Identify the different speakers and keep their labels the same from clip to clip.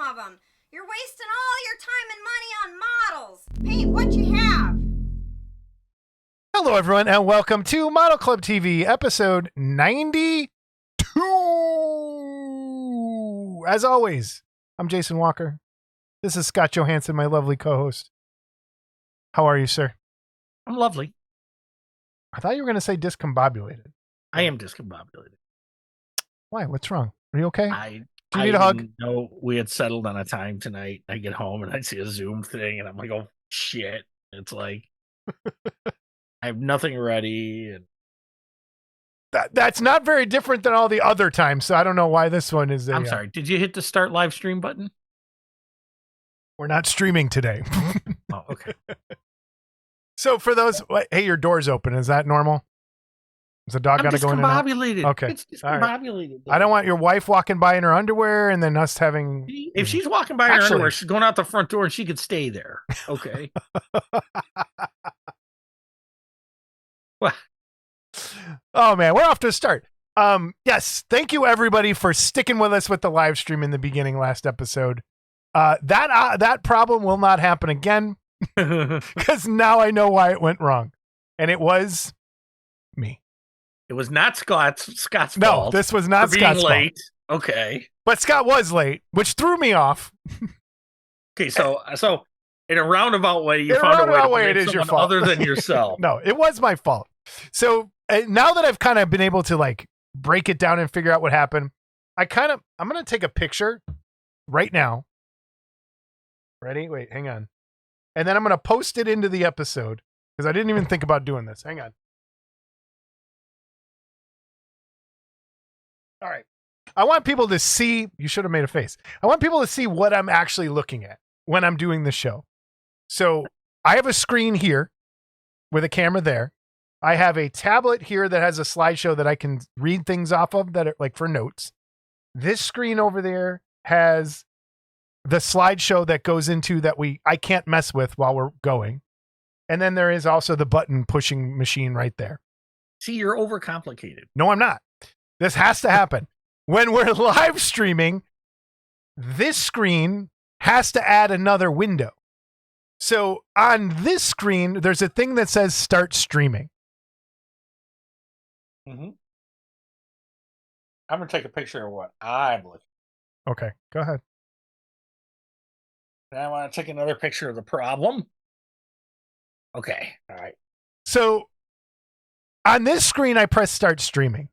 Speaker 1: of them. You're wasting all your time and money on models. Paint what you have.
Speaker 2: Hello, everyone, and welcome to Model Club TV, episode 92. As always, I'm Jason Walker. This is Scott Johansson, my lovely co-host. How are you, sir?
Speaker 3: I'm lovely.
Speaker 2: I thought you were going to say discombobulated.
Speaker 3: I am discombobulated.
Speaker 2: Why? What's wrong? Are you okay? Do you need a hug?
Speaker 3: No, we had settled on a time tonight. I get home and I see a Zoom thing, and I'm like, "Oh shit!" It's like I have nothing ready, and
Speaker 2: that's not very different than all the other times. So I don't know why this one is.
Speaker 3: I'm sorry. Did you hit the start live stream button?
Speaker 2: We're not streaming today.
Speaker 3: Oh, okay.
Speaker 2: So for those, hey, your door's open. Is that normal? Is the dog got to go in and out? Okay.
Speaker 3: It's discombobulated.
Speaker 2: Right. I don't want your wife walking by in her underwear and then us having...
Speaker 3: If she's walking by in her underwear, she's going out the front door and she could stay there. Okay. What?
Speaker 2: Oh, man. We're off to a start. Yes. Thank you, everybody, for sticking with us with the live stream in the beginning last episode. That problem will not happen again because now I know why it went wrong. And it was me.
Speaker 3: It was not Scott's fault.
Speaker 2: No, this was not Scott's
Speaker 3: late.
Speaker 2: fault.
Speaker 3: Okay.
Speaker 2: But Scott was late, which threw me off.
Speaker 3: Okay, so in a roundabout way, you found a way to
Speaker 2: it is your fault.
Speaker 3: Other than yourself.
Speaker 2: No, it was my fault. So now that I've kind of been able to like break it down and figure out what happened, I'm going to take a picture right now. Ready? Wait, hang on. And then I'm going to post it into the episode because I didn't even think about doing this. Hang on. All right. I want people to see, you should have made a face. I want people to see what I'm actually looking at when I'm doing the show. So I have a screen here with a camera there. I have a tablet here that has a slideshow that I can read things off of that are like for notes. This screen over there has the slideshow that goes into that I can't mess with while we're going. And then there is also the button pushing machine right there.
Speaker 3: See, you're overcomplicated.
Speaker 2: No, I'm not. This has to happen. When we're live streaming, this screen has to add another window. So on this screen, there's a thing that says start streaming.
Speaker 3: Mm-hmm. I'm going to take a picture of what I'm looking at.
Speaker 2: Okay, go ahead.
Speaker 3: And I want to take another picture of the problem. Okay, all right.
Speaker 2: So on this screen, I press start streaming,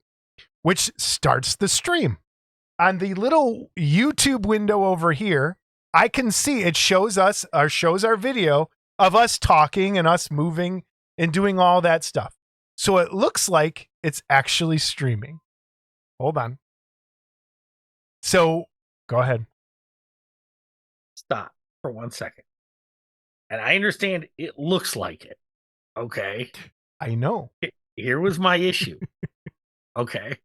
Speaker 2: which starts the stream. On the little YouTube window over here, I can see it shows our video of us talking and us moving and doing all that stuff. So it looks like it's actually streaming. Hold on. So go ahead.
Speaker 3: Stop for 1 second. And I understand it looks like it. Okay.
Speaker 2: I know.
Speaker 3: Here was my issue. Okay.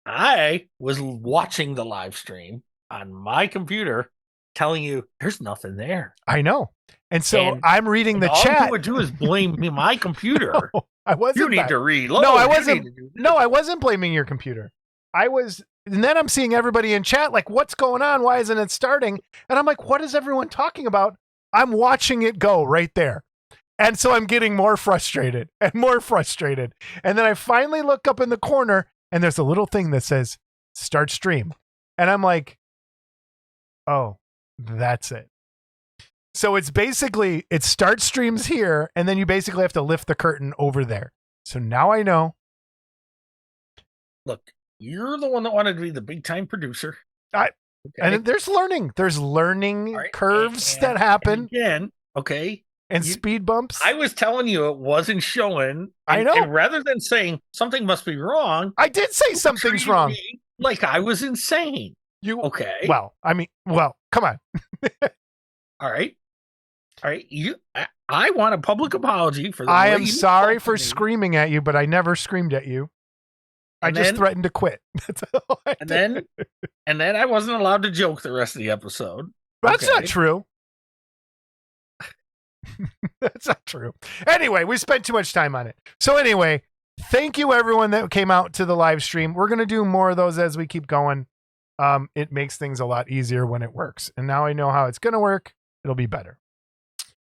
Speaker 3: I was watching the live stream on my computer telling you there's nothing there.
Speaker 2: I know. And so I'm reading the chat.
Speaker 3: All you would do is blame my computer.
Speaker 2: No, I wasn't.
Speaker 3: You need to reload.
Speaker 2: No, I wasn't. No, I wasn't blaming your computer. And then I'm seeing everybody in chat like, what's going on? Why isn't it starting? And I'm like, what is everyone talking about? I'm watching it go right there. And so I'm getting more frustrated and more frustrated. And then I finally look up in the corner and there's a little thing that says start stream. And I'm like, oh, that's it. So it's basically, it starts streams here. And then you basically have to lift the curtain over there. So now I know.
Speaker 3: Look, you're the one that wanted to be the big time producer.
Speaker 2: Okay. And there's learning right. Curves that happen.
Speaker 3: Again, okay.
Speaker 2: And speed bumps.
Speaker 3: I was telling you it wasn't showing.
Speaker 2: I know.
Speaker 3: And rather than saying something must be wrong,
Speaker 2: I did say something's wrong.
Speaker 3: Like I was insane. Okay?
Speaker 2: Well, come on.
Speaker 3: All right. I want a public apology for the
Speaker 2: I am sorry for screaming at you, but I never screamed at you. I just threatened to quit. That's all I did.
Speaker 3: And then I wasn't allowed to joke the rest of the episode.
Speaker 2: That's not true. That's not true. Anyway, we spent too much time on it. So anyway, thank you everyone that came out to the live stream. We're going to do more of those as we keep going. it makes things a lot easier when it works. And now I know how it's going to work. It'll be better.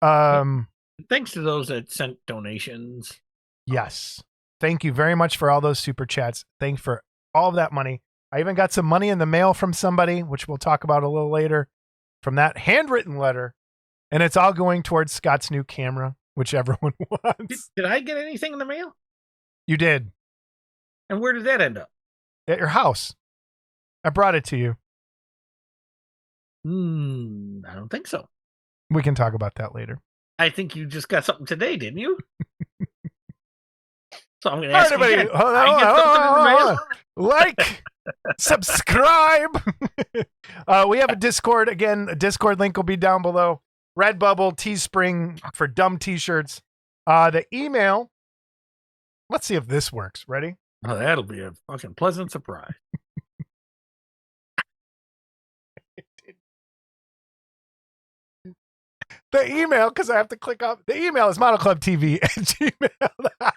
Speaker 3: Thanks to those that sent donations.
Speaker 2: Yes. Thank you very much for all those super chats. Thanks for all of that money. I even got some money in the mail from somebody, which we'll talk about a little later, from that handwritten letter. And it's all going towards Scott's new camera, which everyone wants.
Speaker 3: Did I get anything in the mail?
Speaker 2: You did.
Speaker 3: And where did that end up?
Speaker 2: At your house. I brought it to you.
Speaker 3: I don't think so.
Speaker 2: We can talk about that later.
Speaker 3: I think you just got something today, didn't you? So I'm going to
Speaker 2: All
Speaker 3: ask
Speaker 2: right,
Speaker 3: you
Speaker 2: everybody,
Speaker 3: again.
Speaker 2: hold
Speaker 3: I get something in the mail?
Speaker 2: Like, subscribe. We have a Discord. Again, a Discord link will be down below. Redbubble, Teespring for dumb t-shirts. The email. Let's see if this works. Ready?
Speaker 3: Oh, that'll be a fucking pleasant surprise.
Speaker 2: The email, because I have to click up. The email is modelclubtv@gmail.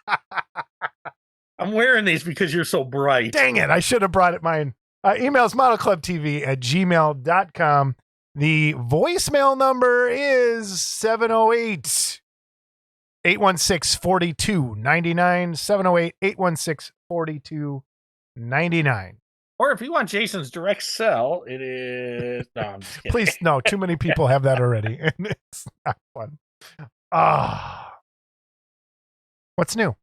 Speaker 3: I'm wearing these because you're so bright.
Speaker 2: Dang it. I should have brought it mine. Email is modelclubtv@gmail.com. The voicemail number is 708-816-4299. 708-816-4299.
Speaker 3: Or if you want Jason's direct cell, it is... No, I'm just kidding.
Speaker 2: Please, no. Too many people have that already, and it's not fun. What's new?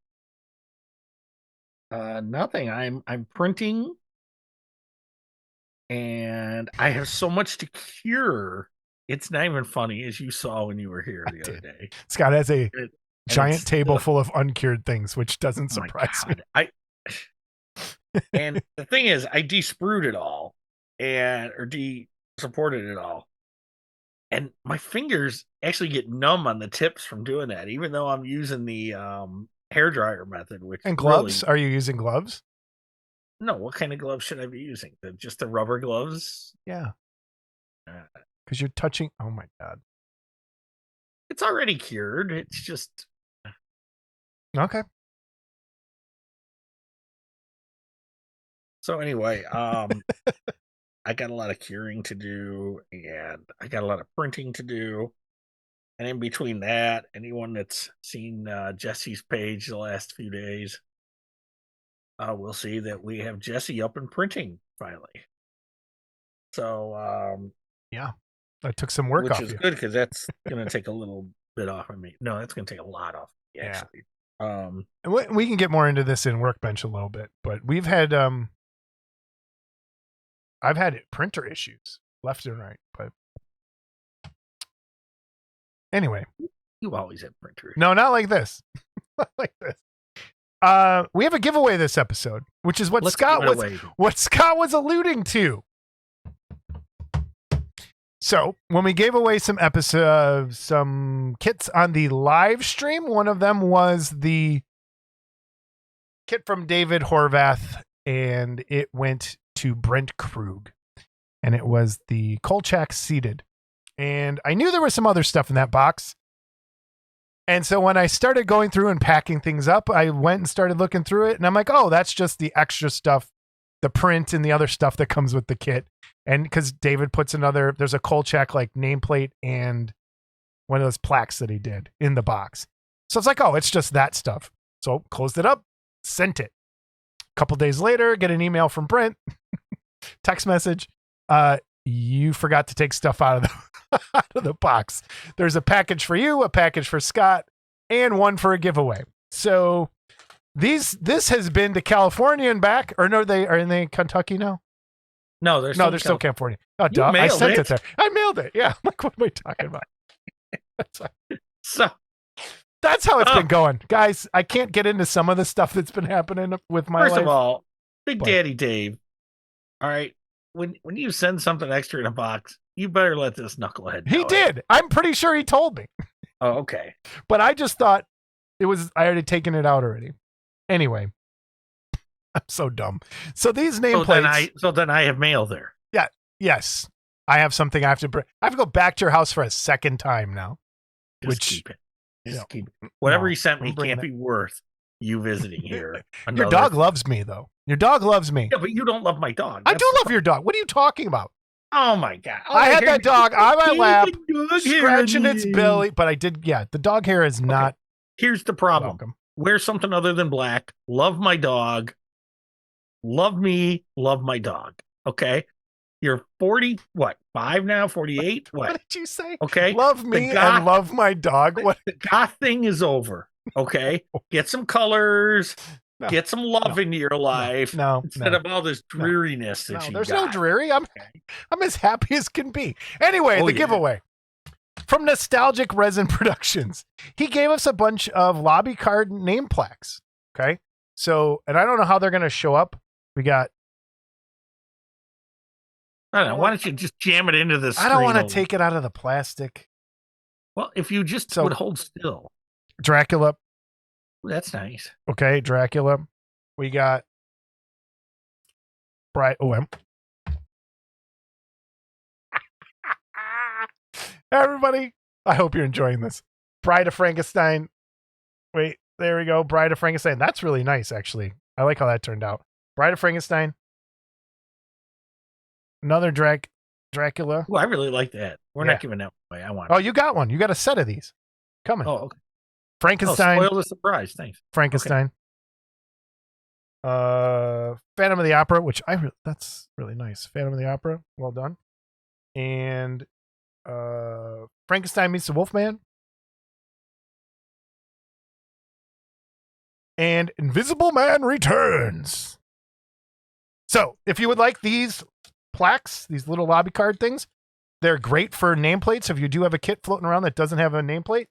Speaker 3: Nothing. I'm printing, and I have so much to cure. It's not even funny, as you saw when you were here the other day.
Speaker 2: Scott has a giant table
Speaker 3: full
Speaker 2: full of uncured things, which doesn't surprise me.
Speaker 3: And the thing is, I de-sprued it all, or de-supported it all, and my fingers actually get numb on the tips from doing that, even though I'm using the hairdryer method.
Speaker 2: And gloves? Are you using gloves?
Speaker 3: No. What kind of gloves should I be using? Just the rubber gloves?
Speaker 2: Yeah. Because you're touching. Oh my God.
Speaker 3: It's already cured. It's just
Speaker 2: okay.
Speaker 3: So anyway, I got a lot of curing to do, and I got a lot of printing to do. And in between that, anyone that's seen Jesse's page the last few days will see that we have Jesse up and printing finally. So
Speaker 2: yeah, that took some work off you.
Speaker 3: Which is good, because that's going to take a little bit off of me. No, that's going to take a lot off me, actually.
Speaker 2: Yeah. We can get more into this in Workbench a little bit, but we've had I've had printer issues left and right, but anyway.
Speaker 3: You always have printer issues.
Speaker 2: No, not like this. Not like this. We have a giveaway this episode, which is what Scott was alluding to. So when we gave away some kits on the live stream, one of them was the kit from David Horvath, and it went to Brent Krug, and it was the Kolchak seated. And I knew there was some other stuff in that box. And so when I started going through and packing things up, I went and started looking through it, and I'm like, oh, that's just the extra stuff, the print and the other stuff that comes with the kit. And because David puts there's a Kolchak like nameplate and one of those plaques that he did in the box. So it's like, oh, it's just that stuff. So closed it up, sent it. A couple days later, get an email from Brent, text message. You forgot to take stuff out of the box. There's a package for you, a package for Scott, and one for a giveaway. So this has been to California and back, or no, are they Kentucky now?
Speaker 3: No, they're
Speaker 2: still California. Oh, duh. I sent it there. I mailed it. Yeah. Like, what am I talking about?
Speaker 3: So
Speaker 2: that's how it's been going, guys. I can't get into some of the stuff that's been happening with my life.
Speaker 3: First of all, Big Daddy Dave. All right, when you send something extra in a box, you better let this knucklehead know.
Speaker 2: He did. I'm pretty sure he told me.
Speaker 3: Oh, okay.
Speaker 2: But I just thought I already taken it out already. Anyway, I'm so dumb. So these nameplates.
Speaker 3: So then I have mail there.
Speaker 2: Yeah. Yes. I have something I have to go back to your house for a second time now.
Speaker 3: Just keep it. Just keep it. Whatever he sent me can't be worth you visiting here.
Speaker 2: Your dog loves me, though. Your dog loves me.
Speaker 3: Yeah, but you don't love my dog.
Speaker 2: I do love your dog. What are you talking about?
Speaker 3: Oh my God!
Speaker 2: I had that dog on my lap, scratching its belly, but I did. Yeah, the dog hair is not.
Speaker 3: Okay. Here's the problem:
Speaker 2: welcome.
Speaker 3: Wear something other than black. Love my dog. Love me. Love my dog. Okay, you're 40. What? 5 now? 48?
Speaker 2: What did you say?
Speaker 3: Okay,
Speaker 2: love me and love my dog. What?
Speaker 3: The goth thing is over. Okay, get some colors.
Speaker 2: No,
Speaker 3: get some love into your life.
Speaker 2: No,
Speaker 3: instead of all this dreariness that you
Speaker 2: there's
Speaker 3: got.
Speaker 2: no dreary. I'm as happy as can be. Anyway, the giveaway from Nostalgic Resin Productions. He gave us a bunch of lobby card name plaques. Okay, so and I don't know how they're going to show up. We got.
Speaker 3: I don't know. Why don't you just jam it into this?
Speaker 2: I don't want to take it out of the plastic.
Speaker 3: Well, if you just would hold still.
Speaker 2: Dracula.
Speaker 3: That's nice.
Speaker 2: Okay, Dracula. We got Bride. Oh, everybody, I hope you're enjoying this. Bride of Frankenstein. Wait, there we go. Bride of Frankenstein. That's really nice, actually. I like how that turned out. Bride of Frankenstein. Another Dracula.
Speaker 3: Oh, I really like that. We're not giving that away. I want.
Speaker 2: Oh, you got one. You got a set of these. Coming.
Speaker 3: Oh, okay.
Speaker 2: Frankenstein.
Speaker 3: Spoil the surprise. Thanks.
Speaker 2: Frankenstein. Okay. Phantom of the Opera, which that's really nice. Phantom of the Opera. Well done. And Frankenstein meets the Wolfman. And Invisible Man returns. So, if you would like these plaques, these little lobby card things, they're great for nameplates. If you do have a kit floating around that doesn't have a nameplate,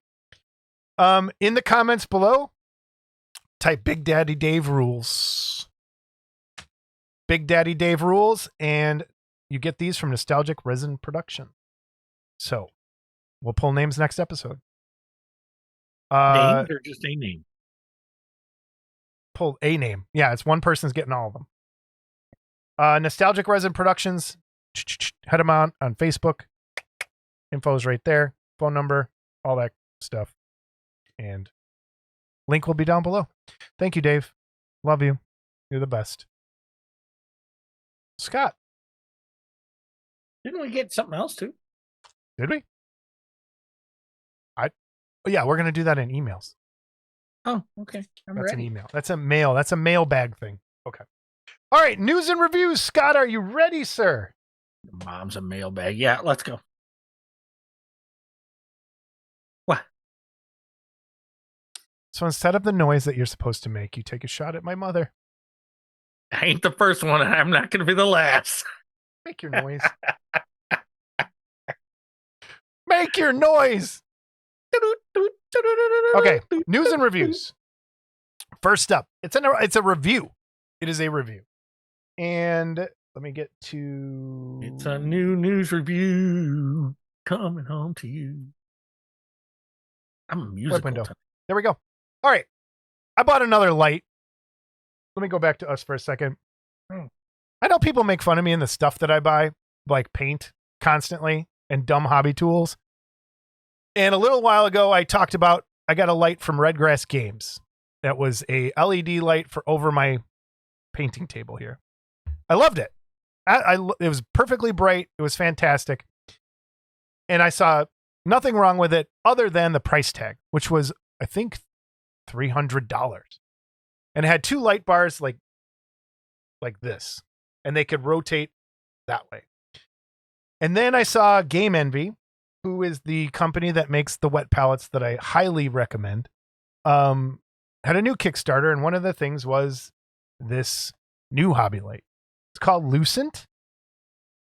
Speaker 2: in the comments below, type Big Daddy Dave rules. Big Daddy Dave rules, and you get these from Nostalgic Resin Production. So, we'll pull names next episode.
Speaker 3: Named or just a name?
Speaker 2: Pull a name. Yeah, it's one person's getting all of them. Nostalgic Resin Productions. Head them on Facebook. Info's right there. Phone number, all that stuff. And link will be down below. Thank you, Dave. Love you. You're the best. Scott.
Speaker 3: Didn't we get something else too?
Speaker 2: Did we? Yeah, we're going to do that in emails.
Speaker 3: Oh, okay.
Speaker 2: That's ready. An email. That's a mail. That's a mailbag thing. Okay. All right. News and reviews. Scott, are you ready, sir?
Speaker 3: Mom's a mailbag. Yeah, let's go. What?
Speaker 2: So instead of the noise that you're supposed to make, you take a shot at my mother.
Speaker 3: I ain't the first one, and I'm not going to be the last.
Speaker 2: Make your noise. Make your noise. Okay, news and reviews. First up, it's a review. It is a review. And let me get to...
Speaker 3: It's a new news review coming home to you. I'm a musical.
Speaker 2: Window. There we go. All right. I bought another light. Let me go back to us for a second. I know people make fun of me in the stuff that I buy, like paint constantly and dumb hobby tools. And a little while ago, I talked about, I got a light from Redgrass Games. That was a LED light for over my painting table here. I loved it. It was perfectly bright. It was fantastic. And I saw nothing wrong with it other than the price tag, which was, I think, $300. And it had two light bars like this. And they could rotate that way. And then I saw Game Envy, who is the company that makes the wet palettes that I highly recommend, had a new Kickstarter, and one of the things was this new hobby light. It's called Lucent,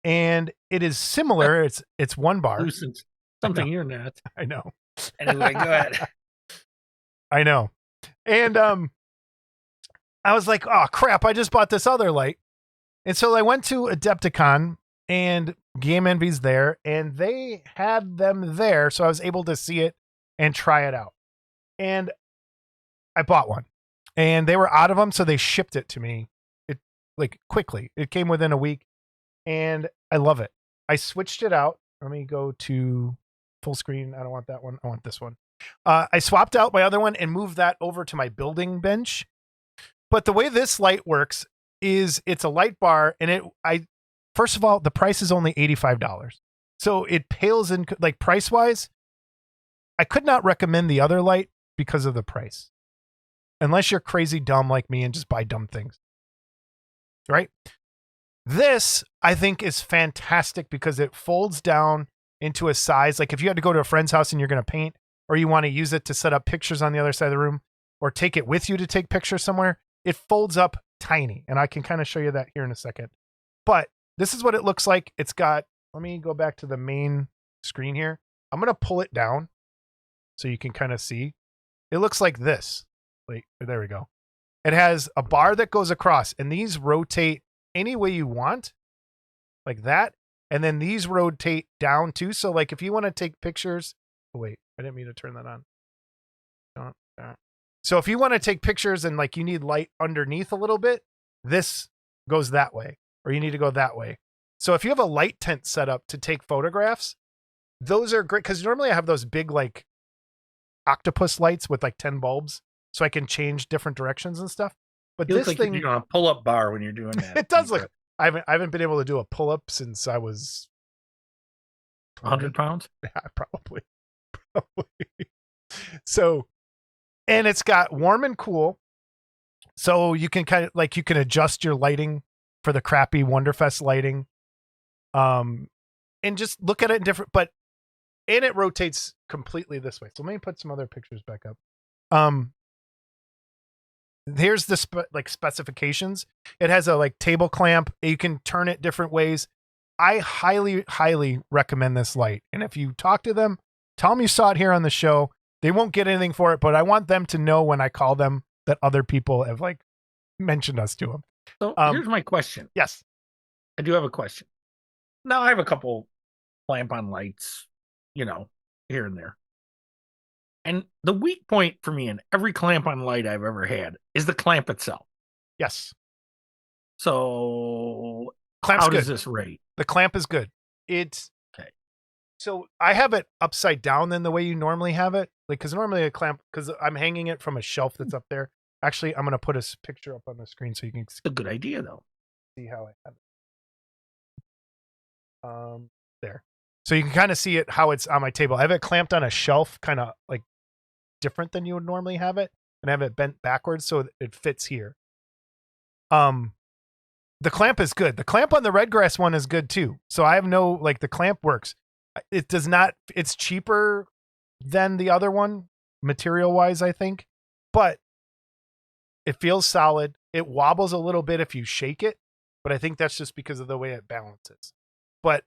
Speaker 2: and it is similar. It's one bar.
Speaker 3: Lucent. Something you're not.
Speaker 2: I know.
Speaker 3: Anyway, go ahead.
Speaker 2: I know. And I was like, oh, crap, I just bought this other light. And so I went to Adepticon, and Game Envy's there, and they had them there, so I was able to see it and try it out. And I bought one, and they were out of them, so they shipped it to me quickly. It came within a week, and I love it. I switched it out. Let me go to full screen. I don't want that one. I want this one. I swapped out my other one and moved that over to my building bench. But the way this light works is it's a light bar, and first of all, the price is only $85. So it pales in, like, price wise. I could not recommend the other light because of the price. Unless you're crazy dumb like me and just buy dumb things. Right? This, I think, is fantastic because it folds down into a size. Like if you had to go to a friend's house and you're going to paint, or you want to use it to set up pictures on the other side of the room, or take it with you to take pictures somewhere, it folds up tiny. And I can kind of show you that here in a second. But this is what it looks like. It's got, let me go back to the main screen here. I'm going to pull it down so you can kind of see. It looks like this. Wait, there we go. It has a bar that goes across, and these rotate any way you want, like that. And then these rotate down too. So like if you want to take pictures, oh, wait, I didn't mean to turn that on. So if you want to take pictures and like you need light underneath a little bit, this goes that way, or you need to go that way. So if you have a light tent set up to take photographs, those are great. Cause normally I have those big like octopus lights with like 10 bulbs, so I can change different directions and stuff. But
Speaker 3: You
Speaker 2: this
Speaker 3: look like
Speaker 2: thing,
Speaker 3: you're doing a pull-up bar when you're doing that.
Speaker 2: it does look. I haven't been able to do a pull-up since I was
Speaker 3: 100 pounds.
Speaker 2: Yeah, probably. So, and it's got warm and cool, so you can kind of like you can adjust your lighting for the crappy Wonderfest lighting, and just look at it in different. And it rotates completely this way. So let me put some other pictures back up. Here's the specifications. It has a like table clamp. You can turn it different ways. I highly, highly recommend this light. And if you talk to them, tell them you saw it here on the show. They won't get anything for it, but I want them to know when I call them that other people have like mentioned us to them.
Speaker 3: So here's my question.
Speaker 2: Yes.
Speaker 3: I do have a question. Now I have a couple clamp on lights, here and there. And the weak point for me in every clamp on light I've ever had is the clamp itself.
Speaker 2: Yes.
Speaker 3: So
Speaker 2: Clamp's
Speaker 3: how
Speaker 2: good.
Speaker 3: does this rate?
Speaker 2: The clamp is good. It's
Speaker 3: okay.
Speaker 2: So I have it upside down than the way you normally have it. Like, because normally a clamp, because I'm hanging it from a shelf that's up there. Actually, I'm going to put a picture up on the screen so you can
Speaker 3: It's a good idea, though.
Speaker 2: See how I have it. There. So you can kind of see it, how it's on my table. I have it clamped on a shelf, kind of like different than you would normally have it. And I have it bent backwards so it fits here. The clamp is good. The clamp on the Redgrass one is good too. So I have the clamp works. It does not, it's cheaper than the other one material wise, I think, but it feels solid. It wobbles a little bit if you shake it, but I think that's just because of the way it balances. But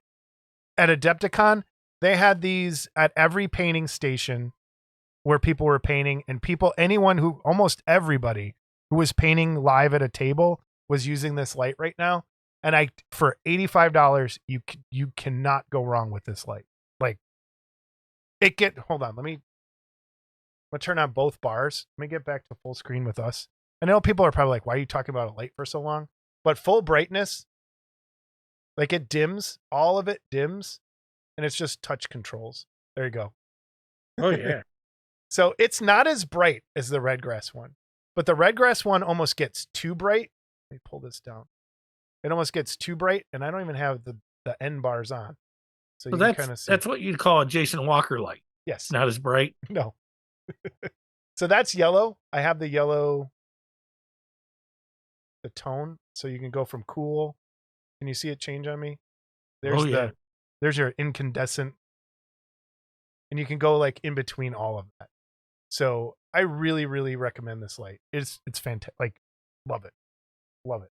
Speaker 2: at Adepticon, they had these at every painting station where people were painting, and almost everybody who was painting live at a table was using this light right now. And for $85, you cannot go wrong with this light. Like hold on, I'm gonna turn on both bars. Let me get back to full screen with us. I know people are probably like, why are you talking about a light for so long? But full brightness, like it dims, all of it dims, and it's just touch controls. There you go.
Speaker 3: Oh yeah.
Speaker 2: So it's not as bright as the Redgrass one, but the Redgrass one almost gets too bright. Let me pull this down. It almost gets too bright, and I don't even have the end bars on. So you can kind of see.
Speaker 3: That's what you'd call a Jason Walker light.
Speaker 2: Yes.
Speaker 3: Not as bright.
Speaker 2: No. So that's yellow. I have the yellow, the tone. So you can go from cool. Can you see it change on me? There's there's your incandescent. And you can go like in between all of that. So I really, really recommend this light. It's fantastic. Like, love it. Love it.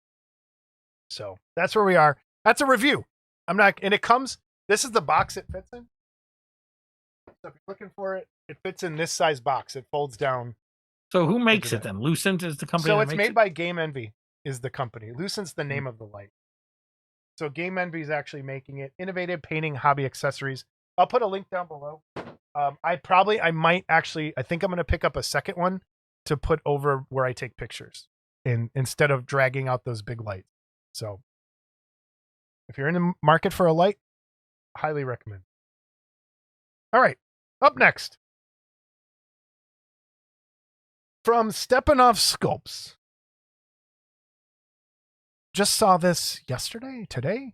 Speaker 2: So that's where we are. That's a review. This is the box it fits in. So if you're looking for it, it fits in this size box. It folds down.
Speaker 3: So who makes it then? Lucent is the company.
Speaker 2: So it's made by Game Envy is the company. Lucent's the name of the light. So Game Envy is actually making it. Innovative painting hobby accessories. I'll put a link down below. I think I'm going to pick up a second one to put over where I take pictures instead of dragging out those big lights. So if you're in the market for a light, highly recommend. All right. Up next, From Stepanov Sculpts. Just saw this yesterday, today?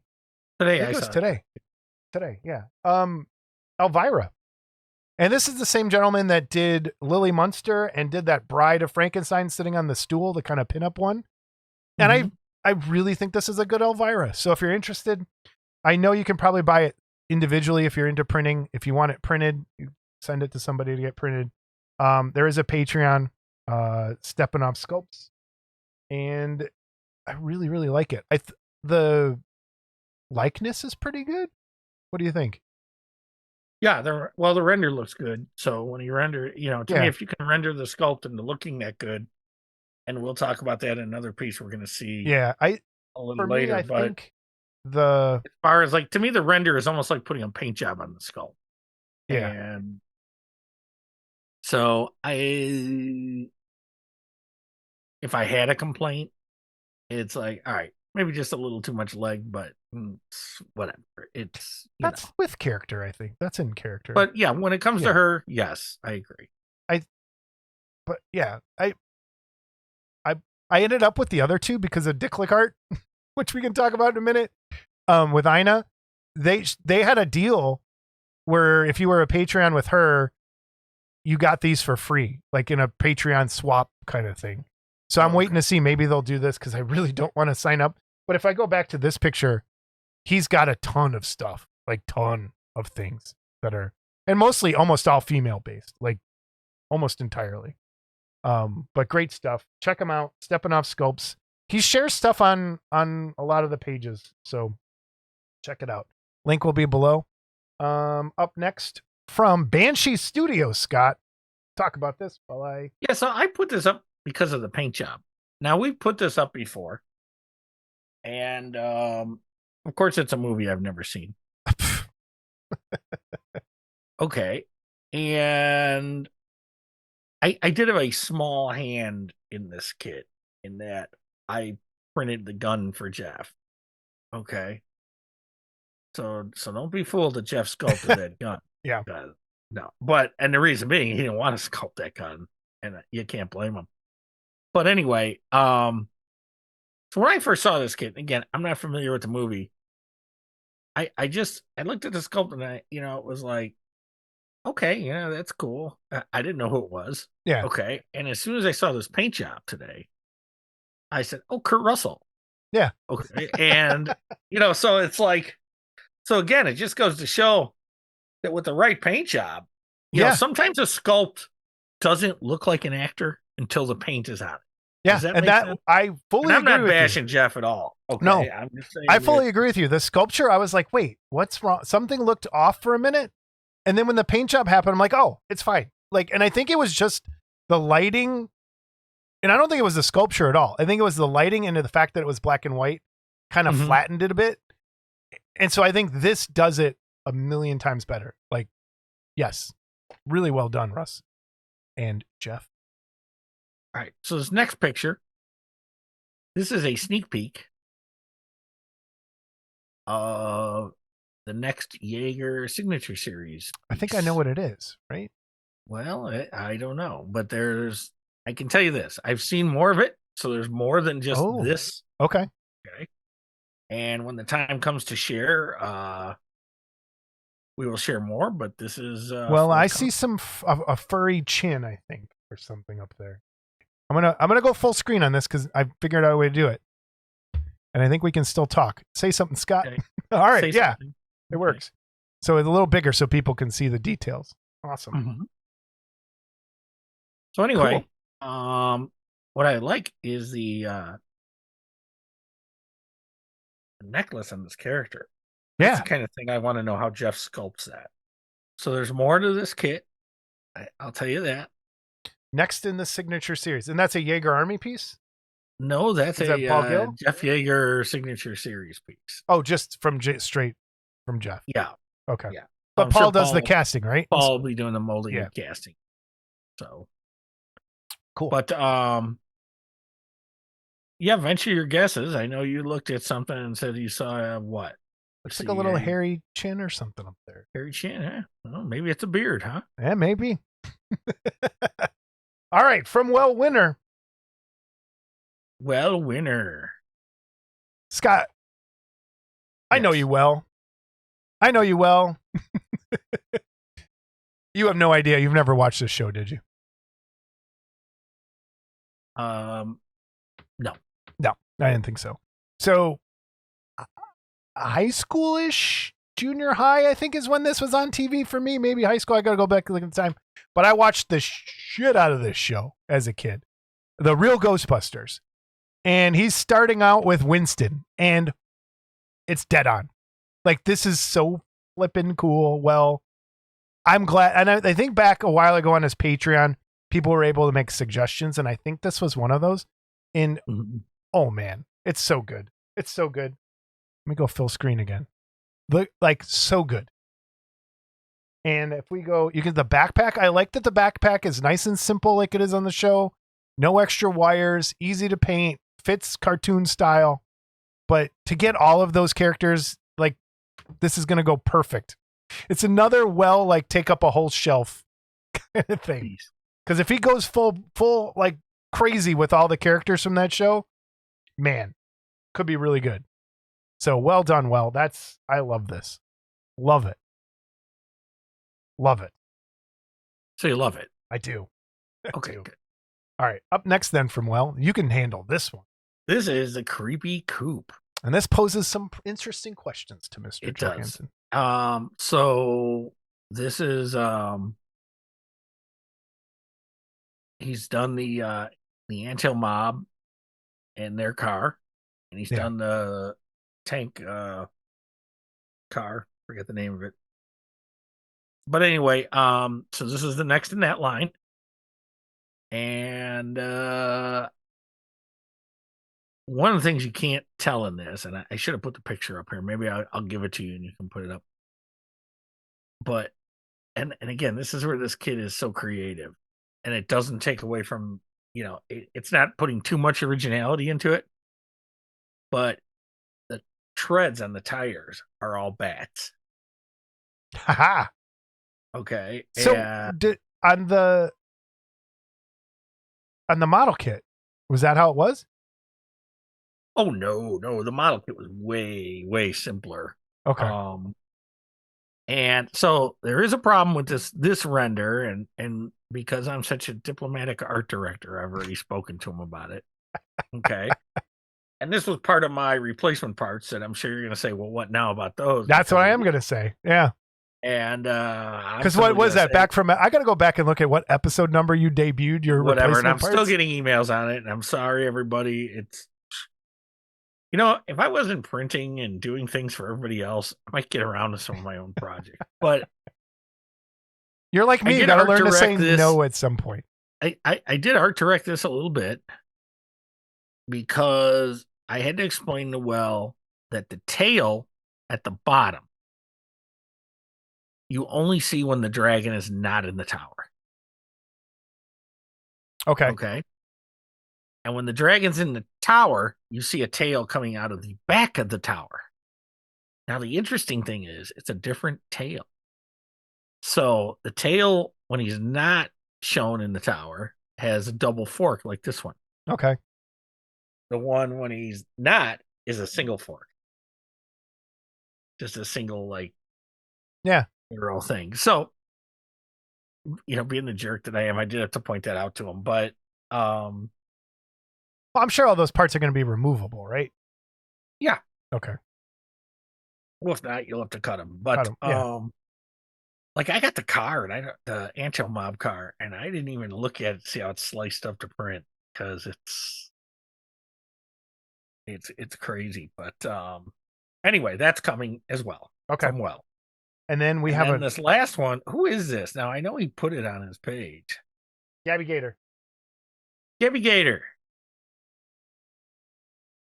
Speaker 3: Today
Speaker 2: I think it was today. Today, yeah. Elvira. And this is the same gentleman that did Lily Munster and did that Bride of Frankenstein sitting on the stool, the kind of pinup one. And I really think this is a good Elvira. So if you're interested, I know you can probably buy it individually if you're into printing. If you want it printed, you send it to somebody to get printed. There is a Patreon, Stepanov Sculpts. And I really, really like it. The likeness is pretty good. What do you think?
Speaker 3: Yeah, the render looks good. So when you render, to me, if you can render the sculpt into looking that good, and we'll talk about that in another piece we're going to see.
Speaker 2: Yeah,
Speaker 3: a little later.
Speaker 2: I
Speaker 3: but
Speaker 2: think
Speaker 3: as far as to me, the render is almost like putting a paint job on the sculpt.
Speaker 2: Yeah.
Speaker 3: And so if I had a complaint, it's like, all right, maybe just a little too much leg, but whatever.
Speaker 2: That's with character, I think. That's in character.
Speaker 3: But yeah, when it comes to her, yes, I agree.
Speaker 2: But yeah, I ended up with the other two because of Dicklick art, which we can talk about in a minute. With Ina, they had a deal where if you were a Patreon with her, you got these for free, like in a Patreon swap kind of thing. So I'm waiting to see, maybe they'll do this because I really don't want to sign up. But if I go back to this picture, he's got a ton of stuff, like ton of things that are, and mostly almost all female based, like almost entirely. But great stuff. Check him out. Stepanov Sculpts. He shares stuff on a lot of the pages. So check it out. Link will be below. Up next from Banshee Studios, Scott. Talk about this while
Speaker 3: Yeah, so I put this up because of the paint job. Now, we've put this up before. And, of course, it's a movie I've never seen. Okay. And I did have a small hand in this kit in that I printed the gun for Jeff. Okay. So don't be fooled that Jeff sculpted that gun.
Speaker 2: Yeah.
Speaker 3: No. And the reason being, he didn't want to sculpt that gun. And you can't blame him. But anyway, so when I first saw this kit, again, I'm not familiar with the movie. I looked at the sculpt and it was like, okay, yeah, that's cool. I didn't know who it was.
Speaker 2: Yeah.
Speaker 3: Okay. And as soon as I saw this paint job today, I said, oh, Kurt Russell.
Speaker 2: Yeah.
Speaker 3: Okay. And, so it's like, so again, it just goes to show that with the right paint job, you know, sometimes a sculpt doesn't look like an actor until the paint is on it.
Speaker 2: Yeah. And that I fully agree.
Speaker 3: I'm not bashing Jeff at all. Okay.
Speaker 2: No,
Speaker 3: I'm just saying
Speaker 2: I fully agree with you. The sculpture, I was like, wait, what's wrong? Something looked off for a minute. And then when the paint job happened, I'm like, oh, it's fine. Like, and I think it was just the lighting. And I don't think it was the sculpture at all. I think it was the lighting and the fact that it was black and white kind of flattened it a bit. And so I think this does it a million times better. Like, yes, really well done, Russ and Jeff.
Speaker 3: All right. So this next picture, this is a sneak peek of the next Jaeger signature series.
Speaker 2: I think I know what it is, right?
Speaker 3: Well, I don't know, but I can tell you this. I've seen more of it. So there's more than just this.
Speaker 2: Okay.
Speaker 3: And when the time comes to share, we will share more, but this is,
Speaker 2: well, I see some, a furry chin, I think, or something up there. I'm going to go full screen on this because I figured out a way to do it. And I think we can still talk. Say something, Scott. Okay. All right.
Speaker 3: Say something.
Speaker 2: It works. So it's a little bigger so people can see the details. Awesome.
Speaker 3: So anyway, what I like is the necklace on this character. That's the kind of thing I want to know how Jeff sculpts that. So there's more to this kit. I'll tell you that.
Speaker 2: Next in the signature series. And that's a Jaeger Army piece?
Speaker 3: No, that's
Speaker 2: that Paul Gill?
Speaker 3: Jeff Jaeger signature series piece.
Speaker 2: Oh, just from straight from Jeff.
Speaker 3: Yeah.
Speaker 2: Okay.
Speaker 3: Yeah.
Speaker 2: But Paul does the casting, right?
Speaker 3: Paul will be doing the molding and casting. So
Speaker 2: cool.
Speaker 3: But venture your guesses. I know you looked at something and said you saw what?
Speaker 2: Looks like a little hairy chin or something up there.
Speaker 3: Hairy chin, huh? Well, maybe it's a beard, huh?
Speaker 2: Yeah, maybe. All right, from Well Winner,
Speaker 3: Well, winner.
Speaker 2: Scott. I know
Speaker 3: Yes.
Speaker 2: you well. I know you well. You have no idea. You've never watched this show, did you?
Speaker 3: No.
Speaker 2: No, I didn't think so. So, high schoolish, junior high, I think is when this was on TV for me. Maybe high school. I got to go back and look at the time. But I watched the shit out of this show as a kid. The Real Ghostbusters. And he's starting out with Winston. And it's dead on. Like, this is so flippin' cool. Well, I'm glad. And I think back a while ago on his Patreon, people were able to make suggestions. And I think this was one of those. And oh, man, it's so good. It's so good. Let me go full screen again. Look, like, so good. And if we go, you get the backpack. I like that the backpack is nice and simple like it is on the show. No extra wires, easy to paint, fits cartoon style. But to get all of those characters, like, this is going to go perfect. It's another, well, like, take up a whole shelf kind of thing. Because if he goes full, like, crazy with all the characters from that show, man, could be really good. So well done. Well, I love this. Love it. Love it.
Speaker 3: So you love it.
Speaker 2: I do.
Speaker 3: Okay.
Speaker 2: do.
Speaker 3: Good.
Speaker 2: All right. Up next then from Well, you can handle this one.
Speaker 3: This is the Creepy Coop.
Speaker 2: And this poses some interesting questions to Mr.
Speaker 3: It
Speaker 2: Johansson.
Speaker 3: does. So this is he's done the Anthill Mob in their car, and he's done the tank car. Forget the name of it. But anyway, so this is the next in that line. And one of the things you can't tell in this, and I should have put the picture up here. Maybe I'll give it to you and you can put it up. But and again, this is where this kid is so creative, and it doesn't take away from, it's not putting too much originality into it, but the treads on the tires are all bats.
Speaker 2: Haha.
Speaker 3: Okay.
Speaker 2: So on the model kit, was that how it was?
Speaker 3: Oh no, the model kit was way simpler.
Speaker 2: Okay.
Speaker 3: And so there is a problem with this render, and because I'm such a diplomatic art director, I've already spoken to him about it. Okay. And this was part of my replacement parts that I'm sure you're going to say, well, what now about those?
Speaker 2: That's what I am going to say. Yeah.
Speaker 3: And
Speaker 2: because what was that back from? I got to go back and look at what episode number you debuted your
Speaker 3: whatever. And I'm
Speaker 2: parts.
Speaker 3: still getting emails on it. And I'm sorry, everybody. It's, if I wasn't printing and doing things for everybody else, I might get around to some of my own projects. But
Speaker 2: you're like me. You got to learn to say no at some point.
Speaker 3: I did art direct this a little bit because I had to explain to Well that the tail at the bottom, you only see when the dragon is not in the tower. Okay. And when the dragon's in the tower, you see a tail coming out of the back of the tower. Now, the interesting thing is it's a different tail. So the tail, when he's not shown in the tower, has a double fork like this one.
Speaker 2: Okay.
Speaker 3: The one when he's not is a single fork. Just a single, arrow thing. So, being the jerk that I am, I did have to point that out to him. But
Speaker 2: well, I'm sure all those parts are going to be removable, right?
Speaker 3: Yeah.
Speaker 2: Okay.
Speaker 3: Well, if not, you'll have to cut them. But
Speaker 2: yeah.
Speaker 3: I got the car, and the Anthill Mob car, and I didn't even look at it to see how it's sliced up to print because it's crazy. But anyway, that's coming as well.
Speaker 2: Okay.
Speaker 3: From Well.
Speaker 2: And then we have
Speaker 3: this last one. Who is this? Now, I know he put it on his page.
Speaker 2: Gabby Gator.
Speaker 3: Gabby Gator.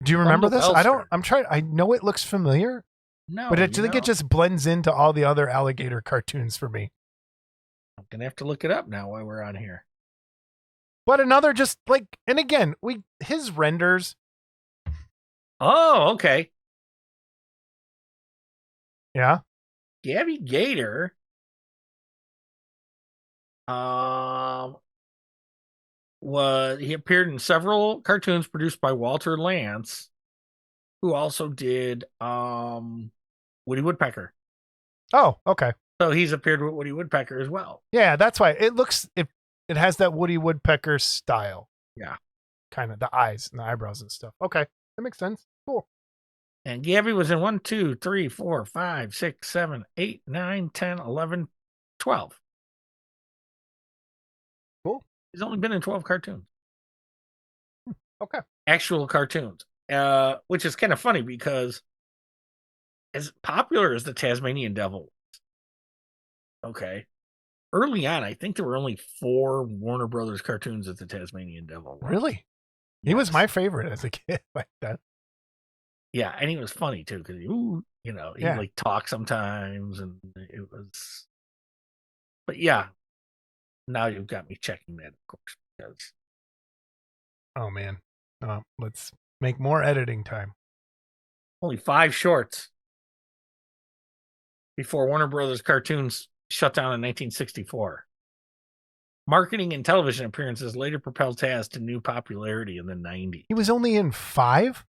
Speaker 2: Do you remember this? I know it looks familiar.
Speaker 3: No.
Speaker 2: But I think it just blends into all the other alligator cartoons for me.
Speaker 3: I'm going to have to look it up now while we're on here.
Speaker 2: But another just and again, his renders.
Speaker 3: Oh, okay.
Speaker 2: Yeah.
Speaker 3: Gabby Gator. he appeared in several cartoons produced by Walter Lantz, who also did Woody Woodpecker.
Speaker 2: Oh, okay.
Speaker 3: So he's appeared with Woody Woodpecker as well.
Speaker 2: Yeah, that's why it has that Woody Woodpecker style.
Speaker 3: Yeah.
Speaker 2: Kind of the eyes and the eyebrows and stuff. Okay. That makes sense. Cool.
Speaker 3: And Gabby was in 1, 2, 3, 4, 5, 6, 7, 8, 9, 10, 11, 12.
Speaker 2: Cool.
Speaker 3: He's only been in 12 cartoons.
Speaker 2: Okay.
Speaker 3: Actual cartoons. Which is kind of funny because as popular as the Tasmanian Devil, okay, early on, I think there were only 4 Warner Brothers cartoons at the Tasmanian Devil.
Speaker 2: Really? He was my favorite as a kid like that.
Speaker 3: Yeah, and he was funny too because he like talked sometimes, and it was. But yeah, now you've got me checking that, of course, because.
Speaker 2: Oh man, let's make more editing time.
Speaker 3: Only 5 shorts before Warner Brothers cartoons shut down in 1964. Marketing and television appearances later propelled Taz to new popularity in the 90s.
Speaker 2: He was only in 5?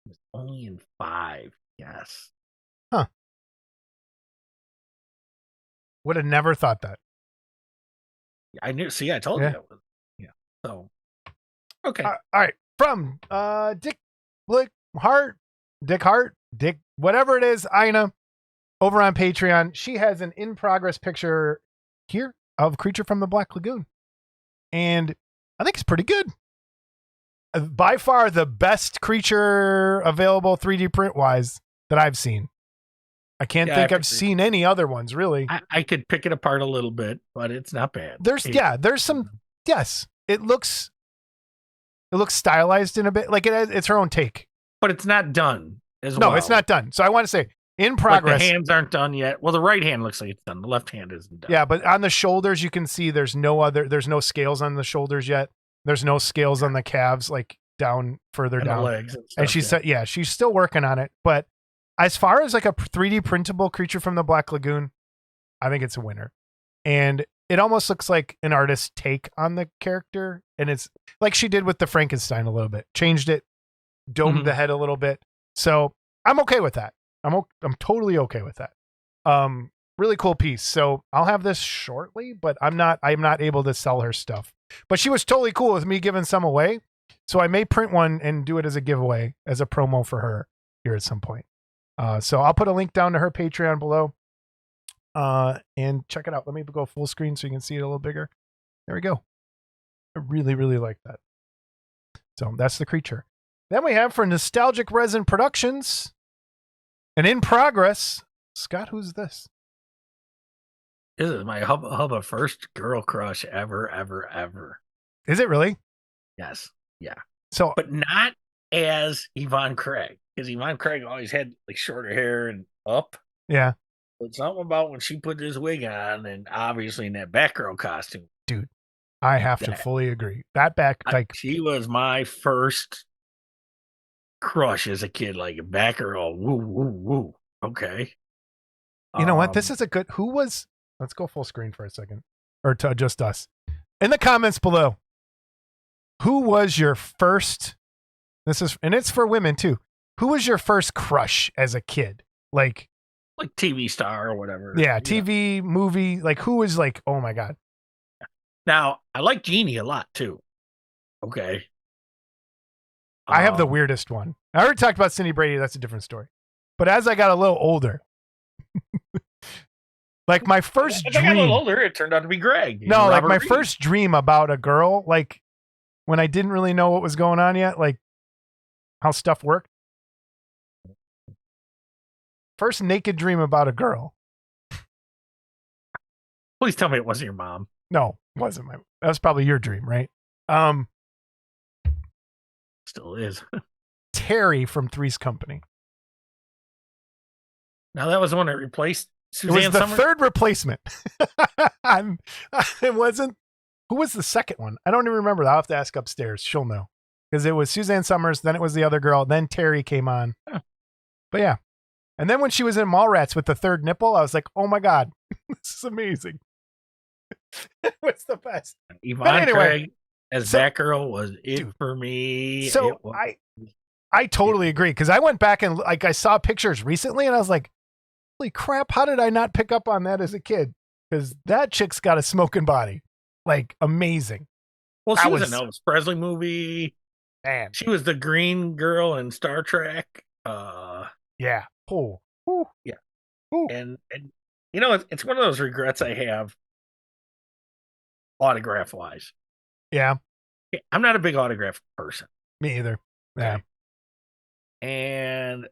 Speaker 3: He was only in 5, yes.
Speaker 2: Huh. Would have never thought that.
Speaker 3: I knew. See, I told you that was. Yeah. So, okay.
Speaker 2: All right. From Dick Hart, whatever it is, Ina, over on Patreon. She has an in-progress picture here of Creature from the Black Lagoon. And I think it's pretty good. By far the best creature available 3D print-wise that I've seen. I can't think I've seen any other ones, really.
Speaker 3: I could pick it apart a little bit, but it's not bad.
Speaker 2: There's some, yes. It looks stylized in a bit. Like it's her own take.
Speaker 3: But it's not done as well.
Speaker 2: No, it's not done. So I want to say, in progress.
Speaker 3: Like the hands aren't done yet. Well, the right hand looks like it's done. The left hand isn't done.
Speaker 2: Yeah, but on the shoulders, you can see there's no scales on the shoulders yet. There's no scales on the calves, like down further down.
Speaker 3: The legs
Speaker 2: and she said, she's still working on it. But as far as like a 3D printable Creature from the Black Lagoon, I think it's a winner. And it almost looks like an artist's take on the character. And it's like she did with the Frankenstein a little bit. Changed it, domed the head a little bit. So I'm okay with that. I'm totally okay with that. Really cool piece. So I'll have this shortly, but I'm not able to sell her stuff. But she was totally cool with me giving some away. So I may print one and do it as a giveaway, as a promo for her here at some point. So I'll put a link down to her Patreon below. And check it out. Let me go full screen so you can see it a little bigger. There we go. I really, really like that. So that's the creature. Then we have for Nostalgic Resin Productions, and in progress, Scott, who's this?
Speaker 3: This is my hubba first girl crush ever.
Speaker 2: Is it really?
Speaker 3: Yes. Yeah.
Speaker 2: So,
Speaker 3: but not as Yvonne Craig, because Yvonne Craig always had like shorter hair and up.
Speaker 2: Yeah.
Speaker 3: But something about when she put this wig on, and obviously in that Batgirl costume.
Speaker 2: Dude, I have to fully agree. She was my first crush as a kid, like a Batgirl. Woo. Okay. You know what? This is a good. Let's go full screen for a second, or to just us. In the comments below, who was your first? And it's for women too. Who was your first crush as a kid? Like
Speaker 3: TV star or whatever.
Speaker 2: Yeah, TV, movie. Like who was like, oh my God.
Speaker 3: Now, I like Jeannie a lot too. Okay.
Speaker 2: I have the weirdest one. I already talked about Cindy Brady. That's a different story. But as I got a little older, like my first dream.
Speaker 3: I got a little older, it turned out to be Greg.
Speaker 2: No, like my first dream about a girl, like when I didn't really know what was going on yet, like how stuff worked. First naked dream about a girl.
Speaker 3: Please tell me it wasn't your mom.
Speaker 2: No, it wasn't that was probably your dream, right?
Speaker 3: Still is.
Speaker 2: Terry from Three's Company.
Speaker 3: Now that was the one that replaced Suzanne
Speaker 2: It was the
Speaker 3: Summers?
Speaker 2: third replacement. It wasn't. Who was the second one? I don't even remember. I'll have to ask upstairs. She'll know. Because it was Suzanne Summers, then it was the other girl, then Terry came on.
Speaker 3: Huh.
Speaker 2: But yeah. And then when she was in Mallrats with the third nipple, I was like, oh my God, this is amazing. It was the best.
Speaker 3: Yvonne Craig as
Speaker 2: So-
Speaker 3: Batgirl was it
Speaker 2: Dude,
Speaker 3: for me.
Speaker 2: So
Speaker 3: It was,
Speaker 2: I totally agree, because I went back and like I saw pictures recently and I was like, holy crap, how did I not pick up on that as a kid? Because that chick's got a smoking body. Like, amazing.
Speaker 3: well, she
Speaker 2: that
Speaker 3: was
Speaker 2: was-
Speaker 3: an Elvis Presley movie.
Speaker 2: Man.
Speaker 3: She was the green girl in Star Trek.
Speaker 2: Yeah. Oh. Ooh.
Speaker 3: Yeah.
Speaker 2: Ooh.
Speaker 3: And you know, it's one of those regrets I have autograph wise.
Speaker 2: Yeah.
Speaker 3: I'm not a big autograph person.
Speaker 2: Me either. Yeah.
Speaker 3: Okay. And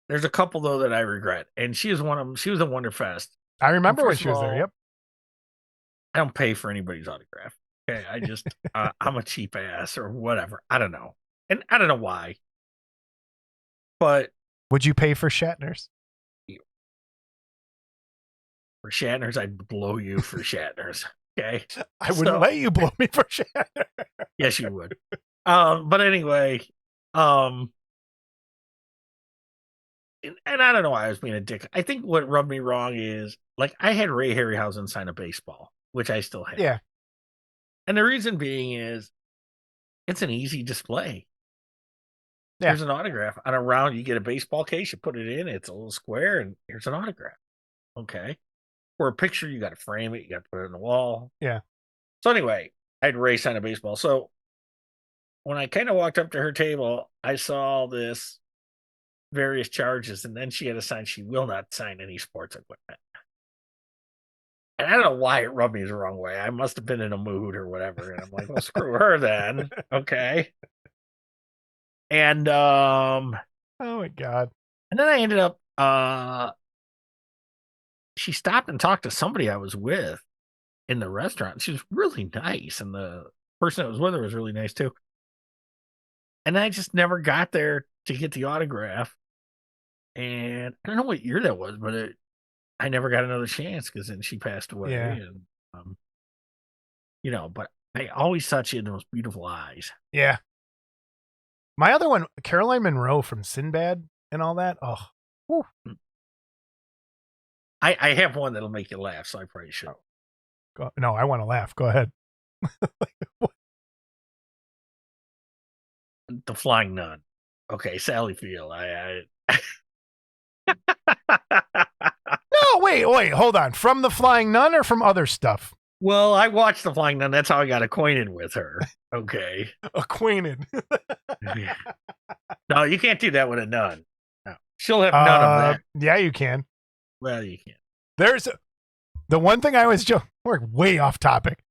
Speaker 3: there's a couple though that I regret. And she was one of them. She was a Wonderfest.
Speaker 2: I remember when
Speaker 3: First
Speaker 2: she
Speaker 3: of
Speaker 2: was there.
Speaker 3: all,
Speaker 2: Yep.
Speaker 3: I don't pay for anybody's autograph. Okay. I just I'm a cheap ass or whatever. I don't know. And I don't know why. But
Speaker 2: Would you pay for Shatner's?
Speaker 3: for Shatner's, I'd blow you for Shatner's. Okay.
Speaker 2: I wouldn't let you blow me for Shatner.
Speaker 3: Yes, you would. But anyway, and I don't know why I was being a dick. I think what rubbed me wrong is like I had Ray Harryhausen sign a baseball, which I still have.
Speaker 2: Yeah.
Speaker 3: And the reason being is it's an easy display.
Speaker 2: Yeah.
Speaker 3: Here's an autograph. On a round, you get a baseball case, you put it in, it's a little square, and here's an autograph. Okay. For a picture, you got to frame it, you got to put it on the wall.
Speaker 2: Yeah.
Speaker 3: So anyway, I had Ray sign a baseball. So when I kind of walked up to her table, I saw this various charges, and then she had a sign she will not sign any sports equipment. And I don't know why it rubbed me the wrong way. I must have been in a mood or whatever. And I'm like, well, screw her then. Okay. And
Speaker 2: Oh my God.
Speaker 3: and then I ended up she stopped and talked to somebody I was with in the restaurant. She was really nice, and the person that was with her was really nice too. And I just never got there to get the autograph. And I don't know what year that was, but I never got another chance because then she passed away.
Speaker 2: Yeah.
Speaker 3: And you know, but I always thought she had the most beautiful eyes.
Speaker 2: Yeah. My other one, Caroline Monroe from Sinbad and all that. Oh. Whew.
Speaker 3: I have one that'll make you laugh, so I probably should.
Speaker 2: No, I want to laugh. Go ahead.
Speaker 3: The Flying Nun. Okay, Sally Field.
Speaker 2: No, wait, hold on. From The Flying Nun or from other stuff?
Speaker 3: Well, I watched The Flying Nun. That's how I got acquainted with her. Okay.
Speaker 2: Acquainted.
Speaker 3: No, you can't do that with a nun. No. She'll have none of that.
Speaker 2: Yeah, you can.
Speaker 3: Well, you can't.
Speaker 2: There's the one thing I always joke. We're way off topic.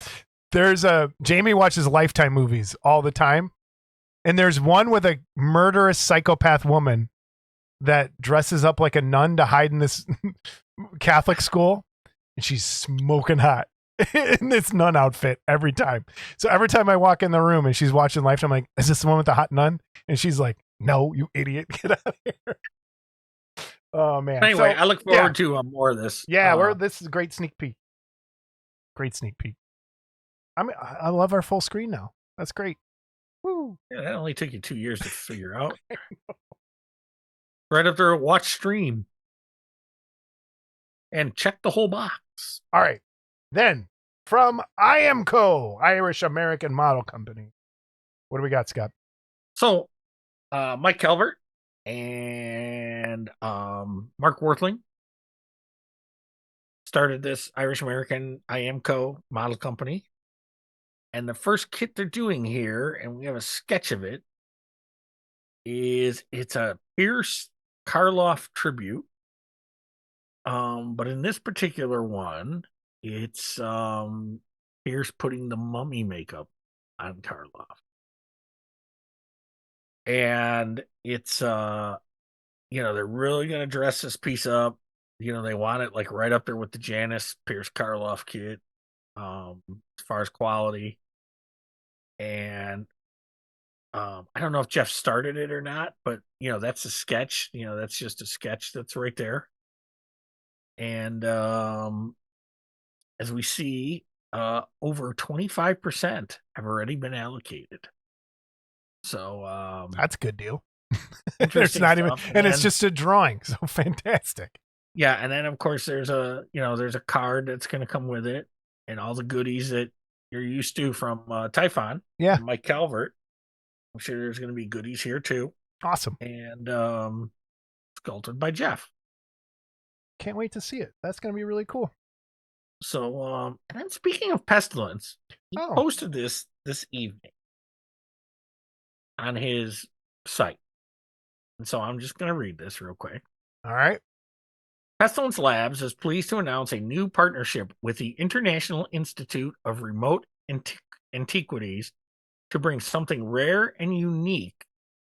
Speaker 2: There's Jamie watches Lifetime movies all the time, and there's one with a murderous psychopath woman that dresses up like a nun to hide in this Catholic school, and she's smoking hot in this nun outfit every time. So every time I walk in the room and she's watching Lifetime, I'm like, is this the one with the hot nun? And she's like, no, you idiot, get out of here. Oh man.
Speaker 3: Anyway,
Speaker 2: So,
Speaker 3: I look forward to more of this.
Speaker 2: yeah, this is a great sneak peek. Great sneak peek. I love our full screen now. That's great. Woo.
Speaker 3: Yeah, that only took you 2 years to figure out. Right up there, watch stream. And check the whole box.
Speaker 2: All right. Then from IMCO, Irish American Model Company. What do we got, Scott?
Speaker 3: So, Mike Calvert and Mark Worthling started this Irish American IMCO model company. And the first kit they're doing here, and we have a sketch of it, it's a Pierce Karloff tribute. But in this particular one, it's Pierce putting the mummy makeup on Karloff. And it's they're really gonna dress this piece up. They want it like right up there with the Janice Pierce Karloff kit, as far as quality. And I don't know if Jeff started it or not, but that's a sketch. That's just a sketch that's right there. And as we see, over 25% have already been allocated. So
Speaker 2: That's a good deal. It's
Speaker 3: interesting
Speaker 2: not even,
Speaker 3: stuff.
Speaker 2: and it's just a drawing. So fantastic.
Speaker 3: Yeah, and then of course there's a card that's going to come with it, and all the goodies that you're used to from Typhon,
Speaker 2: Yeah.
Speaker 3: and Mike Calvert. I'm sure there's going to be goodies here too.
Speaker 2: Awesome.
Speaker 3: And sculpted by Jeff.
Speaker 2: Can't wait to see it. That's going to be really cool.
Speaker 3: So, and then speaking of Pestilence, he posted this evening on his site. And so I'm just going to read this real quick.
Speaker 2: All right.
Speaker 3: Pestilence Labs is pleased to announce a new partnership with the International Institute of Remote Antiquities to bring something rare and unique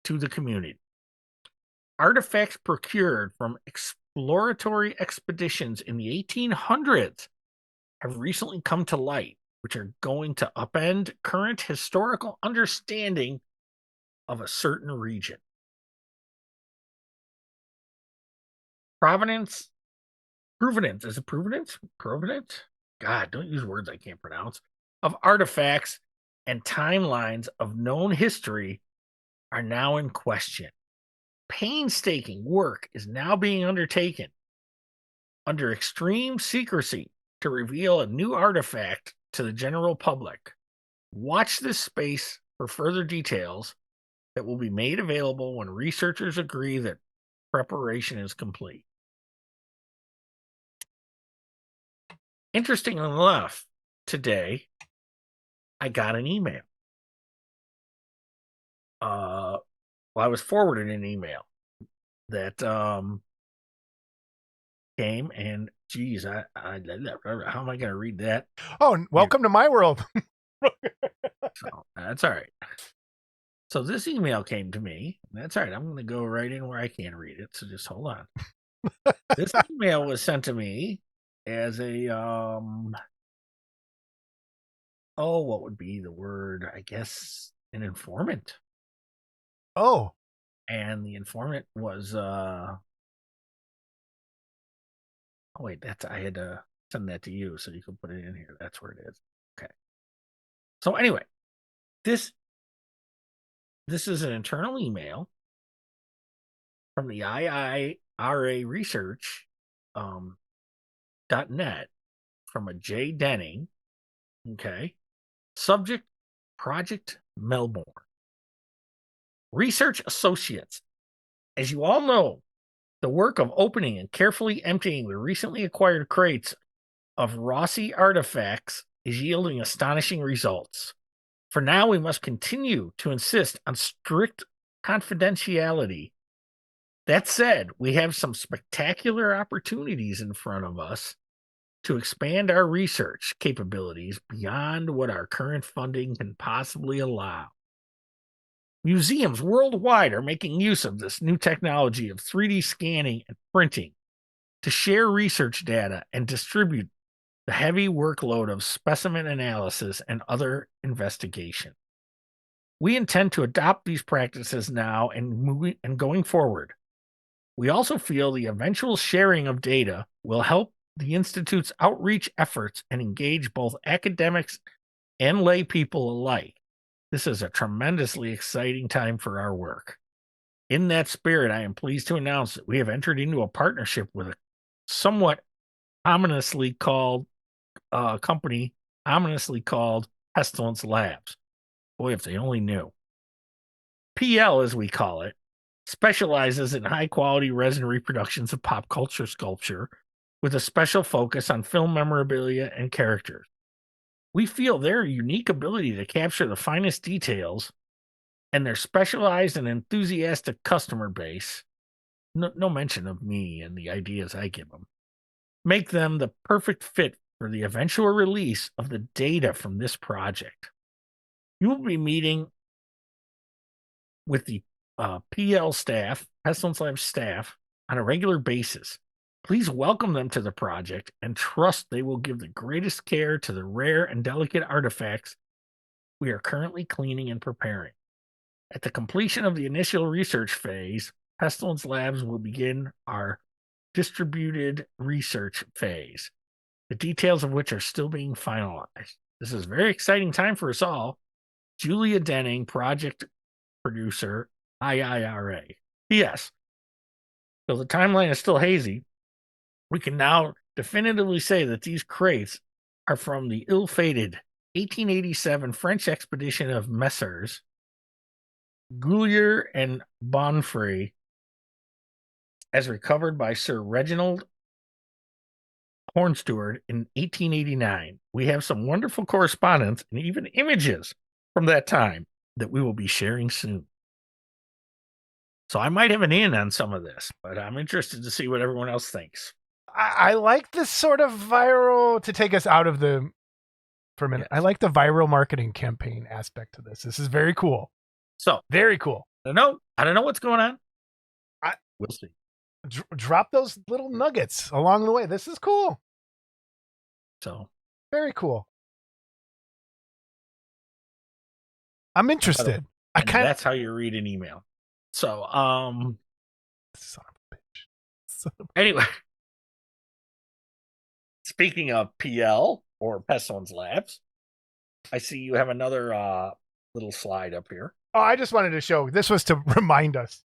Speaker 3: to the community. Artifacts procured from exploratory expeditions in the 1800s have recently come to light, which are going to upend current historical understanding of a certain region. Provenance? Is it provenance? Provenance? God, don't use words I can't pronounce. Of artifacts and timelines of known history are now in question. Painstaking work is now being undertaken under extreme secrecy to reveal a new artifact to the general public. Watch this space for further details that will be made available when researchers agree that preparation is complete. Interestingly enough, today I got an email. I was forwarded an email that came, and geez, how am I going to read that?
Speaker 2: Oh, welcome to my world.
Speaker 3: So that's all right. So this email came to me. That's all right. I'm going to go right in where I can read it. So just hold on. This email was sent to me as a what would be the word? I guess an informant.
Speaker 2: Oh.
Speaker 3: And the informant was wait, I had to send that to you so you could put it in here. That's where it is. Okay. So anyway, this is an internal email from the IIRA research .net from a J. Denning. Okay. Subject, Project Melbourne. Research associates. As you all know, the work of opening and carefully emptying the recently acquired crates of Rossi artifacts is yielding astonishing results. For now, we must continue to insist on strict confidentiality. That said, we have some spectacular opportunities in front of us to expand our research capabilities beyond what our current funding can possibly allow. Museums worldwide are making use of this new technology of 3D scanning and printing to share research data and distribute the heavy workload of specimen analysis and other investigation. We intend to adopt these practices now and going forward. We also feel the eventual sharing of data will help the Institute's outreach efforts and engage both academics and lay people alike. This is a tremendously exciting time for our work. In that spirit, I am pleased to announce that we have entered into a partnership with a somewhat ominously called company, ominously called Pestilence Labs. Boy, if they only knew. PL, as we call it, specializes in high-quality resin reproductions of pop culture sculpture with a special focus on film memorabilia and characters. We feel their unique ability to capture the finest details and their specialized and enthusiastic customer base, no mention of me and the ideas I give them, make them the perfect fit for the eventual release of the data from this project. You will be meeting with the PL staff, Pestilence Labs staff, on a regular basis. Please welcome them to the project and trust they will give the greatest care to the rare and delicate artifacts we are currently cleaning and preparing. At the completion of the initial research phase, Pestilence Labs will begin our distributed research phase, the details of which are still being finalized. This is a very exciting time for us all. Julia Denning, project producer, IIRA. P.S. Though the timeline is still hazy, we can now definitively say that these crates are from the ill-fated 1887 French expedition of Messrs. Goulier and Bonfrey, as recovered by Sir Reginald Hornstewart in 1889. We have some wonderful correspondence and even images from that time that we will be sharing soon. So I might have an in on some of this, but I'm interested to see what everyone else thinks.
Speaker 2: I like this sort of viral, to take us out of the, for a minute.
Speaker 3: Yes.
Speaker 2: I like the viral marketing campaign aspect to this. This is very cool.
Speaker 3: So
Speaker 2: Very cool.
Speaker 3: I don't know what's going on. We'll see.
Speaker 2: Drop those little nuggets along the way. This is cool.
Speaker 3: So
Speaker 2: Very cool. I'm interested.
Speaker 3: that's how you read an email. So
Speaker 2: Son of a bitch. Son of
Speaker 3: anyway, speaking of PL or Pestilence Labs, I see you have another little slide up here.
Speaker 2: Oh, I just wanted to show. This was to remind us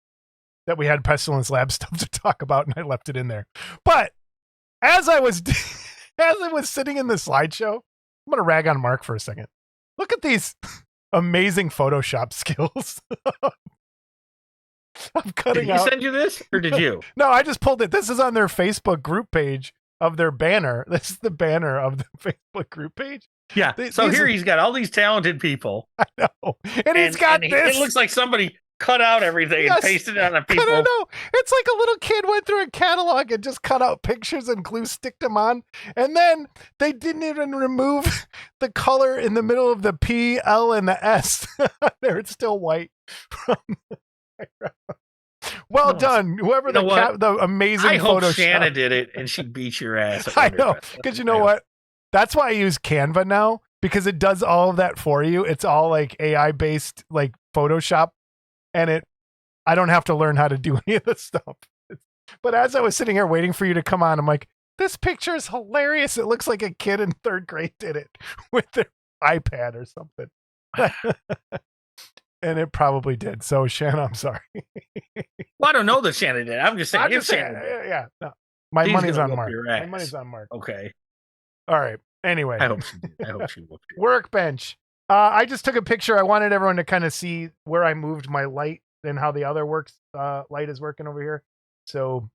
Speaker 2: that we had Pestilence Lab stuff to talk about, and I left it in there. But as I was sitting in the slideshow, I'm gonna rag on Mark for a second. Look at these amazing Photoshop skills. I'm cutting
Speaker 3: Did he
Speaker 2: out.
Speaker 3: send you this, or did you?
Speaker 2: No, I just pulled it. This is on their Facebook group page of their banner. This is the banner of the Facebook group page.
Speaker 3: Yeah. So
Speaker 2: these
Speaker 3: here
Speaker 2: are-
Speaker 3: he's got all these talented people.
Speaker 2: I know, and he's got this.
Speaker 3: It looks like somebody cut out everything
Speaker 2: Yes.
Speaker 3: and pasted it on the
Speaker 2: I
Speaker 3: people.
Speaker 2: don't know. It's like a little kid went through a catalog and just cut out pictures and glue sticked them on. And then they didn't even remove the color in the middle of the P, L, and the S. There, it's still white. Well
Speaker 3: No,
Speaker 2: done. Whoever
Speaker 3: you know what?
Speaker 2: the amazing
Speaker 3: I hope
Speaker 2: Photoshop.
Speaker 3: Shanna did it and she beat your ass. at
Speaker 2: I know.
Speaker 3: Wonderfest.
Speaker 2: Because you know what? That's why I use Canva now, because it does all of that for you. It's all like AI based, like Photoshop. And I don't have to learn how to do any of this stuff. But as I was sitting here waiting for you to come on, I'm like, this picture is hilarious. It looks like a kid in 3rd grade did it with their iPad or something. And it probably did. So, Shanna, I'm sorry.
Speaker 3: Well, I don't know that Shanna did. I'm just saying.
Speaker 2: I'm
Speaker 3: if
Speaker 2: just saying,
Speaker 3: Shanna did,
Speaker 2: yeah. No. My
Speaker 3: she's
Speaker 2: money's
Speaker 3: gonna
Speaker 2: on
Speaker 3: whoop
Speaker 2: Mark.
Speaker 3: your
Speaker 2: My
Speaker 3: ass.
Speaker 2: money's on Mark.
Speaker 3: Okay.
Speaker 2: All right. Anyway.
Speaker 3: I hope she did. I hope she whooped you.
Speaker 2: Workbench. I just took a picture. I wanted everyone to kind of see where I moved my light and how the other light is working over here. So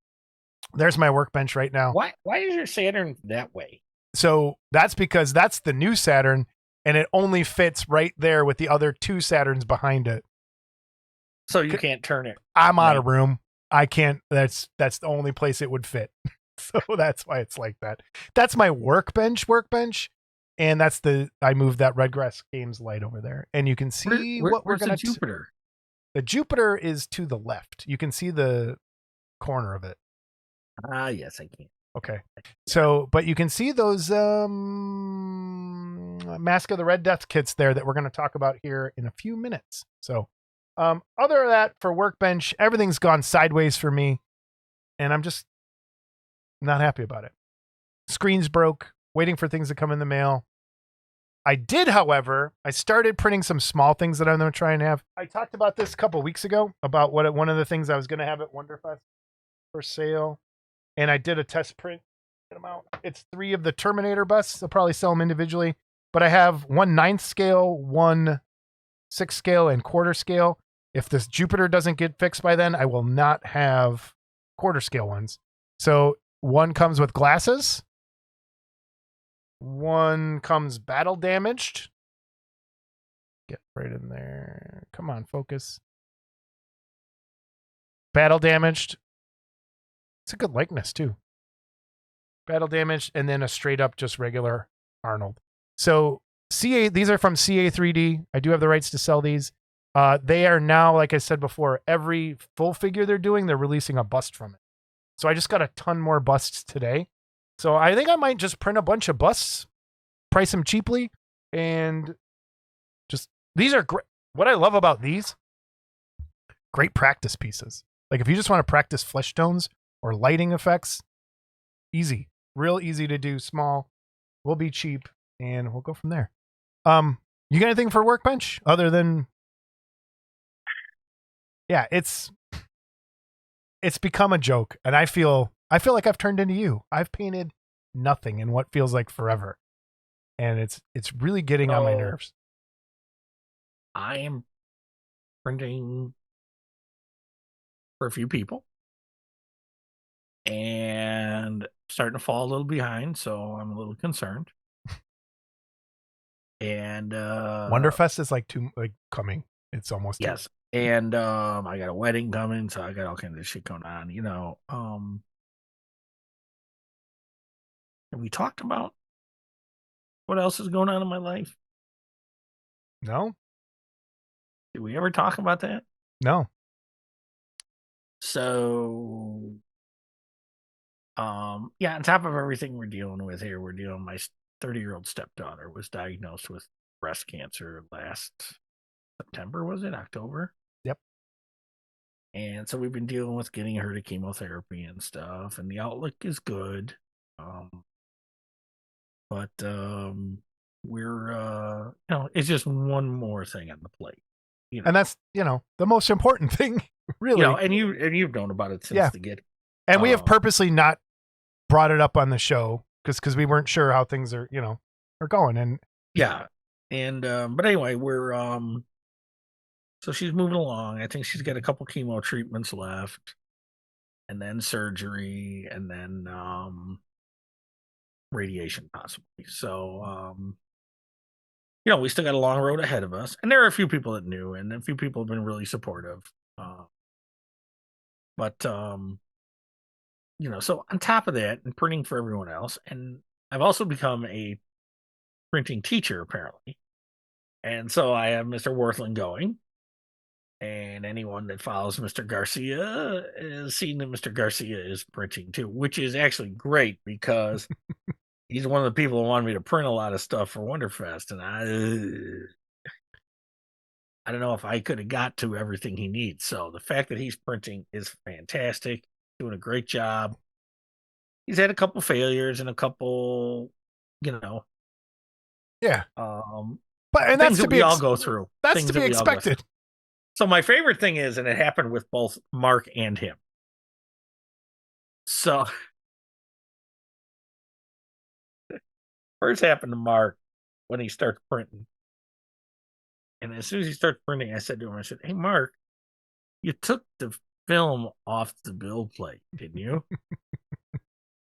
Speaker 2: there's my workbench right now.
Speaker 3: Why is your Saturn that way?
Speaker 2: So that's because that's the new Saturn, and it only fits right there with the other 2 Saturns behind it.
Speaker 3: So you can't turn it.
Speaker 2: I'm out of room. I can't. That's the only place it would fit. So that's why it's like that. That's my workbench, and that's I moved that Redgrass Games light over there, and you can see what we're
Speaker 3: where's
Speaker 2: gonna.
Speaker 3: the Jupiter?
Speaker 2: The Jupiter is to the left. You can see the corner of it.
Speaker 3: Ah, yes, I can.
Speaker 2: Okay. So, but you can see those Mask of the Red Death kits there that we're going to talk about here in a few minutes. So, other than that, for Workbench, everything's gone sideways for me, and I'm just not happy about it. Screen's broke, waiting for things to come in the mail. I did, however, I started printing some small things that I'm going to try and have. I talked about this a couple weeks ago about one of the things I was going to have at Wonderfest for sale. And I did a test print. It's 3 of the Terminator busts. I'll probably sell them individually. But I have 1 9th scale, 1 6th scale, and quarter scale. If this Jupiter doesn't get fixed by then, I will not have quarter scale ones. So 1 comes with glasses. 1 comes battle damaged. Get right in there. Come on, focus. Battle damaged. It's a good likeness too. Battle damaged, and then a straight up just regular Arnold. So these are from CA3D. I do have the rights to sell these. They are now, like I said before, every full figure they're doing, they're releasing a bust from it. So I just got a ton more busts today. So I think I might just print a bunch of busts, price them cheaply, and just, these are great. What I love about these, great practice pieces. Like if you just want to practice flesh tones or lighting effects, easy, real easy to do, small, will be cheap, and we'll go from there. You got anything for Workbench other than, yeah, it's become a joke, and I feel like I've turned into you. I've painted nothing in what feels like forever. and it's really getting on my nerves.
Speaker 3: I am printing for a few people and starting to fall a little behind, so I'm a little concerned. And
Speaker 2: Wonderfest is like coming. It's almost due.
Speaker 3: yes. And I got a wedding coming, so I got all kinds of shit going on, Have we talked about what else is going on in my life?
Speaker 2: No?
Speaker 3: Did we ever talk about that?
Speaker 2: No.
Speaker 3: So on top of everything we're dealing with here, my 30-year-old stepdaughter was diagnosed with breast cancer last September, was it? October?
Speaker 2: Yep.
Speaker 3: And so we've been dealing with getting her to chemotherapy and stuff, and the outlook is good. But we're it's just one more thing on the plate.
Speaker 2: And that's, the most important thing, really.
Speaker 3: And you've known about it since the get.
Speaker 2: And we have purposely not brought it up on the show because we weren't sure how things are going. And
Speaker 3: but anyway, we're so she's moving along. I think she's got a couple chemo treatments left, and then surgery, and then radiation possibly. So we still got a long road ahead of us, and there are a few people that knew, and a few people have been really supportive. But so on top of that, and printing for everyone else, and I've also become a printing teacher apparently, and so I have Mr. Worthland going, and anyone that follows Mr. Garcia has seen that Mr. Garcia is printing too, which is actually great because he's one of the people who wanted me to print a lot of stuff for Wonderfest, and I don't know if I could have got to everything he needs. So the fact that he's printing is fantastic, doing a great job. He's had a couple failures and a couple,
Speaker 2: yeah.
Speaker 3: But that's to be all go through.
Speaker 2: That's to be expected.
Speaker 3: So my favorite thing is, and it happened with both Mark and him. So first happened to Mark when he starts printing. And as soon as he starts printing, I said to him, "Hey, Mark, you took the film off the build plate, didn't you?"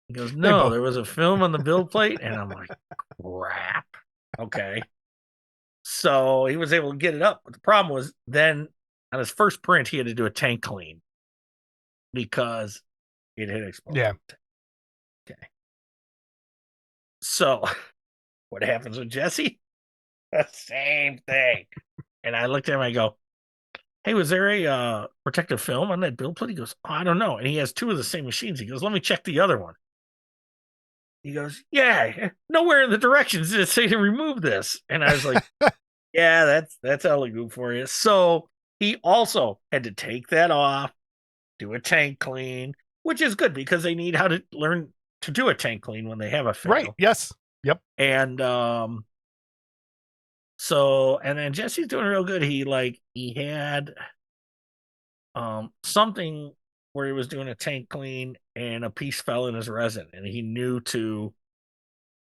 Speaker 3: He goes, "No, there was a film on the build plate." And I'm like, crap. Okay. So he was able to get it up. But the problem was then on his first print, he had to do a tank clean because it had exploded.
Speaker 2: Yeah.
Speaker 3: Okay. So what happens with Jesse? The same thing. And I looked at him, I go, "Hey, was there a protective film on that build plate?" He goes, "Oh, I don't know." And he has two of the same machines. He goes, "Let me check the other one." He goes, "Yeah, nowhere in the directions did it say to remove this." And I was like, yeah, that's Elegoo for you. So he also had to take that off, do a tank clean, which is good because they need how to learn to do a tank clean when they have a fail.
Speaker 2: Right. Yes. Yep.
Speaker 3: And so, and then Jesse's doing real good. He had something where he was doing a tank clean and a piece fell in his resin, and he knew to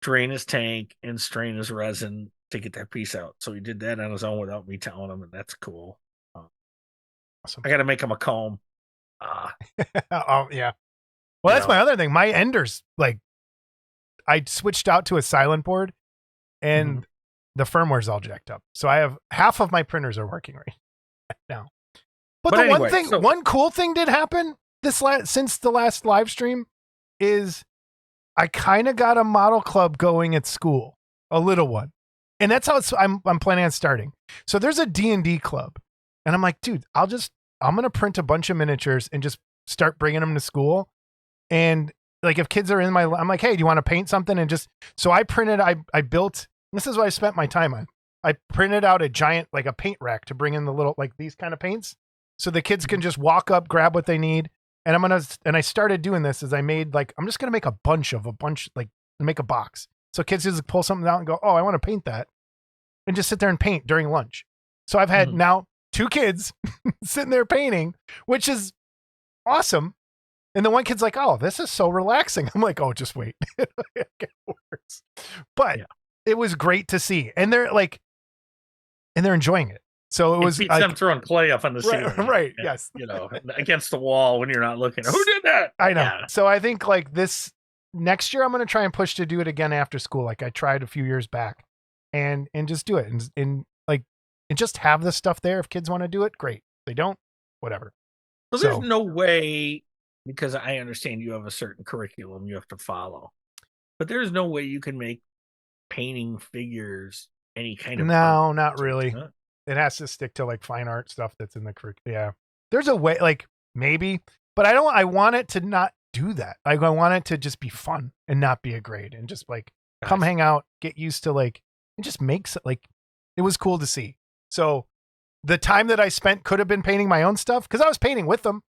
Speaker 3: drain his tank and strain his resin to get that piece out. So he did that on his own without me telling him, and that's cool.
Speaker 2: Awesome.
Speaker 3: I got to make him a comb.
Speaker 2: Oh yeah. Well, that's my other thing. My enders, I switched out to a silent board, and the firmware's all jacked up. So I have half of my printers are working right now. But the anyway, one cool thing did happen since the last live stream is I kind of got a model club going at school, a little one. And that's how I'm planning on starting. So there's a D&D club, and I'm like, dude, I'm going to print a bunch of miniatures and just start bringing them to school. And if kids are I'm like, "Hey, do you want to paint something?" And so I printed, I built, this is what I spent my time on. I printed out a giant, a paint rack to bring in the little, these kind of paints. So the kids can just walk up, grab what they need. And I started doing this as I made, I'm just going to make a bunch, make a box. So kids just pull something out and go, "Oh, I want to paint that." And just sit there and paint during lunch. So I've had now 2 kids sitting there painting, which is awesome. And the one kid's like, "Oh, this is so relaxing." I'm like, "Oh, just wait." It gets worse. But it was great to see. And they're enjoying it. So it was
Speaker 3: beats
Speaker 2: like,
Speaker 3: them throwing clay up on the ceiling.
Speaker 2: right,
Speaker 3: and,
Speaker 2: yes.
Speaker 3: Against the wall when you're not looking. Who did that?
Speaker 2: I know.
Speaker 3: Yeah.
Speaker 2: So I think like this next year, I'm going to try and push to do it again after school. Like I tried a few years back and just do it and just have this stuff there. If kids want to do it, great. If they don't, whatever.
Speaker 3: Well, there's no way, because I understand you have a certain curriculum you have to follow, but there's no way you can make painting figures any kind of.
Speaker 2: No, not really. It has to stick to like fine art stuff that's in the curriculum. Yeah. There's a way, like maybe, but I want it to not do that. Like I want it to just be fun and not be a grade and just like come hang out, get used to like, it just makes it like, it was cool to see. So the time that I spent could have been painting my own stuff because I was painting with them.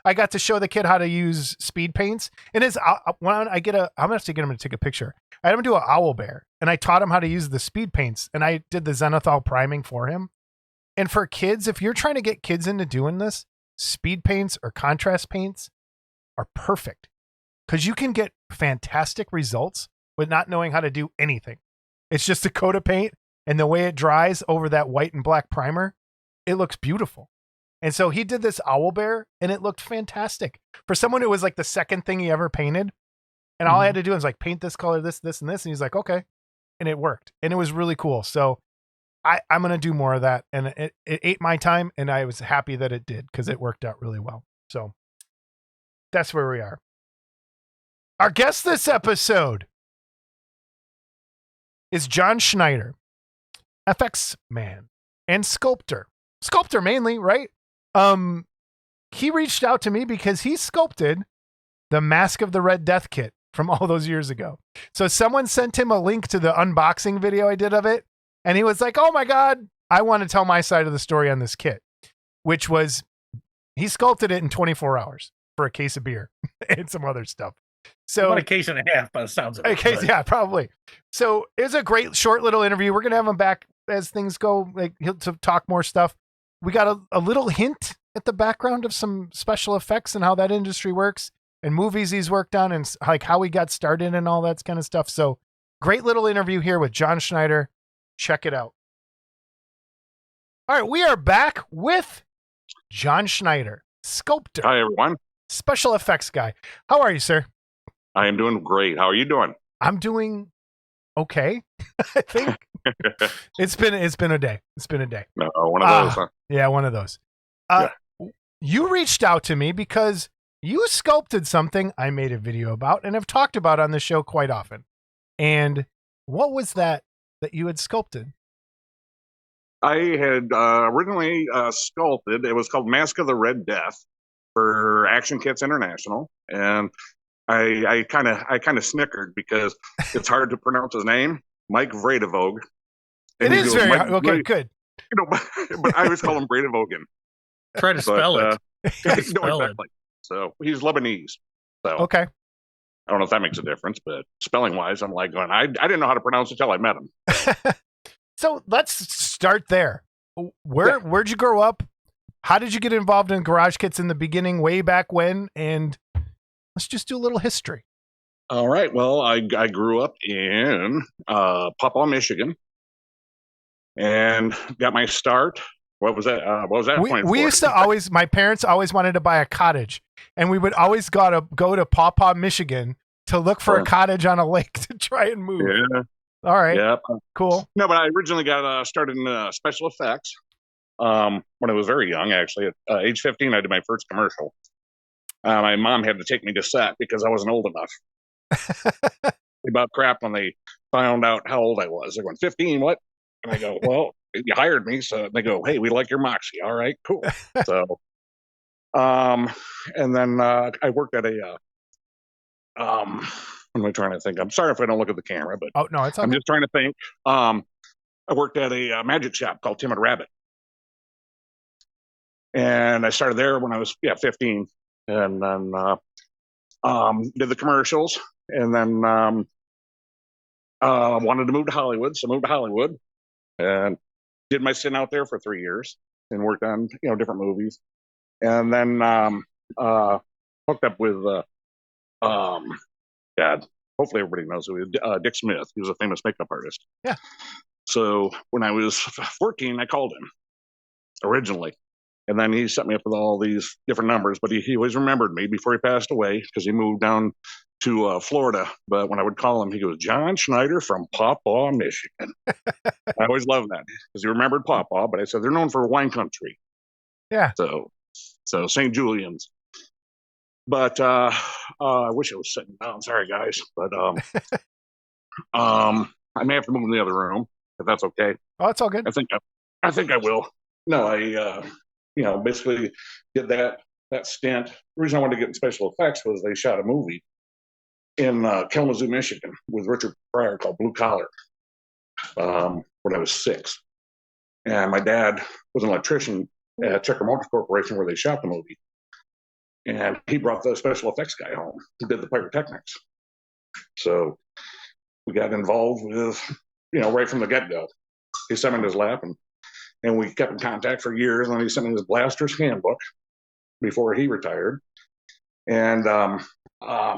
Speaker 2: I got to show the kid how to use speed paints. And when I'm gonna have to get him to take a picture. I had him do an owl bear and I taught him how to use the speed paints and I did the zenithal priming for him. And for kids, if you're trying to get kids into doing this, speed paints or contrast paints are perfect because you can get fantastic results with not knowing how to do anything. It's just a coat of paint and the way it dries over that white and black primer, it looks beautiful. And so he did this owl bear and it looked fantastic for someone who was like the second thing he ever painted. And all I had to do was like paint this color, this, and this. And he's like, okay. And it worked. And it was really cool. So I'm going to do more of that. And it ate my time. And I was happy that it did because it worked out really well. So that's where we are. Our guest this episode is John Schneider, FX man and sculptor. Sculptor mainly, right? He reached out to me because he sculpted the Mask of the Red Death kit from all those years ago. So someone sent him a link to the unboxing video I did of it. And he was like, oh my God, I want to tell my side of the story on this kit, which was he sculpted it in 24 hours for a case of beer and some other stuff. So
Speaker 3: about a case and a half by the sounds of it.
Speaker 2: Yeah, probably. So it was a great short little interview. We're going to have him back as things go, like he'll to talk more stuff. We got a little hint at the background of some special effects and how that industry works and movies he's worked on and like how he got started and all that kind of stuff. So great little interview here with John Schneider. Check it out. All right. We are back with John Schneider, sculptor.
Speaker 4: Hi, everyone.
Speaker 2: Special effects guy. How are you, sir?
Speaker 4: I am doing great. How are you doing?
Speaker 2: I'm doing okay. I think it's been a day. It's been a day.
Speaker 4: No, one of those, huh?
Speaker 2: Yeah, one of those. You reached out to me because you sculpted something I made a video about and have talked about on the show quite often. And what was that you had sculpted?
Speaker 4: I had originally sculpted. It was called Mask of the Red Death for Action Kits International, and I kind of snickered because it's hard to pronounce his name, Mike Vredevoog.
Speaker 2: It is very hard. Okay, good.
Speaker 4: You know, but I always call him Vredevogen.
Speaker 3: Try to spell it.
Speaker 4: No, exactly. So he's Lebanese. So
Speaker 2: okay.
Speaker 4: I don't know if that makes a difference, but spelling wise, I'm like going, I didn't know how to pronounce it until I met him.
Speaker 2: So let's start there. Where'd you grow up? How did you get involved in garage kits in the beginning, way back when? And let's just do a little history.
Speaker 4: All right. Well, I grew up in Pawpaw, Michigan, and got my start. What was that? What was that point?
Speaker 2: We used to always. My parents always wanted to buy a cottage, and we would always go to Pawpaw, Michigan, to look for a cottage on a lake to try and move.
Speaker 4: Yeah.
Speaker 2: All right.
Speaker 4: Yeah.
Speaker 2: Cool.
Speaker 4: No, but I originally got started in special effects when I was very young. Actually, at age 15, I did my first commercial. My mom had to take me to set because I wasn't old enough. They about crap when they found out how old I was. They're going, 15, what? And I go, well, you hired me. So they go, hey, we like your moxie. All right, cool. So, and then I worked at a, what am I trying to think? I'm sorry if I don't look at the camera, but
Speaker 2: oh no, I'm
Speaker 4: just trying to think. I worked at a magic shop called Timid Rabbit. And I started there when I was 15. And then did the commercials, and then wanted to move to Hollywood, so moved to Hollywood, and did my stint out there for 3 years, and worked on different movies, and then hooked up with hopefully everybody knows who he is, Dick Smith. He was a famous makeup artist.
Speaker 2: Yeah.
Speaker 4: So when I was 14, I called him originally. And then he set me up with all these different numbers, but he always remembered me before he passed away because he moved down to Florida. But when I would call him, he goes, John Schneider from Pawpaw, Michigan. I always loved that because he remembered Pawpaw, but I said they're known for wine country.
Speaker 2: Yeah.
Speaker 4: So St. Julian's. But I wish I was sitting down. Sorry, guys. But I may have to move in the other room if that's okay.
Speaker 2: Oh, it's all good.
Speaker 4: I think I will. No, I basically did that stint. The reason I wanted to get in special effects was they shot a movie in Kalamazoo, Michigan, with Richard Pryor called Blue Collar when I was 6. And my dad was an electrician at Checker Motors Corporation where they shot the movie. And he brought the special effects guy home who did the pyrotechnics. So we got involved with, right from the get-go. He sent me his lap, and we kept in contact for years. And then he sent me his Blaster's handbook before he retired. And I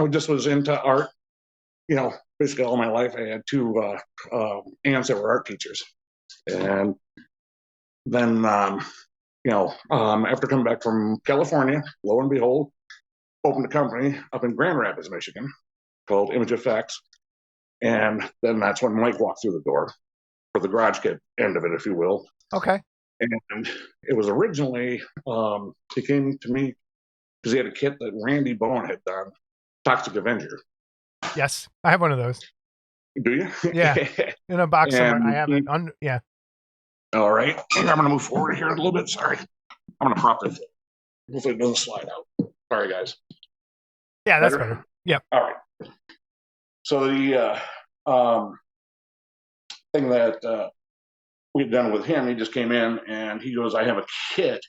Speaker 4: just was into art, basically all my life. I had 2 aunts that were art teachers. And then, after coming back from California, lo and behold, opened a company up in Grand Rapids, Michigan, called Image Effects. And then that's when Mike walked through the door for the garage kit end of it, if you will.
Speaker 2: Okay.
Speaker 4: And it was originally, he came to me because he had a kit that Randy Bowen had done, Toxic Avenger.
Speaker 2: Yes, I have one of those.
Speaker 4: Do you?
Speaker 2: Yeah, in a box somewhere. I have it. Yeah.
Speaker 4: All right. I'm going to move forward here a little bit. Sorry. I'm going to prop this. Hopefully it doesn't slide out. Sorry, guys.
Speaker 2: Yeah, that's better. Yeah.
Speaker 4: All right. So the thing that we'd done with him, he just came in and he goes, I have a kit.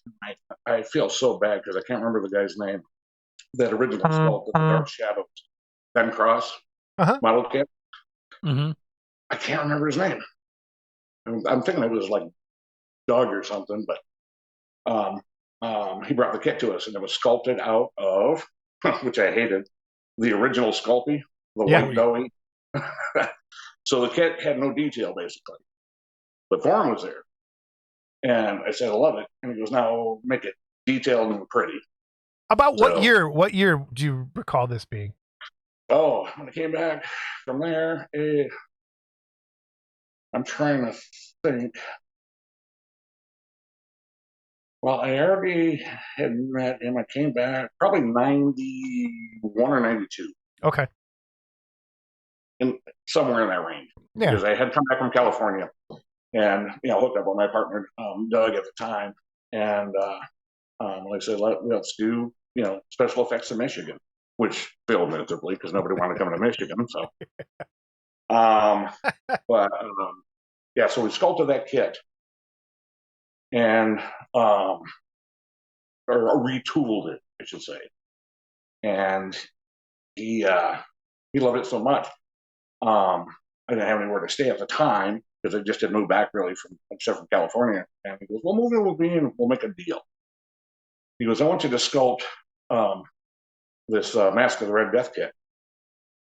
Speaker 4: I feel so bad because I can't remember the guy's name. That original Sculptor, the Dark Shadows, Ben Cross model kit.
Speaker 3: Mm-hmm.
Speaker 4: I can't remember his name. I'm thinking it was like Doug or something, but he brought the kit to us and it was sculpted out of, which I hated, the original Sculpey, the white doughy. So the kit had no detail basically, but form was there. And I said, I love it. And he goes, now make it detailed and pretty.
Speaker 2: About what year? What year do you recall this being?
Speaker 4: Oh, when I came back from there, I'm trying to think. Well, I already had met him. I came back probably 91 or 92.
Speaker 2: Okay.
Speaker 4: Somewhere in that range.
Speaker 2: Yeah.
Speaker 4: Because I had come back from California and, hooked up with my partner, Doug, at the time. And like I said, let's do, special effects in Michigan, which failed miserably because nobody wanted to come to Michigan. So, so we sculpted that kit and or retooled it, I should say. And he loved it so much. I didn't have anywhere to stay at the time because I just had moved back really from California. And he goes, well, move in with me and we'll make a deal. He goes, I want you to sculpt this Mask of the Red Death kit.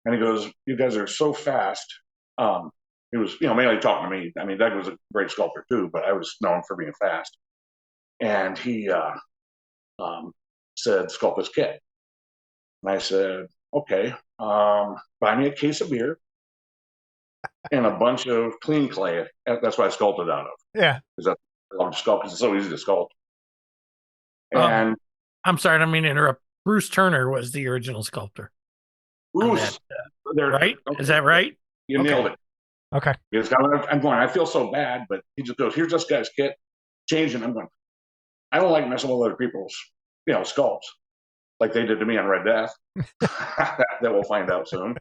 Speaker 4: And he goes, you guys are so fast. He was, mainly talking to me. I mean, Doug was a great sculptor too, but I was known for being fast. And he said, sculpt this kit. And I said, okay, buy me a case of beer and a bunch of clean clay. That's what I sculpted out of.
Speaker 2: Yeah.
Speaker 4: Because I love to sculpt because it's so easy to sculpt. And
Speaker 3: I'm sorry, I don't mean to interrupt. Bruce Turner was the original sculptor.
Speaker 4: Bruce,
Speaker 3: right?
Speaker 4: Okay.
Speaker 3: Is that right?
Speaker 4: You nailed it.
Speaker 2: Okay.
Speaker 4: Because I'm going, I feel so bad, but he just goes, here's this guy's kit, change it. I'm going, I don't like messing with other people's, sculpts like they did to me on Red Death. That we'll find out soon.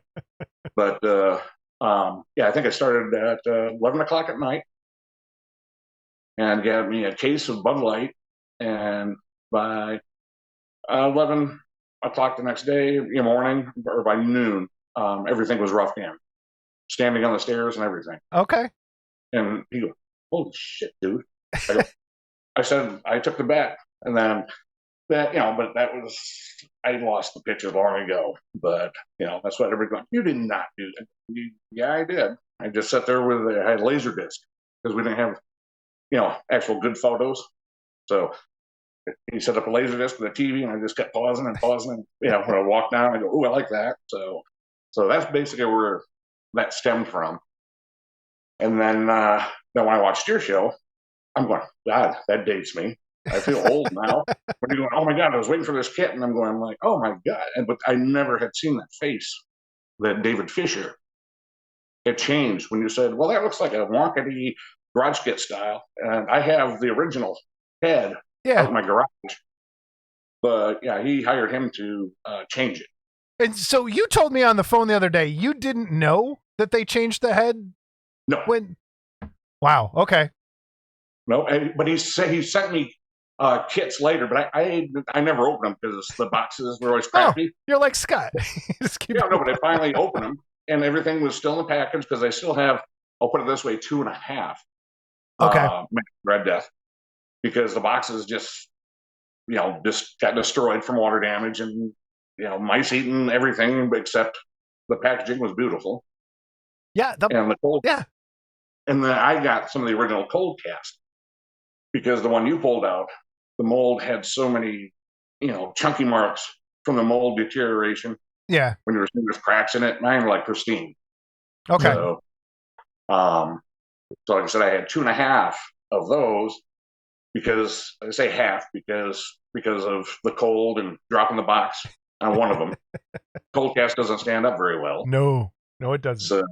Speaker 4: But I think I started at 11 o'clock at night and got me a case of Bud Light. And by 11 o'clock the next day, morning, or by noon, everything was rough in. Standing on the stairs and everything.
Speaker 2: Okay.
Speaker 4: And he goes, holy shit, dude. I said, I took the bet. And then But but that was, I lost the pictures long ago. But that's what everybody's going. You did not do that. Yeah, I did. I just sat there I had laser disc because we didn't have actual good photos. So he set up a laser disc with a TV, and I just kept pausing and pausing. And when I walk down, I go, "Ooh, I like that." So that's basically where that stemmed from. And then when I watched your show, I'm going, God, that dates me. I feel old now. When you're going, oh my God, I was waiting for this kit, and I'm going like, oh my God. But I never had seen that face, that David Fisher. It changed when you said, well, that looks like a wonkety garage kit style. And I have the original head out in my garage. But yeah, he hired him to change it.
Speaker 2: And so you told me on the phone the other day, you didn't know that they changed the head?
Speaker 4: No.
Speaker 2: Wow. Okay.
Speaker 4: No, but he sent me kits later, but I never opened them because the boxes were always crappy.
Speaker 2: You're like Scott.
Speaker 4: But I finally opened them, and everything was still in the package because I still have, I'll put it this way, 2.5.
Speaker 2: Okay.
Speaker 4: Red Death, because the boxes just got destroyed from water damage and mice eating everything except the packaging was beautiful.
Speaker 2: Yeah.
Speaker 4: And the cold.
Speaker 2: Yeah.
Speaker 4: And then I got some of the original cold cast because the one you pulled out, the mold had so many, chunky marks from the mold deterioration.
Speaker 2: Yeah.
Speaker 4: When you were seeing there's cracks in it, mine were like pristine.
Speaker 2: Okay.
Speaker 4: So like I said, I had 2.5 of those because I say half because of the cold and dropping the box on one of them. Cold cast doesn't stand up very well.
Speaker 2: No, it doesn't.
Speaker 4: So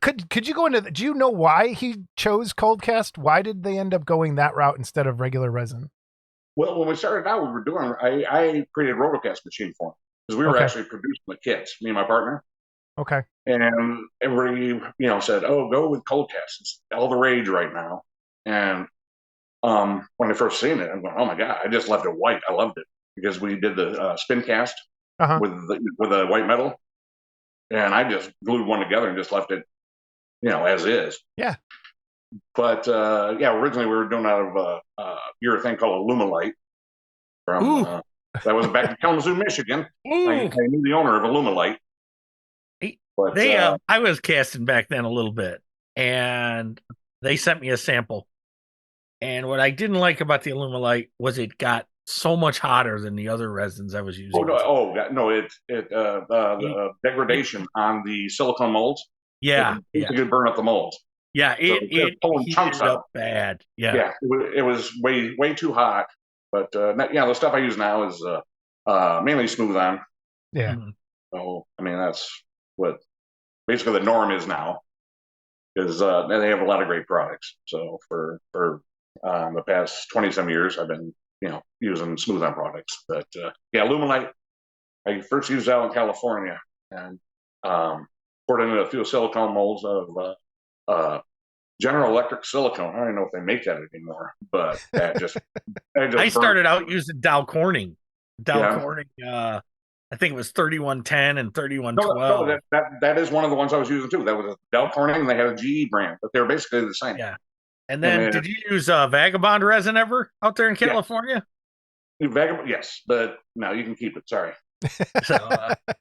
Speaker 2: could you go into? Do you know why he chose cold cast? Why did they end up going that route instead of regular resin?
Speaker 4: Well, when we started out, we were doing. I created a rotocast machine for him because we were actually producing the kits, me and my partner.
Speaker 2: Okay.
Speaker 4: And everybody, said, "Oh, go with cold cast. It's all the rage right now." And when I first seen it, I'm going, "Oh my God!" I just left it white. I loved it because we did the spin cast with the white metal, and I just glued one together and just left it, as is.
Speaker 2: Yeah.
Speaker 4: But originally we were doing out of urethane called Alumalite. From that was back in Kalamazoo, Michigan. I knew the owner of Alumalite. But
Speaker 3: I was casting back then a little bit, and they sent me a sample. And what I didn't like about the Alumalite was it got so much hotter than the other resins I was using.
Speaker 4: The degradation on the silicone molds.
Speaker 3: Yeah,
Speaker 4: it could burn up the molds.
Speaker 3: Yeah, it
Speaker 4: pulling chunks
Speaker 3: up bad. Yeah,
Speaker 4: it was way too hot. But the stuff I use now is mainly smooth on.
Speaker 2: Yeah.
Speaker 4: So that's what basically the norm is now, because they have a lot of great products. So for the past 20-some years, I've been using smooth on products. But Alumalite, I first used out in California and poured into a few silicone molds of General Electric silicone. I don't even know if they make that anymore, but that just
Speaker 3: I started out using Dow Corning. Corning. I think it was 3110 and 3112.
Speaker 4: No, that is one of the ones I was using too. That was a Dow Corning, and they had a GE brand, but they were basically the same.
Speaker 3: Yeah. And then, did you use Vagabond resin ever out there in California?
Speaker 4: Vagabond, yes, but no, you can keep it. Sorry.
Speaker 3: So,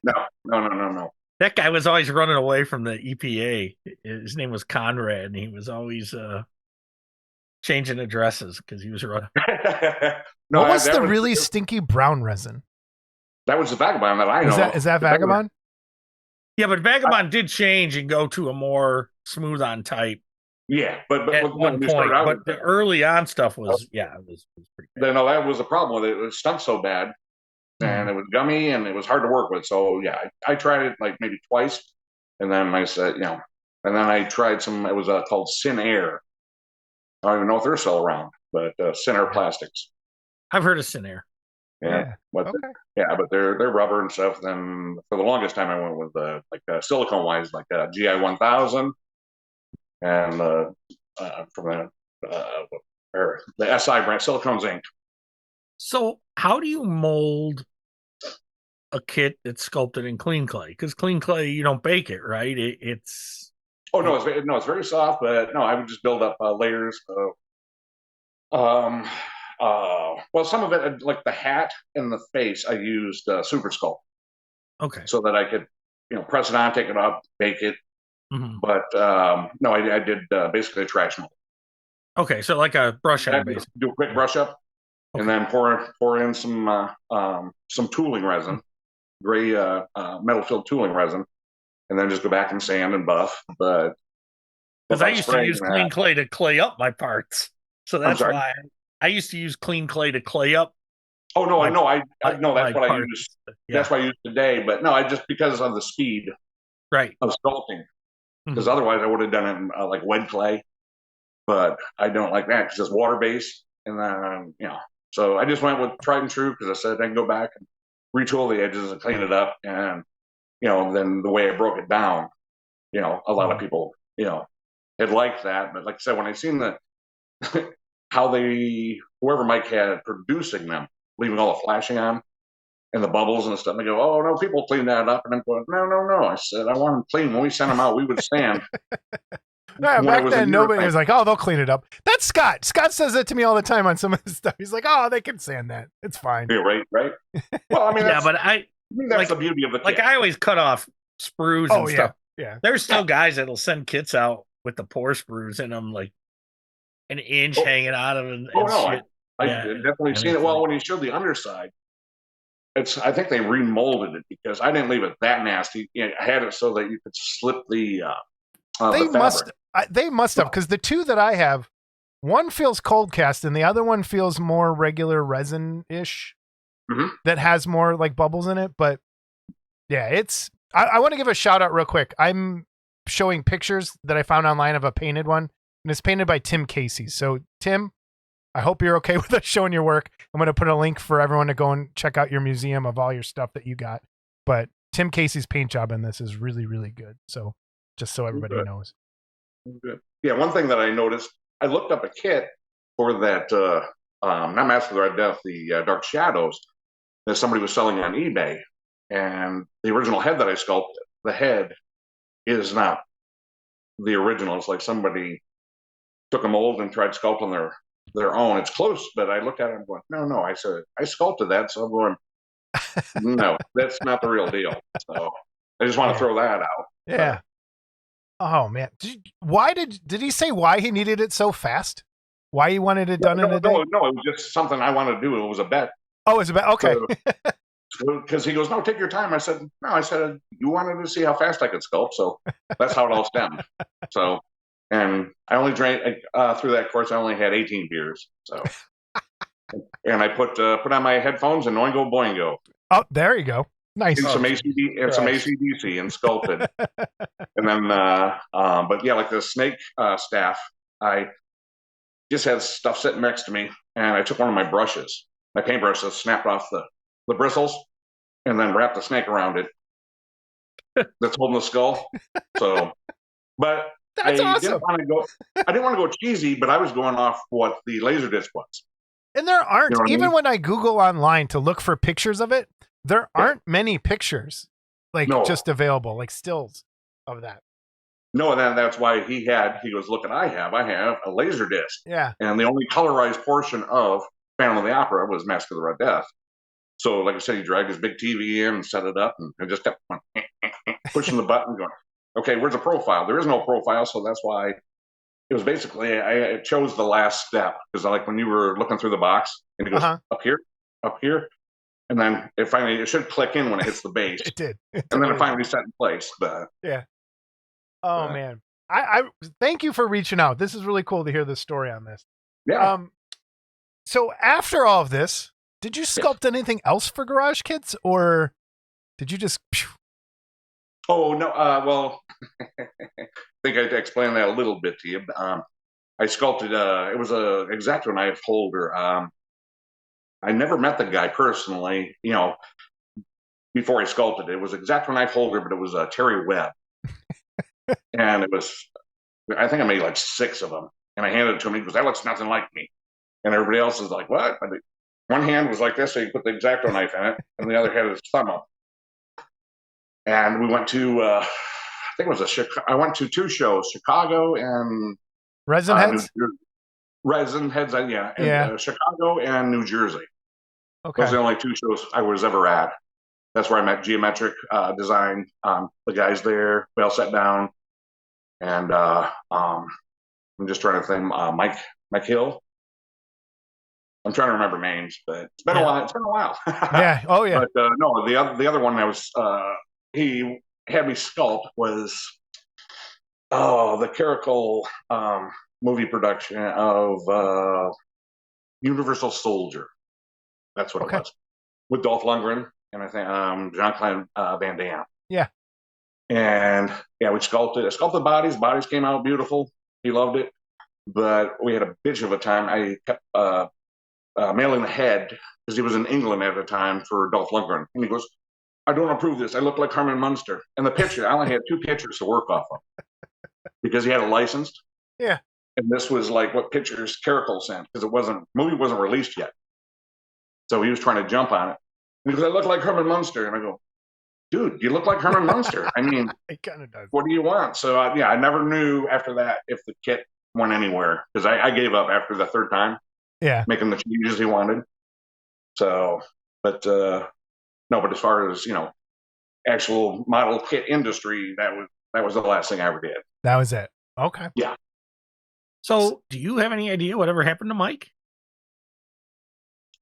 Speaker 4: no.
Speaker 3: That guy was always running away from the EPA. His name was Conrad, and he was always changing addresses because he was running.
Speaker 2: What was the really stinky brown resin?
Speaker 4: That was the Vagabond that I know.
Speaker 2: Is that Vagabond?
Speaker 3: Yeah, but Vagabond did change and go to a more smooth on type.
Speaker 4: Yeah, but
Speaker 3: at one point, but the early on stuff was it was pretty bad.
Speaker 4: No, that was the problem with it. It stunk so bad, and it was gummy, and it was hard to work with. So I tried it like maybe twice, and then I said, and then I tried some. It was called Sin Air. I don't even know if they're still around, but Sin Air Plastics.
Speaker 3: I've heard of Sin Air.
Speaker 4: Yeah, but they're rubber and stuff. Then for the longest time, I went with silicone wise, like GI 1000. And from the SI brand, Silicone Zinc.
Speaker 3: So, how do you mold a kit that's sculpted in clean clay? Because clean clay, you don't bake it, right? It's
Speaker 4: it's very soft, but no, I would just build up layers. Well, some of it, like the hat and the face, I used Super Sculpt
Speaker 3: Okay.
Speaker 4: so that I could, press it on, take it off, bake it.
Speaker 3: Mhm.
Speaker 4: But no, I did basically a trash mold.
Speaker 3: Okay, so like a brush
Speaker 4: I
Speaker 3: on, basically.
Speaker 4: do a quick brush up,
Speaker 3: Okay.
Speaker 4: and then pour in some tooling resin, gray metal filled tooling resin, and then just go back and sand and buff. But
Speaker 3: Because I used to use
Speaker 4: that,
Speaker 3: clean clay to clay up my parts, so that's
Speaker 4: sorry?
Speaker 3: why I used to use clean clay to clay up.
Speaker 4: Oh no,
Speaker 3: My-
Speaker 4: no, I no,
Speaker 3: my
Speaker 4: that's what I
Speaker 3: parts.
Speaker 4: use.
Speaker 3: Yeah,
Speaker 4: That's what I use today. But no, I just because of the speed
Speaker 3: right.
Speaker 4: of sculpting, because
Speaker 3: Mhm.
Speaker 4: otherwise I would have done it in, like wet clay. But I don't like that because it's water based, and then So I just went with tried and true because I said I can go back and retool the edges and clean it up, and then the way I broke it down, a lot of people had liked that. But like I said, when I seen the how whoever Mike had producing them, leaving all the flashing on and the bubbles and stuff, they go, oh no, people clean that up, and I'm going, no. I said I want them clean. When we sent them out, we would sand.
Speaker 2: Yeah,
Speaker 4: When it
Speaker 2: back
Speaker 4: was a
Speaker 2: then,
Speaker 4: newer
Speaker 2: nobody
Speaker 4: thing.
Speaker 2: was like, oh, they'll clean it up. That's Scott. Scott says that to me all the time on some of his stuff. He's like, oh, they can sand that. It's fine.
Speaker 4: Yeah, right. Well, I mean,
Speaker 3: Yeah,
Speaker 4: that's,
Speaker 3: but
Speaker 4: I mean, that's
Speaker 3: like-
Speaker 4: the beauty of the kit.
Speaker 3: like I always cut off sprues and
Speaker 2: Oh, yeah.
Speaker 3: stuff.
Speaker 2: Yeah.
Speaker 3: There's still guys that'll send kits out with the pour sprues in them, like an inch
Speaker 4: Oh.
Speaker 3: hanging out of them.
Speaker 4: Oh no,
Speaker 3: shit.
Speaker 4: I
Speaker 3: Yeah,
Speaker 4: definitely
Speaker 3: and
Speaker 4: seen
Speaker 3: it's
Speaker 4: it. Well,
Speaker 3: like-
Speaker 4: when he showed the underside, I think they remolded it because I didn't leave it that nasty. I had it so that you could slip the fabric.
Speaker 2: They must have, because the two that I have, one feels cold cast and the other one feels more regular resin ish.
Speaker 4: Mhm.
Speaker 2: That has more like bubbles in it. But yeah, I want to give a shout out real quick. I'm showing pictures that I found online of a painted one, and it's painted by Tim Casey. So Tim, I hope you're okay with us showing your work. I'm going to put a link for everyone to go and check out your museum of all your stuff that you got. But Tim Casey's paint job in this is really, really good. So just so everybody
Speaker 4: Good.
Speaker 2: knows.
Speaker 4: Good. Yeah, one thing that I noticed, I looked up a kit for that, not Mask of the Red Death, the Dark Shadows, that somebody was selling on eBay. And the original head that I sculpted, the head is not the original. It's like somebody took a mold and tried sculpting their own. It's close, but I looked at it and going, no. I said, I sculpted that. So I'm going, no, that's not the real deal. So I just want to throw that out.
Speaker 2: Yeah. Oh man. Did he say why he needed it so fast? Why he wanted it done in a day?
Speaker 4: No, it was just something I wanted to do. It was a bet.
Speaker 2: Oh, it's about okay.
Speaker 4: Because he goes, no, take your time. I said, no. I said, you wanted to see how fast I could sculpt, so that's how it all stemmed. So, and I only drank through that course. I only had 18 beers. So, and I put on my headphones and Oingo Boingo.
Speaker 2: Oh, there you go. Nice.
Speaker 4: And some ACDC and sculpted. And then, but yeah, like the snake staff, I just had stuff sitting next to me, and I took one of my brushes, my paintbrushes, snapped off the bristles, and then wrapped the snake around it. That's holding the skull. So, but
Speaker 2: That's awesome.
Speaker 4: I didn't want to go cheesy, but I was going off what the Laserdisc was.
Speaker 2: And there aren't,
Speaker 4: You know what I
Speaker 2: even
Speaker 4: mean?
Speaker 2: when I Google online to look for pictures of it, there aren't many pictures just available, like stills of that.
Speaker 4: No, and then that's why he goes, look, I have a Laserdisc.
Speaker 2: Yeah.
Speaker 4: And the only colorized portion of Phantom of the Opera was Mask of the Red Death. So, like I said, he dragged his big TV in and set it up, and I just kept pushing the button, going, okay, where's the profile? There is no profile, so that's why it was basically, I chose the last step, because like when you were looking through the box, and it goes up here, and then it should click in when it hits the base.
Speaker 2: It did.
Speaker 4: And then it finally set in place. But
Speaker 2: yeah. Oh, man. I thank you for reaching out. This is really cool to hear this story on this.
Speaker 4: Yeah.
Speaker 2: So after all of this, did you sculpt anything else for Garage Kids, or did you just?
Speaker 4: Oh no. Well, I think I explained that a little bit to you. I sculpted. It was a X-Acto knife holder. I never met the guy personally. Before I sculpted it, it was X-Acto knife holder, but it was Terry Webb, and it was. I think I made like 6 of them, and I handed it to him. He goes, "That looks nothing like me," and everybody else is like, "What?" One hand was like this, so you put the X-Acto knife in it, and the other had his thumb up. And we went to, I think it was I went to 2 shows, Chicago and
Speaker 2: Resin Heads?
Speaker 4: resin heads. Yeah, in,
Speaker 2: Yeah.
Speaker 4: Chicago and New Jersey.
Speaker 2: Okay.
Speaker 4: Those are the only two shows I was ever at. That's where I met Geometric Design. The guys there, we all sat down, and I'm just trying to think. Mike Hill. I'm trying to remember names, but it's been a while. It's been a while.
Speaker 2: Yeah. Oh yeah.
Speaker 4: But no, the other one that was he had me sculpt was the Caracol movie production of Universal Soldier. That's what it was, with Dolph Lundgren and I think Jean-Claude Van Damme.
Speaker 2: Yeah.
Speaker 4: And yeah, we sculpted bodies. Bodies came out beautiful. He loved it, but we had a bitch of a time. I kept mailing the head because he was in England at the time for Dolph Lundgren, and he goes, "I don't approve this. I look like Herman Munster." And the picture, I only had 2 pictures to work off of because he had a licensed.
Speaker 2: Yeah.
Speaker 4: And this was like what pictures Caracol sent because movie wasn't released yet. So he was trying to jump on it. And he goes, "I look like Herman Munster." And I go, "Dude, you look like Herman Munster. I mean,
Speaker 2: It kind of does.
Speaker 4: what do you want?" So I never knew after that if the kit went anywhere because I gave up after the 3rd time.
Speaker 2: Yeah.
Speaker 4: Making the changes he wanted. So, but no, but as far as actual model kit industry, that was the last thing I ever did.
Speaker 2: That was it. Okay.
Speaker 4: Yeah.
Speaker 3: So, do you have any idea whatever happened to Mike?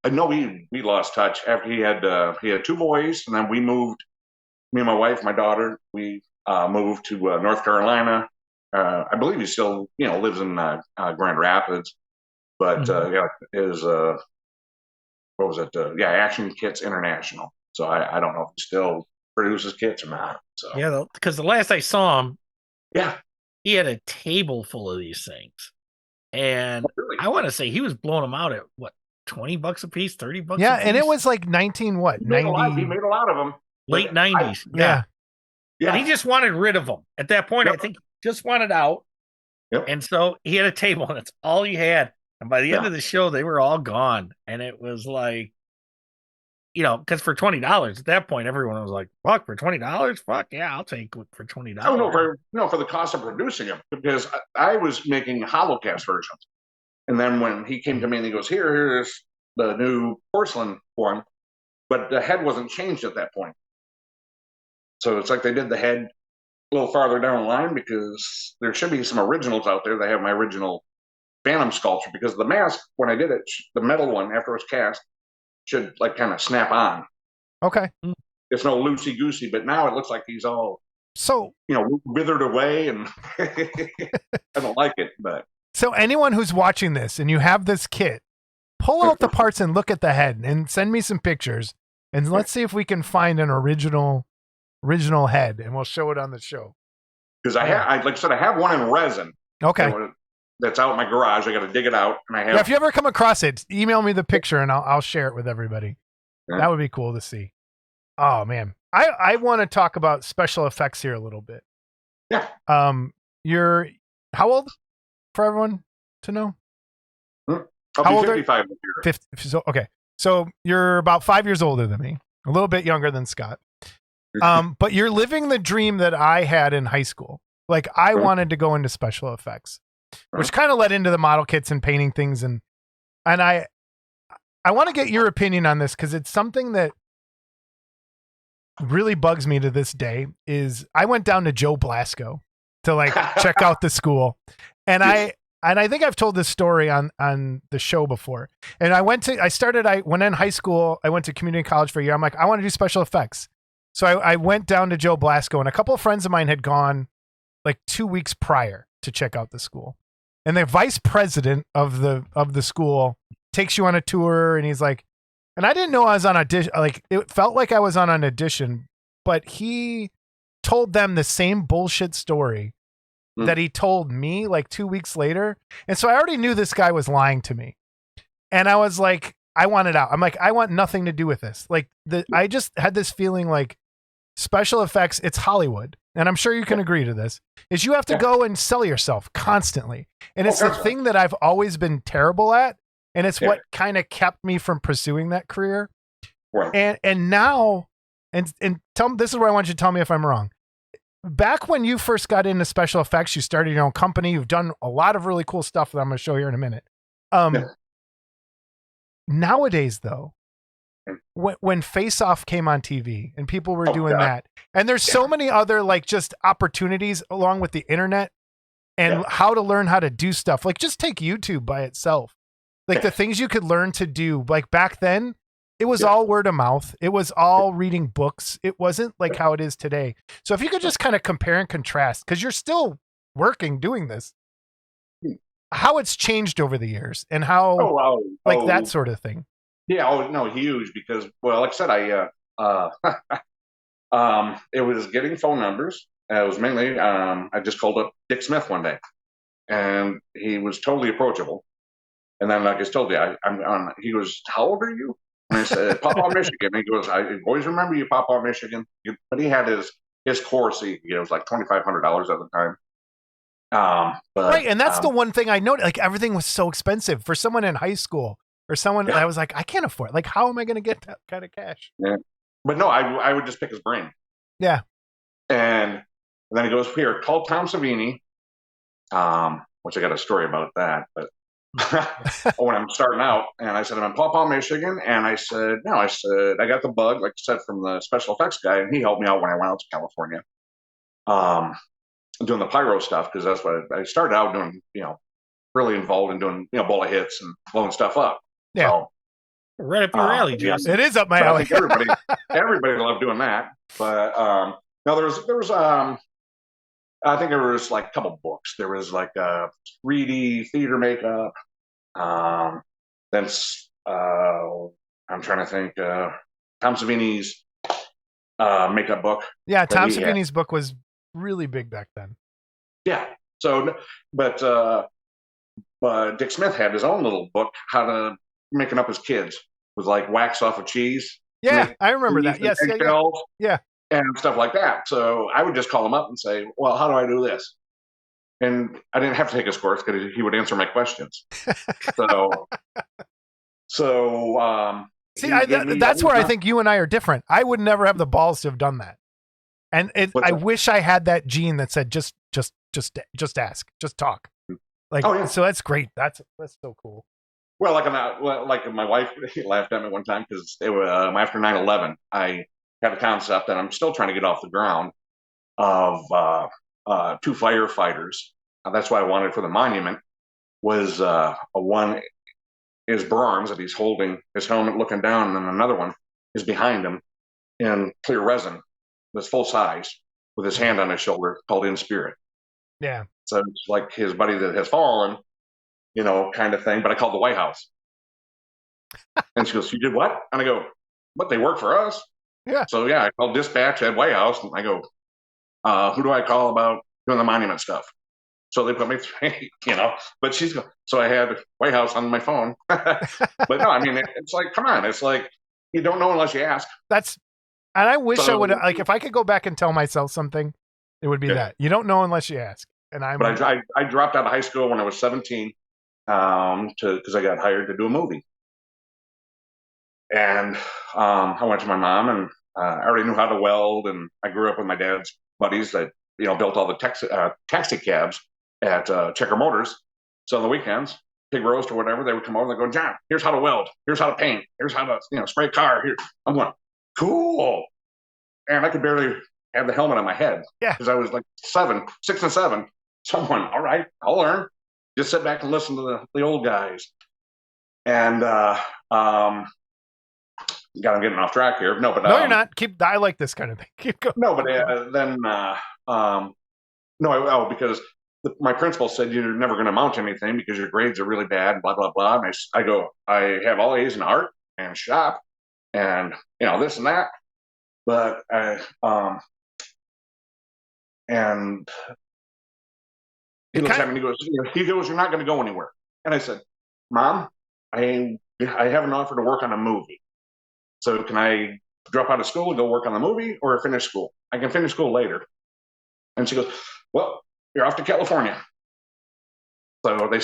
Speaker 4: I know we lost touch after he had 2 boys, and then we moved. Me and my wife, my daughter, we moved to North Carolina. I believe he still lives in Grand Rapids, but his what was it? Action Kits International. So I don't know if he still produces kits or not. So
Speaker 3: Yeah, because the last I saw him,
Speaker 4: yeah,
Speaker 3: he had a table full of these things, and
Speaker 4: really?
Speaker 3: I want to say he was blowing them out at what, $20 a piece, $30
Speaker 2: Yeah,
Speaker 3: a piece?
Speaker 2: and it was like 19 what?
Speaker 4: He made
Speaker 2: 90.
Speaker 4: a lot of them.
Speaker 3: late 90s.
Speaker 2: Yeah.
Speaker 4: Yeah.
Speaker 3: And he just wanted rid of them. At that point, I think he just wanted out.
Speaker 4: Yep.
Speaker 3: And so he had a table, and that's all he had. And by the end of the show, they were all gone. And it was like, because for $20 at that point, everyone was like, "Fuck, for $20? Fuck yeah, I'll take it for $20."
Speaker 4: Oh no, for the cost of producing them, because I was making hollow cast versions, and then when he came to me and he goes, "Here's the new porcelain one," but the head wasn't changed at that point. So it's like they did the head a little farther down the line because there should be some originals out there. They have my original Phantom sculpture because the mask, when I did it, the metal one after it was cast, should like kind of snap on.
Speaker 2: Okay.
Speaker 4: It's no loosey goosey, but now it looks like he's all withered away, and I don't like it. But
Speaker 2: so anyone who's watching this and you have this kit, pull out the parts and look at the head and send me some pictures, and let's see if we can find an original head, and we'll show it on the show.
Speaker 4: Because like I said, I have one in resin.
Speaker 2: Okay.
Speaker 4: That's out in my garage. I got to dig it out, and I have.
Speaker 2: Yeah, if you ever come across it, email me the picture and I'll share it with everybody.
Speaker 4: Yeah.
Speaker 2: That would be cool to see. Oh man, I want to talk about special effects here a little bit.
Speaker 4: Yeah.
Speaker 2: You're how old? For everyone to know.
Speaker 4: I'll be 55 this year.
Speaker 2: 50. So, okay, so you're about 5 years older than me, a little bit younger than Scott. But you're living the dream that I had in high school. Like I wanted to go into special effects, which kind of led into the model kits and painting things. And I want to get your opinion on this because it's something that really bugs me to this day. Is I went down to Joe Blasco to like check out the school, and I think I've told this story on the show before. And I went in high school, I went to community college for a year. I'm like, I want to do special effects. So I went down to Joe Blasco, and a couple of friends of mine had gone like 2 weeks prior to check out the school. And the vice president of the school takes you on a tour, and he's like, and I didn't know I was on audition. Like it felt like I was on an audition, but he told them the same bullshit story that he told me like 2 weeks later. And so I already knew this guy was lying to me. And I was like, I want it out. I'm like, I want nothing to do with this. Like I just had this feeling like special effects, it's Hollywood. And I'm sure you can agree to this, is you have to go and sell yourself constantly. And it's the thing that I've always been terrible at. And it's what kind of kept me from pursuing that career. Right. And now, and tell me, this is where I want you to tell me if I'm wrong. Back when you first got into special effects, you started your own company. You've done a lot of really cool stuff that I'm going to show here in a minute. Um, Nowadays, though, when Face Off came on TV and people were doing that, and there's so many other like just opportunities along with the internet and how to learn how to do stuff. Like just take YouTube by itself. Like the things you could learn to do. Like back then, it was all word of mouth. It was all reading books. It wasn't like how it is today. So if you could just kind of compare and contrast, because you're still working doing this, how it's changed over the years and how that sort of thing.
Speaker 4: Yeah, no, huge, because, well, like I said, it was getting phone numbers. It was mainly, I just called up Dick Smith one day, and he was totally approachable. And then, like I told you, he goes, "How old are you?" And I said, "Papa, Michigan." And he goes, "I always remember you, Papa, Michigan." But he had his course, it was like $2,500 at the time.
Speaker 2: Right, and that's the one thing I noticed. Like everything was so expensive for someone in high school or someone. I was like, I can't afford it. Like, how am I going to get that kind of cash?
Speaker 4: Yeah, but no, I would just pick his brain.
Speaker 2: Yeah,
Speaker 4: and then he goes, "Here, call Tom Savini," which I got a story about that. But when I'm starting out, and I said, "I'm in Paw Paw, Michigan," and I said, I got the bug, like I said, from the special effects guy, and he helped me out when I went out to California. Doing the pyro stuff, because that's what I started out doing, really involved in doing, bullet hits and blowing stuff up.
Speaker 2: Yeah.
Speaker 4: So,
Speaker 3: right up your alley, Jesse.
Speaker 2: It is up my alley.
Speaker 4: I think everybody loved doing that. But no, there was I think there was like a couple books. There was like 3D theater makeup. Then I'm trying to think. Tom Savini's makeup book.
Speaker 2: Yeah, Tom Savini's book was really big back then.
Speaker 4: Yeah. So, but Dick Smith had his own little book, how to making up his kids with like wax off of cheese.
Speaker 2: Yeah, I remember that. Yes, yeah,
Speaker 4: and stuff like that. So I would just call him up and say, "Well, how do I do this?" And I didn't have to take his course because he would answer my questions. See,
Speaker 2: that's where I think you and I are different. I would never have the balls to have done that. And I wish I had that gene that said just ask, just talk. Like, so that's great. That's so cool.
Speaker 4: Well, like my wife laughed at me one time because it was after 9/11. I had a concept, and I'm still trying to get off the ground, of two firefighters. That's why I wanted for the monument was one is Brahms that he's holding his helmet, looking down, and then another one is behind him in clear resin. Was full size with his hand on his shoulder, called In Spirit.
Speaker 2: Yeah.
Speaker 4: So it's like his buddy that has fallen, kind of thing. But I called the White House. And she goes, "You did what?" And I go, "What? They work for us."
Speaker 2: Yeah.
Speaker 4: So yeah, I called dispatch at White House, and I go, "Who do I call about doing the monument stuff?" So they put me through, But so I had White House on my phone. But no, I mean, it's like, come on, it's like you don't know unless you ask.
Speaker 2: And I wish I would, like, if I could go back and tell myself something, it would be that. You don't know unless you ask.
Speaker 4: But I dropped out of high school when I was 17 because I got hired to do a movie. And I went to my mom, and I already knew how to weld, and I grew up with my dad's buddies that, built all the taxi cabs at Checker Motors. So on the weekends, pig roast or whatever, they would come over and go, "John, here's how to weld. Here's how to paint. Here's how to, spray a car. Here." I'm going, "Cool." And I could barely have the helmet on my head.
Speaker 2: Yeah.
Speaker 4: Because I was like 6 and 7. So I'm going, all right, I'll learn. Just sit back and listen to the old guys. And God, I'm getting off track here. No, but
Speaker 2: no, you're not. I like this kind of thing. Keep going.
Speaker 4: No, but then because my principal said you're never going to mount anything because your grades are really bad. Blah blah blah. And I go, I have all A's in art and shop, and this and that. But and he looks at me and he goes, "You're not going to go anywhere." And I said, "Mom, I have an offer to work on a movie. So can I drop out of school and go work on the movie, or finish school? I can finish school later." And she goes, "Well, you're off to California." So they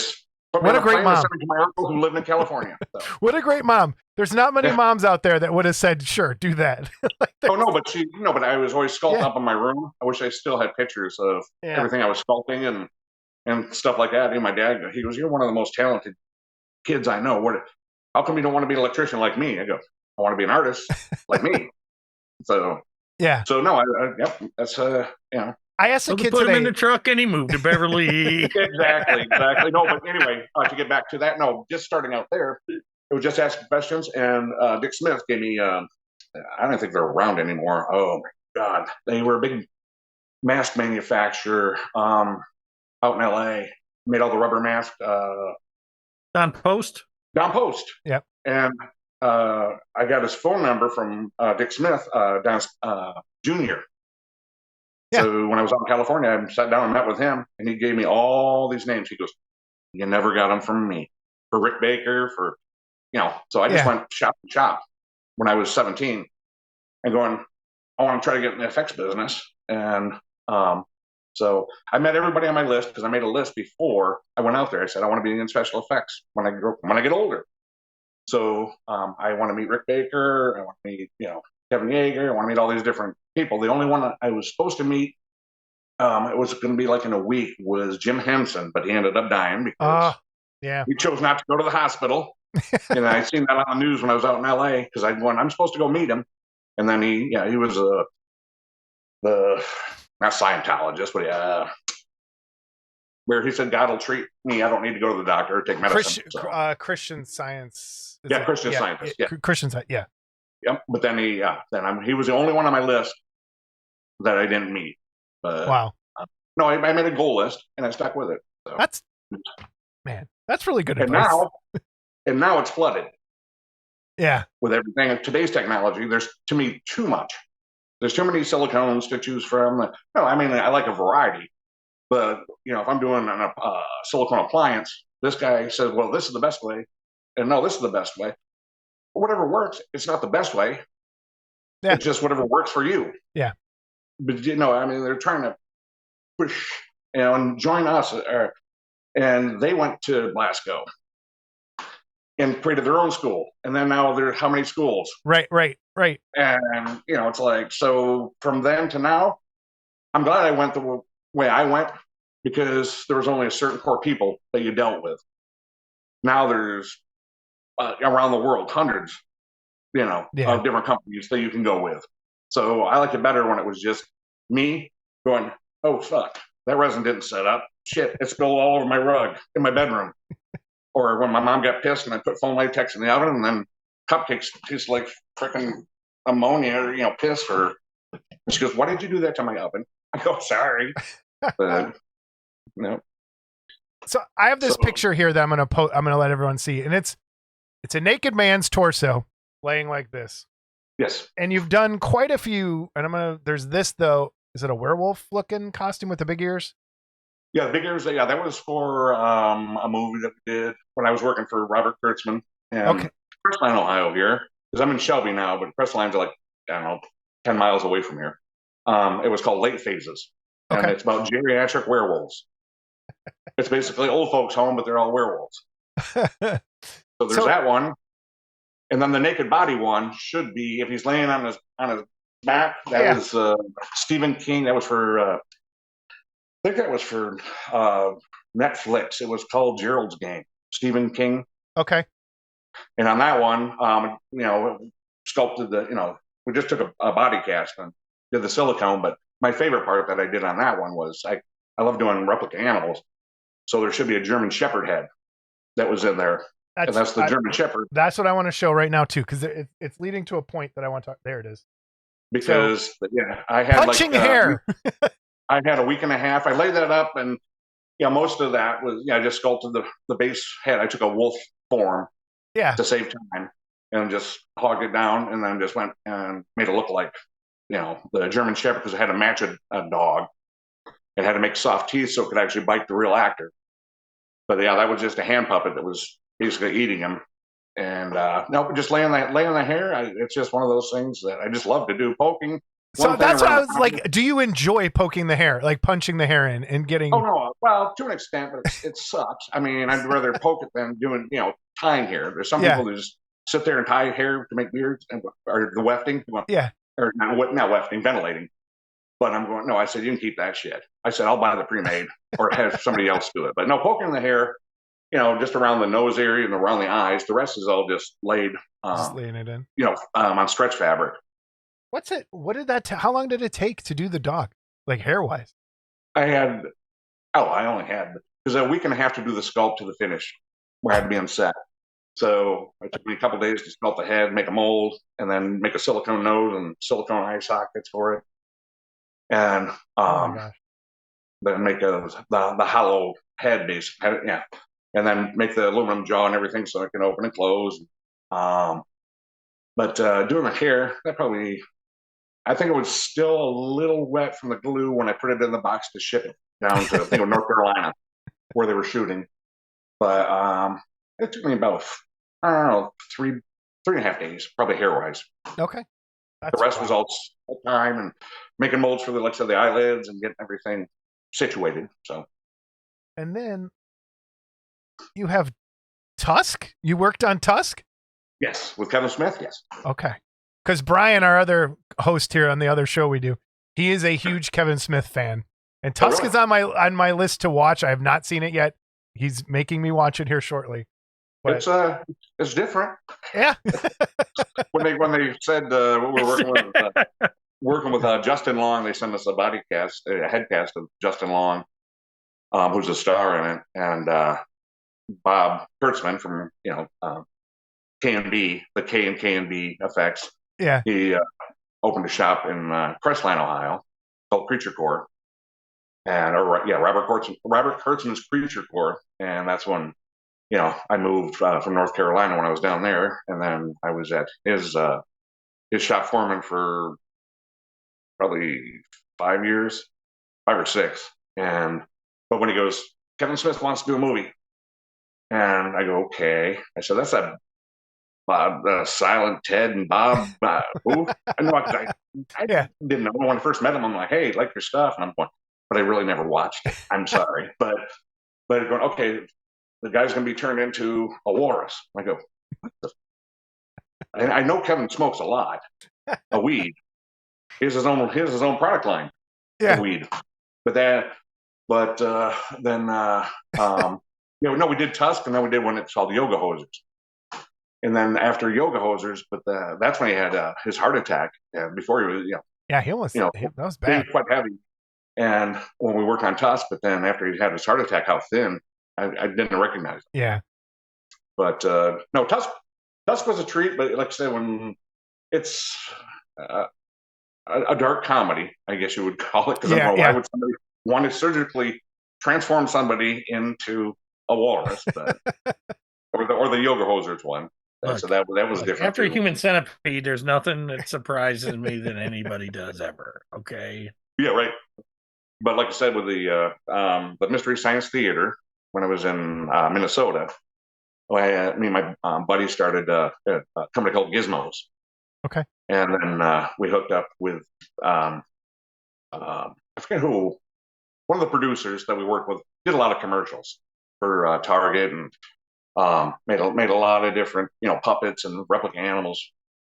Speaker 4: put me
Speaker 2: what
Speaker 4: on
Speaker 2: a great
Speaker 4: plane
Speaker 2: mom!
Speaker 4: To send me to my uncle who lived in California. So.
Speaker 2: What a great mom! There's not many moms out there that would have said, "Sure, do that."
Speaker 4: Oh no, but I was always sculpting up in my room. I wish I still had pictures of everything I was sculpting and stuff like that. And my dad, he goes, "You're one of the most talented kids I know, how come you don't want to be an electrician like me? I go, I want to be an artist like me. So no, yep, that's
Speaker 2: I asked a kid
Speaker 3: put him in
Speaker 2: today.
Speaker 3: the truck and he moved to Beverly.
Speaker 4: Exactly. No, but anyway, to get back to that, no, just starting out there, it was just asking questions, and Dick Smith gave me. I don't think they're around anymore. Oh my God, they were a big mask manufacturer out in L.A. Made all the rubber masks.
Speaker 3: Don Post.
Speaker 4: Don Post.
Speaker 2: Yep.
Speaker 4: And I got his phone number from Dick Smith, Don Jr.
Speaker 2: Yeah.
Speaker 4: So when I was out in California, I sat down and met with him, and he gave me all these names. He goes, "You never got them from me." For Rick Baker, so I just went shop to shop when I was 17 and going, I want to try to get in the FX business. And so I met everybody on my list because I made a list before I went out there. I said, I want to be in special effects when I get older. So I want to meet Rick Baker. I want to meet, Kevin Yeager. I want to meet all these different people. The only one that I was supposed to meet, it was going to be like in a week, was Jim Henson, but he ended up dying because he chose not to go to the hospital. And I seen that on the news when I was out in LA because I'm supposed to go meet him. And then he was not Scientologist, but where he said, God will treat me. I don't need to go to the doctor or take medicine.
Speaker 2: Christian Science.
Speaker 4: Christian Scientist. Yeah.
Speaker 2: Christian Science. Yeah.
Speaker 4: Yep. But then he was the only one on my list that I didn't meet. But,
Speaker 2: wow.
Speaker 4: No, I made a goal list and I stuck with it. So.
Speaker 2: That's really good
Speaker 4: and
Speaker 2: advice.
Speaker 4: Now it's flooded.
Speaker 2: Yeah.
Speaker 4: With everything, today's technology, there's, to me, too much. There's too many silicones to choose from. No, I mean, I like a variety. But, if I'm doing a silicone appliance, this guy says, well, this is the best way. And no, this is the best way. But whatever works, it's not the best way. Yeah. It's just whatever works for you.
Speaker 2: Yeah.
Speaker 4: But, they're trying to push, and join us. And they went to Glasgow and created their own school. And then now there's how many schools?
Speaker 2: Right.
Speaker 4: And, it's like, so from then to now, I'm glad I went the way I went because there was only a certain core people that you dealt with. Now there's around the world, hundreds, of different companies that you can go with. So I like it better when it was just me going, oh, fuck, that resin didn't set up. Shit, it spilled all over my rug in my bedroom. Or when my mom got pissed and I put foam latex in the oven and then cupcakes taste like freaking ammonia or, piss. Or she goes, why did you do that to my oven? I go, sorry. But, no.
Speaker 2: So I have this picture here that I'm gonna let everyone see, and it's a naked man's torso laying like this.
Speaker 4: Yes.
Speaker 2: And you've done quite a few, and there's this though. Is it a werewolf looking costume with the big ears?
Speaker 4: Yeah, the big ears. Yeah, that was for a movie that we did when I was working for Robert Kurtzman and Crestline, Ohio here. Because I'm in Shelby now, but Crestline's like, 10 miles away from here. It was called Late Phases. And it's about geriatric werewolves. It's basically old folks' home, but they're all werewolves. So there's that one. And then the naked body one should be, if he's laying on his back, that was Stephen King. That was for... I think that was for Netflix. It was called Gerald's Game. Stephen King.
Speaker 2: Okay.
Speaker 4: And on that one, sculpted we just took a body cast and did the silicone. But my favorite part that I did on that one was I love doing replica animals. So there should be a German Shepherd head that was in there. That's the German Shepherd.
Speaker 2: That's what I want to show right now too, because it's leading to a point that I want to talk. There it is.
Speaker 4: Because I had
Speaker 2: punching hair.
Speaker 4: I had a week and a half. I laid that up, and most of that was I just sculpted the base head. I took a wolf form, to save time, and just hogged it down, and then just went and made it look like the German Shepherd because it had to match a dog. It had to make soft teeth so it could actually bite the real actor. But that was just a hand puppet that was basically eating him. And just laying the hair. It's just one of those things that I just love to do, poking.
Speaker 2: So that's what I was like. Do you enjoy poking the hair, like punching the hair in and getting?
Speaker 4: Oh no, well to an extent, but it sucks. I mean, I'd rather poke it than doing tying hair. There's some people who just sit there and tie hair to make beards or the wefting. Or not wefting, ventilating. But I'm going. No, I said you can keep that shit. I said I'll buy the pre-made or have somebody else do it. But no, poking the hair just around the nose area and around the eyes. The rest is all just laid,
Speaker 2: Just laying it in.
Speaker 4: on stretch fabric.
Speaker 2: What did that, how long did it take to do the dog? Like hair wise?
Speaker 4: I only had, because a week and a half to do the sculpt to the finish where I had to be on set. So it took me a couple days to sculpt the head, make a mold, and then make a silicone nose and silicone eye sockets for it. And
Speaker 2: Oh my gosh.
Speaker 4: then make the hollow head base, yeah, and then make the aluminum jaw and everything so it can open and close. But doing the hair, I think it was still a little wet from the glue when I put it in the box to ship it down to North Carolina where they were shooting. But it took me about, I don't know, 3.5 days, probably hair wise.
Speaker 2: Okay.
Speaker 4: The rest was all time and making molds for like I said, the eyelids and getting everything situated. So,
Speaker 2: and then you have Tusk. You worked on Tusk?
Speaker 4: Yes, with Kevin Smith. Yes.
Speaker 2: Okay. Because Brian, our other host here on the other show we do, he is a huge Kevin Smith fan, and Tusk
Speaker 4: really?
Speaker 2: is on my list to watch. I have not seen it yet. He's making me watch it here shortly. But,
Speaker 4: it's different.
Speaker 2: Yeah.
Speaker 4: when they said we were working with Justin Long, they sent us a head cast of Justin Long, who's a star in it, and Bob Kurtzman from K&B, the K&B effects.
Speaker 2: Yeah.
Speaker 4: He opened a shop in Crestline, Ohio, called Creature Core, and Robert Kurtzman's Creature Core, and that's when I moved from North Carolina when I was down there, and then I was at his shop foreman for probably 5 years, 5 or 6, but when he goes, Kevin Smith wants to do a movie, and I go, okay. I said, that's a Silent Ted and Bob. Who? I know I didn't know when I first met him. I'm like, hey, like your stuff, and I'm going, but I really never watched it. I'm sorry, but going, okay, the guy's going to be turned into a walrus. I go, what the? And I know Kevin smokes a lot of weed. He has his own product line of weed. But then we did Tusk, and then we did one that's called Yoga Hosers. And then after Yoga Hosers, that's when he had his heart attack. And before he was,
Speaker 2: he almost, that was bad.
Speaker 4: He was quite heavy. And when we worked on Tusk, but then after he had his heart attack, how thin, I didn't recognize him.
Speaker 2: Yeah.
Speaker 4: But no, Tusk was a treat. But like I said, when it's a dark comedy, I guess you would call it. Because why would somebody want to surgically transform somebody into a walrus? But, or the Yoga Hosers one.
Speaker 3: Look,
Speaker 4: so that was different.
Speaker 3: After Human Centipede, there's nothing that surprises me than anybody does ever. Okay.
Speaker 4: Yeah, right. But like I said, with the Mystery Science Theater, when I was in Minnesota, me and my buddy started a company called Gizmos.
Speaker 2: Okay.
Speaker 4: And then we hooked up with I forget who, one of the producers that we worked with did a lot of commercials for Target and made a lot of different puppets and replica animals.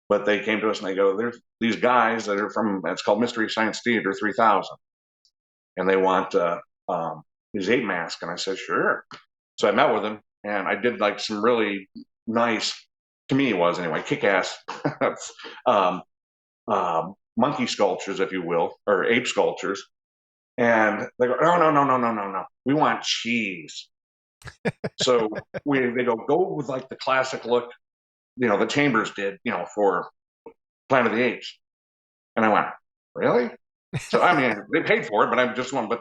Speaker 4: But they came to us and they go, there's these guys that are it's called Mystery Science Theater 3000, and they want these ape masks. And I said, sure. So I met with them, and I did like some really nice, to me it was anyway, kick-ass monkey sculptures, if you will, or ape sculptures. And they go, no, we want cheese. So they go with like the classic look, the Chambers did, for Planet of the Apes. And I went, really? So I mean, they paid for it, but I'm just going, but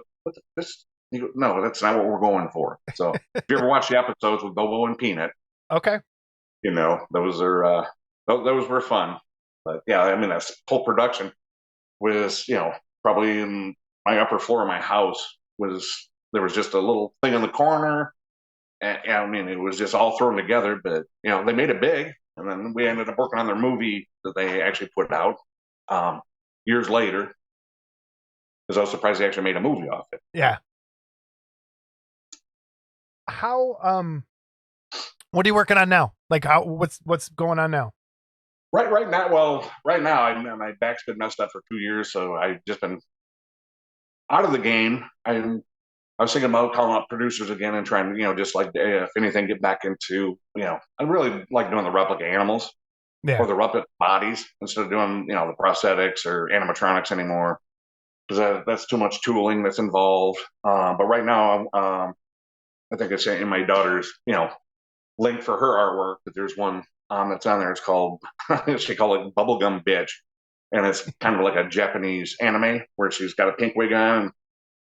Speaker 4: this, no, that's not what we're going for. So if you ever watch the episodes with Bobo and Peanut,
Speaker 2: okay,
Speaker 4: those were fun. But yeah, I mean, that whole production was, probably in my upper floor of my house there was just a little thing in the corner. And I mean, it was just all thrown together, but they made it big, and then we ended up working on their movie that they actually put out years later. Because I was surprised they actually made a movie off it.
Speaker 2: Yeah. How what are you working on now? Like what's going on now?
Speaker 4: Right now, my back's been messed up for 2 years, so I've just been out of the game. I'm I was thinking about calling up producers again and trying to, just like, if anything, get back into, I really like doing the replica animals
Speaker 2: Yeah.
Speaker 4: or the replica bodies instead of doing, the prosthetics or animatronics anymore. Because that's too much tooling that's involved. But right now, I think it's in my daughter's, link for her artwork, but there's one that's on there. It's called, she called it Bubblegum Bitch. And it's kind of like a Japanese anime where she's got a pink wig on.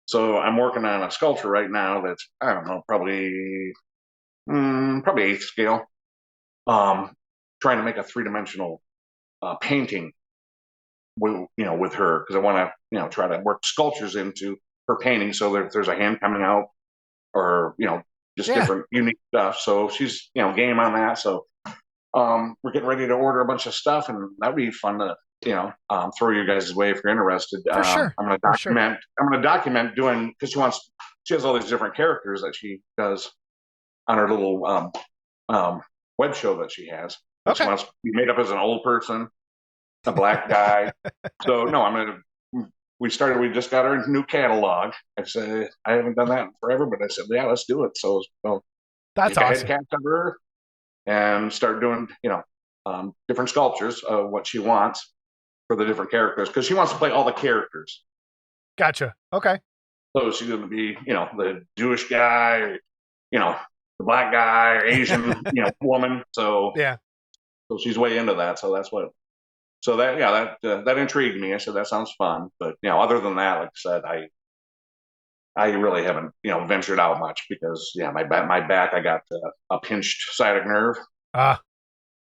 Speaker 4: So I'm working on a sculpture right now that's, I don't know, probably 8th scale. Trying to make a 3-dimensional painting with her, because I want to, try to work sculptures into her painting so that if there's a hand coming out or, just different unique stuff. So she's, game on that. So we're getting ready to order a bunch of stuff, and that'd be fun to, throw you guys' way if you're interested.
Speaker 2: For sure.
Speaker 4: I'm going to document. I'm going to document doing, because she has all these different characters that she does on her little web show that she has.
Speaker 2: Okay.
Speaker 4: She wants to be made up as an old person, a black guy. So no, we just got our new catalog. I said, I haven't done that in forever, but I said, yeah, let's do it. So
Speaker 2: that's
Speaker 4: take a
Speaker 2: awesome.
Speaker 4: head cast of her and start doing, different sculptures of what she wants for the different characters, because she wants to play all the characters.
Speaker 2: Gotcha. Okay.
Speaker 4: So she's going to be, the Jewish guy, or, the black guy, or Asian, woman. So
Speaker 2: yeah.
Speaker 4: So she's way into that. So that's what. So that intrigued me. I said that sounds fun, but other than that, like I said, I really haven't ventured out much because my back I got a pinched sciatic nerve,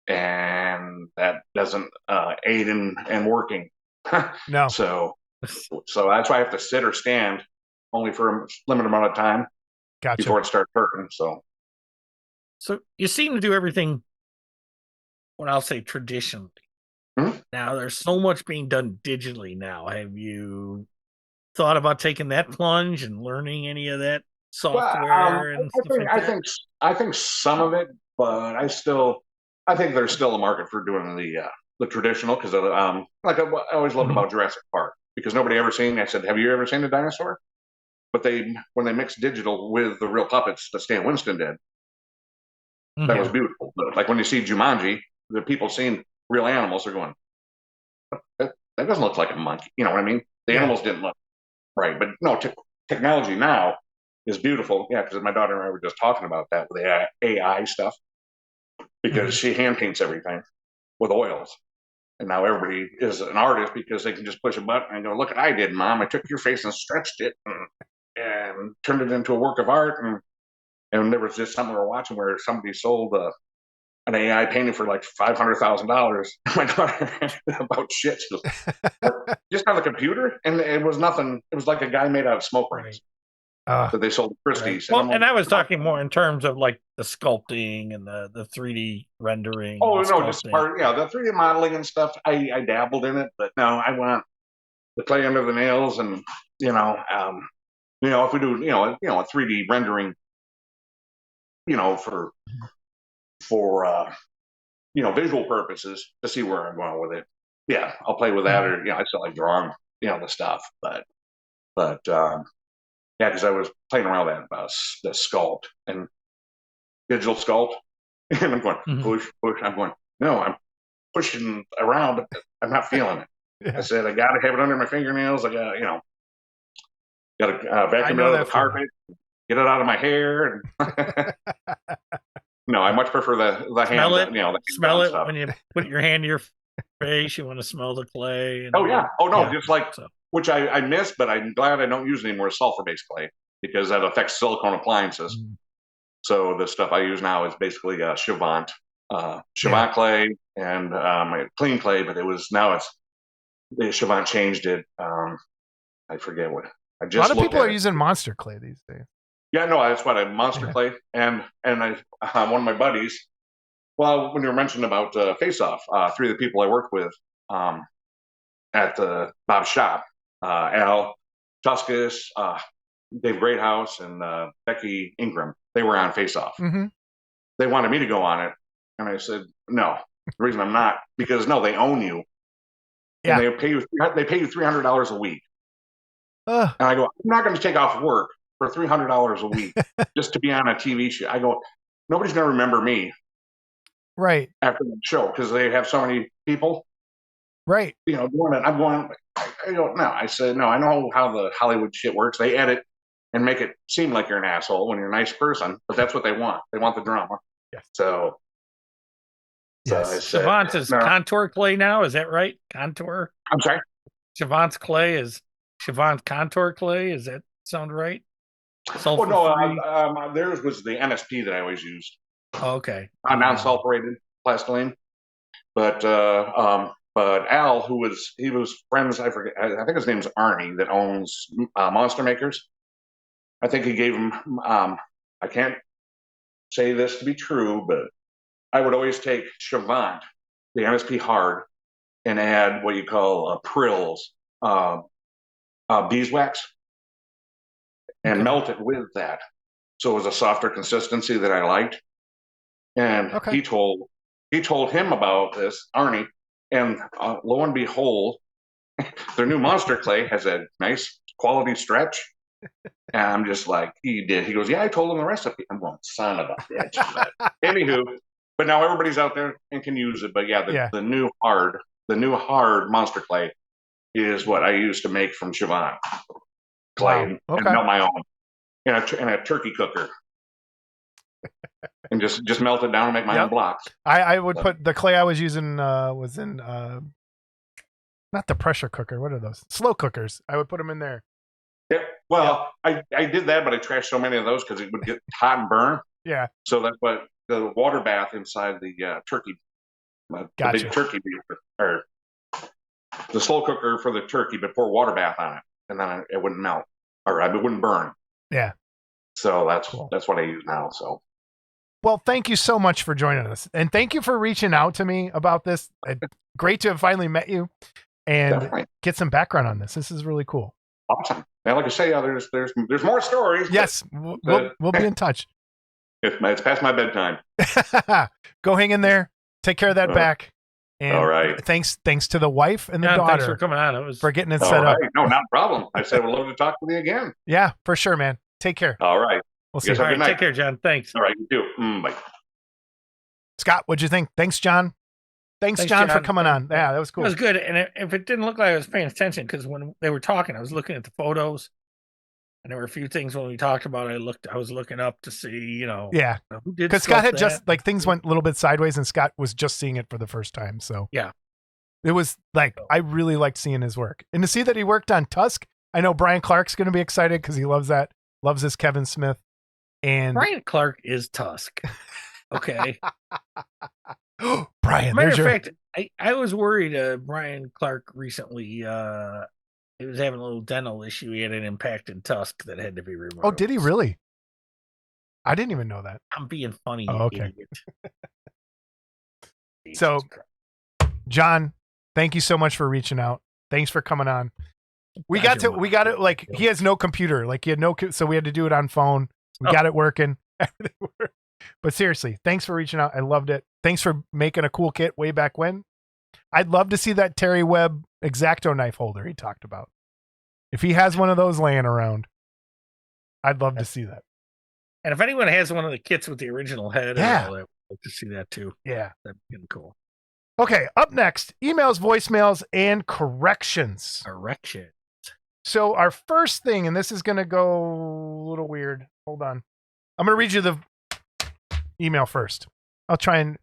Speaker 4: and that doesn't aid in working.
Speaker 2: No.
Speaker 4: So that's why I have to sit or stand only for a limited amount of time before it starts hurting.
Speaker 3: So you seem to do everything, what I'll say, traditionally.
Speaker 4: Mm-hmm.
Speaker 3: Now there's so much being done digitally now. Have you thought about taking that plunge and learning any of that software and stuff like that?
Speaker 4: I think some of it, but I think there's still a market for doing the traditional, because like I always loved about Jurassic Park, because nobody ever seen. I said, have you ever seen a dinosaur? But when they mixed digital with the real puppets that Stan Winston did, that was beautiful. But like when you see Jumanji, the people seeing real animals are going, that doesn't look like a monkey. You know what I mean? The animals didn't look right. But no, technology now is beautiful. Yeah, because my daughter and I were just talking about that with the AI stuff, because she hand paints everything with oils. And now everybody is an artist because they can just push a button and go, look what I did, Mom. I took your face and stretched it and turned it into a work of art. And there was just something we were watching where somebody sold an AI painting for like $500,000. My daughter about shit. Just on the computer. And it was nothing. It was like a guy made out of smoke rings that they sold at Christie's.
Speaker 3: Right. Well, and I was talking more in terms of like the sculpting and the 3D rendering.
Speaker 4: Oh, no, just the 3D modeling and stuff. I dabbled in it, but no, I want the clay under the nails, and if we do a 3D rendering, for visual purposes to see where I'm going with it. Yeah, I'll play with that, or I still like drawing the stuff, but because I was playing around with that the sculpt and digital sculpt, and I'm going push. I'm going, no, I'm pushing around, but I'm not feeling it. Yeah. I said I got to have it under my fingernails. I got to vacuum it out of the carpet, get it out of my hair, and no, I much prefer the
Speaker 3: smell
Speaker 4: hand.
Speaker 3: It, smell it stuff. When you put your hand to your face. You want to smell the clay. And
Speaker 4: just like which I miss, but I'm glad I don't use anymore sulfur-based clay, because that affects silicone appliances. So the stuff I use now is basically Chavant clay and clean clay, but the Chavant changed it. I forget what. A lot
Speaker 2: of people are using monster clay these days.
Speaker 4: Yeah, no, that's what monster clay, and one of my buddies. Well, when you were mentioning about Face Off, 3 of the people I worked with at Bob's shop, Al Tuscus, Dave Greathouse, and Becky Ingram, they were on Face Off. They wanted me to go on it, and I said no. The reason I'm not, because they own you, and they pay you $300 a week. And I go, I'm not going to take off work for $300 a week just to be on a TV show. I go, nobody's going to remember me
Speaker 2: Right.
Speaker 4: after the show because they have so many people,
Speaker 2: Right.
Speaker 4: doing it. I'm going, I go, no. I said, no, I know how the Hollywood shit works. They edit and make it seem like you're an asshole when you're a nice person, but that's what they want. They want the drama.
Speaker 2: Yes.
Speaker 4: So
Speaker 2: Yes.
Speaker 4: I said,
Speaker 3: Siobhan's is
Speaker 4: no.
Speaker 3: contour clay now. Is that right? Contour.
Speaker 4: I'm sorry.
Speaker 3: Siobhan's clay is Siobhan's contour clay. Does that sound right?
Speaker 4: Oh no, theirs was the NSP that I always used.
Speaker 3: Oh, okay.
Speaker 4: Non-sulfurated plastiline. But Al, he was friends. I forget. I think his name's Arnie that owns Monster Makers. I think he gave him. I can't say this to be true, but I would always take Chavant, the NSP hard, and add what you call Prills, beeswax, and melt it with that, so it was a softer consistency that I liked. And he told him about this, Arnie, and lo and behold, their new Monster Clay has a nice quality stretch. And I'm just like, he did. He goes, yeah, I told him the recipe. I'm going, son of a bitch. Anywho, but now everybody's out there and can use it. But yeah, the new hard Monster Clay is what I used to make from Chavant clay and melt my own in a turkey cooker. And just melt it down and make my own blocks.
Speaker 2: I would put the clay I was using was in not the pressure cooker. What are those? Slow cookers. I would put them in there.
Speaker 4: Yeah. Well, I did that, but I trashed so many of those because it would get hot and burn.
Speaker 2: Yeah.
Speaker 4: So that's what the water bath inside the turkey, the big turkey, or the slow cooker for the turkey, but pour water bath on it, and then it wouldn't melt or it wouldn't burn.
Speaker 2: Yeah.
Speaker 4: So that's what I use now. So.
Speaker 2: Well, thank you so much for joining us, and thank you for reaching out to me about this. Great to have finally met you and get some background on this. This is really cool.
Speaker 4: Awesome. Now, like I say, there's more stories.
Speaker 2: Yes, we'll be in touch.
Speaker 4: It's past my bedtime.
Speaker 2: Go hang in there. Take care of that back. And
Speaker 4: all right.
Speaker 2: Thanks to the wife and the daughter.
Speaker 3: Thanks for coming on.
Speaker 2: For getting it set up.
Speaker 4: No, not a problem. I said we'd love to talk with you again.
Speaker 2: Yeah, for sure, man. Take care.
Speaker 4: All right.
Speaker 2: We'll see you.
Speaker 3: All right, take care, John. Thanks.
Speaker 4: All right, you too. Bye.
Speaker 2: Scott, what'd you think? Thanks, John. Thanks, John, for coming on. Yeah, that was cool.
Speaker 3: It was good. And if it didn't look like I was paying attention, because when they were talking, I was looking at the photos, and there were a few things when we talked about it. I was looking up to see,
Speaker 2: yeah,
Speaker 3: who did.
Speaker 2: Because Scott had just things went a little bit sideways, and Scott was just seeing it for the first time. So
Speaker 3: yeah,
Speaker 2: it was like I really liked seeing his work, and to see that he worked on Tusk. I know Brian Clark's going to be excited because he loves his Kevin Smith. And
Speaker 3: Brian Clark is Tusk. Okay.
Speaker 2: Brian,
Speaker 3: matter of fact, I was worried. Brian Clark recently, he was having a little dental issue. He had an impacted tusk that had to be removed.
Speaker 2: Oh, did he really? I didn't even know that.
Speaker 3: I'm being funny.
Speaker 2: Oh, okay.
Speaker 3: So,
Speaker 2: John, thank you so much for reaching out. Thanks for coming on. We got it. Like he has no computer. Like he had so we had to do it on phone. We got it working. Everything worked. But seriously, thanks for reaching out. I loved it. Thanks for making a cool kit way back when. I'd love to see that Terry Webb X-Acto knife holder he talked about. If he has one of those laying around, I'd love to see that.
Speaker 3: And if anyone has one of the kits with the original head, I'd like to see that too.
Speaker 2: Yeah.
Speaker 3: That'd be cool.
Speaker 2: Okay, up next, emails, voicemails, and corrections. So our first thing, and this is going to go a little weird. Hold on. I'm going to read you the email first. I'll try and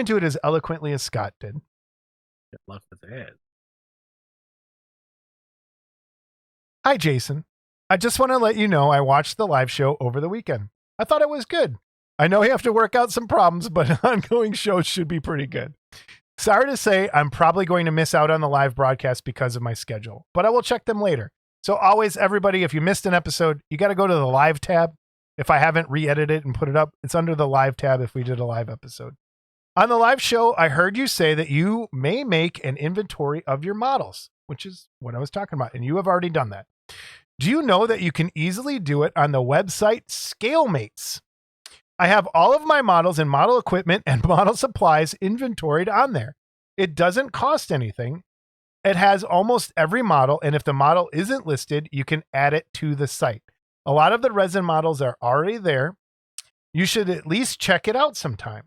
Speaker 2: do it as eloquently as Scott did.
Speaker 3: Good luck with that.
Speaker 2: Hi, Jason. I just want to let you know I watched the live show over the weekend. I thought it was good. I know you have to work out some problems, but ongoing shows should be pretty good. Sorry to say, I'm probably going to miss out on the live broadcast because of my schedule, but I will check them later. So always, everybody, if you missed an episode, you got to go to the live tab. If I haven't re-edited it and put it up, it's under the live tab if we did a live episode. On the live show, I heard you say that you may make an inventory of your models, which is what I was talking about, and you have already done that. Do you know that you can easily do it on the website Scalemates? I have all of my models and model equipment and model supplies inventoried on there. It doesn't cost anything. It has almost every model, and if the model isn't listed, you can add it to the site. A lot of the resin models are already there. You should at least check it out sometime.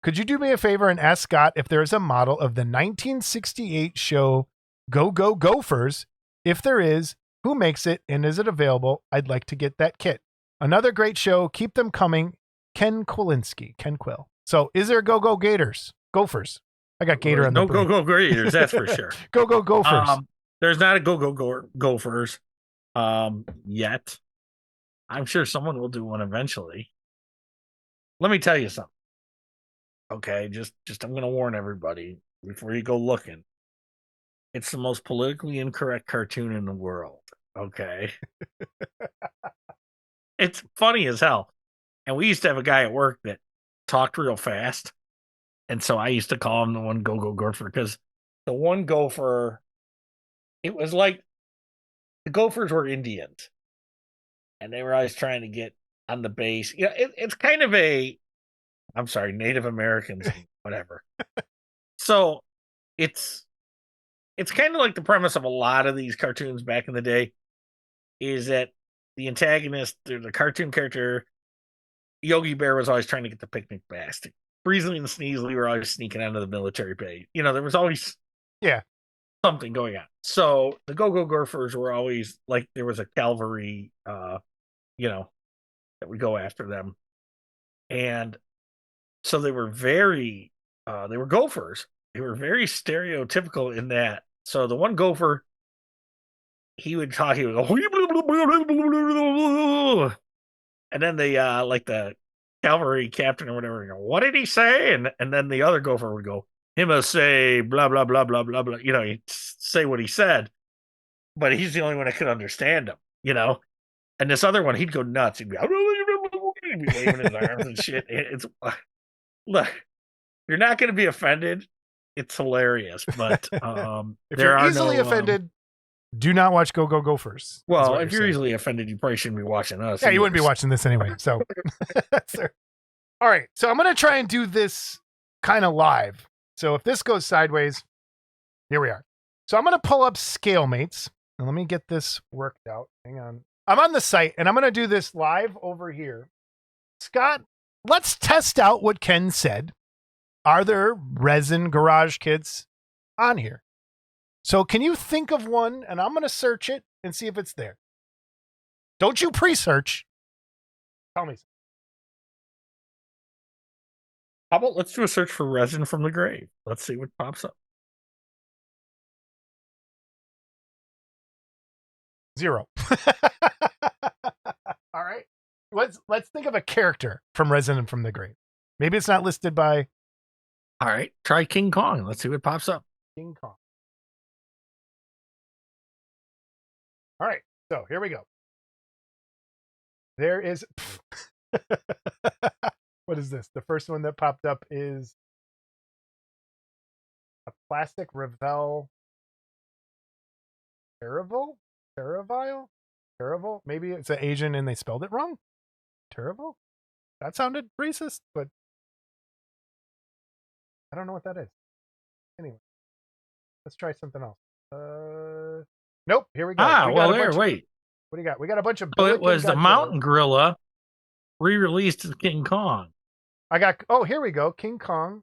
Speaker 2: Could you do me a favor and ask Scott if there is a model of the 1968 show Go Go Gophers? If there is, who makes it and is it available? I'd like to get that kit. Another great show. Keep them coming. Ken Quill. So is there Go Go Gophers? I got Gator on the
Speaker 3: no
Speaker 2: brain.
Speaker 3: Go Go Gators, that's for sure.
Speaker 2: Go Go Gophers.
Speaker 3: There's not a Go Go Gophers yet. I'm sure someone will do one eventually. Let me tell you something. Okay, just I'm going to warn everybody before you go looking. It's the most politically incorrect cartoon in the world. Okay. It's funny as hell. And we used to have a guy at work that talked real fast. And so I used to call him the one Go Go Gopher because the one gopher, it was like the gophers were Indians. And they were always trying to get on the base. Yeah, it's kind of I'm sorry, Native Americans, whatever. So it's kind of like the premise of a lot of these cartoons back in the day is that the antagonist, the cartoon character, Yogi Bear was always trying to get the picnic basket. Breezely and Sneezely were always sneaking onto the military base. There was always something going on. So the Go Go Gophers were always like there was a cavalry, that would go after them. And so they were they were gophers. They were very stereotypical in that. So the one gopher, he would go, and then the cavalry captain or whatever would go, what did he say? And then the other gopher would go, he must say blah, blah, blah, blah, blah, blah. He'd say what he said, but he's the only one that could understand him, And this other one, he'd go nuts. He'd be waving his arms and shit. Look, you're not going to be offended. It's hilarious, but
Speaker 2: if you're easily offended, do not watch Go Go Gophers.
Speaker 3: Well, if you're easily offended, you probably shouldn't be watching us.
Speaker 2: Yeah, you wouldn't be watching this anyway. So, all right. So I'm going to try and do this kind of live. So if this goes sideways, here we are. So I'm going to pull up scalemates and let me get this worked out. Hang on. I'm on the site and I'm going to do this live over here. Scott, let's test out what Ken said. Are there resin garage kits on here? So can you think of one? And I'm going to search it and see if it's there. Don't you pre-search. Tell me.
Speaker 3: How about let's do a search for resin from the grave. Let's see what pops up.
Speaker 2: 0. All right. Let's think of a character from Resin from the Grave. Maybe it's not listed by.
Speaker 3: All right. Try King Kong. Let's see what pops up.
Speaker 2: King Kong. All right. So here we go. There is. What is this? The first one that popped up is a plastic Revell Terraville? Maybe it's an Asian and they spelled it wrong. Terrible? That sounded racist, but I don't know what that is. Anyway, let's try something else. Nope. Here we go.
Speaker 3: Wait.
Speaker 2: What do you got? We got a bunch of.
Speaker 3: Oh, it was the Mountain Gorilla re-released as King Kong.
Speaker 2: Here we go. King Kong.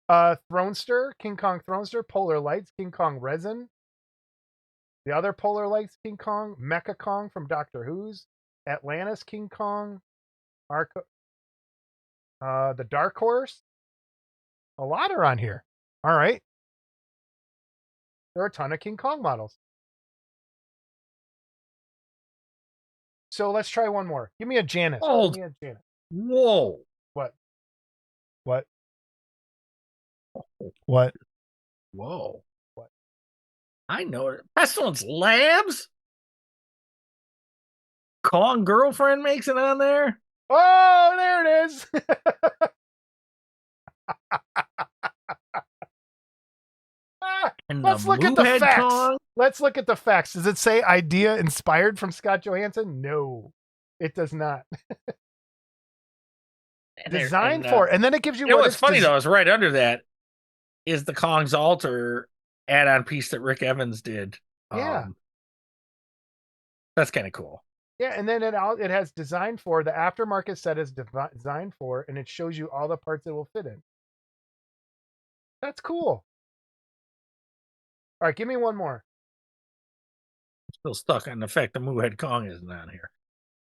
Speaker 2: Thronester, King Kong Thronester, Polar Lights, King Kong Resin. The other Polar Lights King Kong, Mecha Kong from Doctor Who's, Atlantis King Kong, the Dark Horse. A lot are on here. All right. There are a ton of King Kong models. So let's try one more. Give me a Janice.
Speaker 3: Oh.
Speaker 2: Give me a Janice.
Speaker 3: Whoa.
Speaker 2: What?
Speaker 3: Whoa. What? I know it. Pestilence Labs? Kong Girlfriend makes it on there?
Speaker 2: Oh, there it is. Let's look at the facts. Kong? Let's look at the facts. Does it say idea inspired from Scott Johansson? No, it does not. Designed for, and then it gives you.
Speaker 3: What's funny though is right under that is the Kong's Altar add-on piece that Rick Evans did.
Speaker 2: Yeah,
Speaker 3: that's kind of cool.
Speaker 2: Yeah, and then it has designed for, the aftermarket set is designed for, and it shows you all the parts it will fit in. That's cool. All right, give me one more.
Speaker 3: I'm still stuck on the fact that Moohead Kong isn't on here.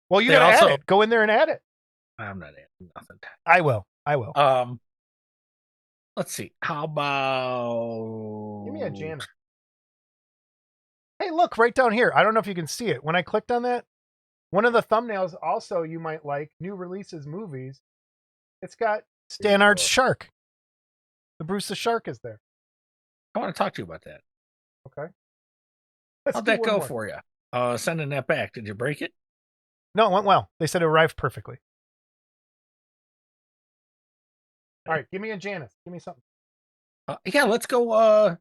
Speaker 2: Well, you
Speaker 3: They
Speaker 2: gotta
Speaker 3: also-
Speaker 2: add it. Go in there and add it.
Speaker 3: I'm not adding nothing.
Speaker 2: I will.
Speaker 3: Let's see. How about
Speaker 2: Give me a Jana. Hey, look right down here. I don't know if you can see it. When I clicked on that, one of the thumbnails also you might like, new releases movies. It's got Stannard's Shark. The Bruce the Shark is there.
Speaker 3: I want to talk to you about that.
Speaker 2: Okay. Let's
Speaker 3: How'd
Speaker 2: do
Speaker 3: that
Speaker 2: one
Speaker 3: go
Speaker 2: more.
Speaker 3: for you? Sending that back. Did you break it?
Speaker 2: No, it went well. They said it arrived perfectly. All right, give me a Janice. Give me something.
Speaker 3: Yeah, let's go.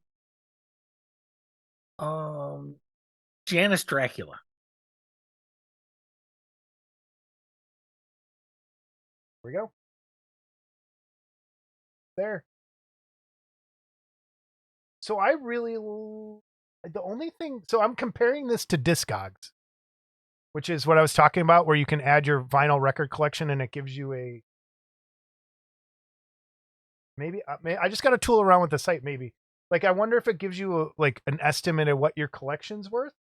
Speaker 3: Janice Dracula.
Speaker 2: Here we go. There. So I really, the only thing, so I'm comparing this to Discogs, which is what I was talking about, where you can add your vinyl record collection and it gives you a, maybe I just got to tool around with the site. Maybe like, I wonder if it gives you like an estimate of what your collection's worth.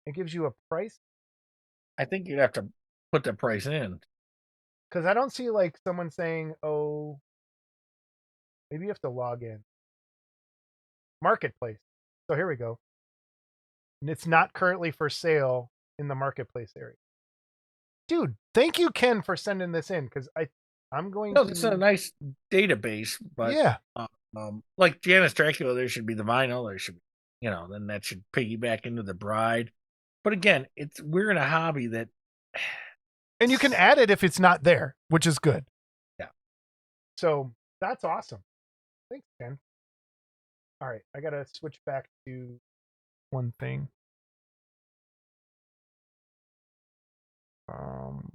Speaker 2: It gives you a price.
Speaker 3: I think you'd have to put the price in.
Speaker 2: Cause I don't see like someone saying, oh, maybe you have to log in. Marketplace. So here we go. And it's not currently for sale in the marketplace area. Dude, thank you, Ken, for sending this in, because I'm going
Speaker 3: No,
Speaker 2: to.
Speaker 3: it's a nice database, but
Speaker 2: yeah,
Speaker 3: like Janice Dracula, there should be the vinyl. There should be, then that should piggyback into the Bride. But again, we're in a hobby that,
Speaker 2: and you can add it if it's not there, which is good.
Speaker 3: Yeah.
Speaker 2: So that's awesome. Thanks, Ken. All right, I gotta switch back to one thing.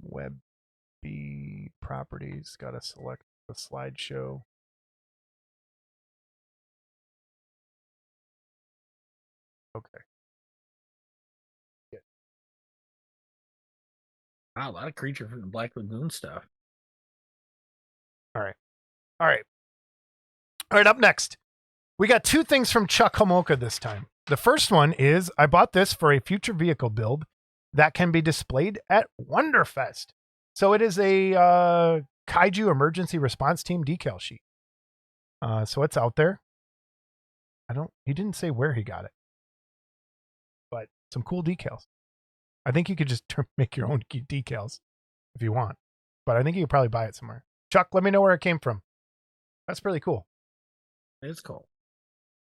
Speaker 2: Web B properties. Gotta select the slideshow. Okay.
Speaker 3: wow, a lot of Creature from the Black Lagoon stuff.
Speaker 2: All right. Up next, we got two things from Chuck Homolka this time. The first one is, I bought this for a future vehicle build that can be displayed at Wonderfest. So it is a Kaiju Emergency Response Team decal sheet. So it's out there. He didn't say where he got it, but some cool decals. I think you could just make your own decals if you want, but I think you could probably buy it somewhere. Chuck, let me know where it came from. That's pretty cool.
Speaker 3: It's cool.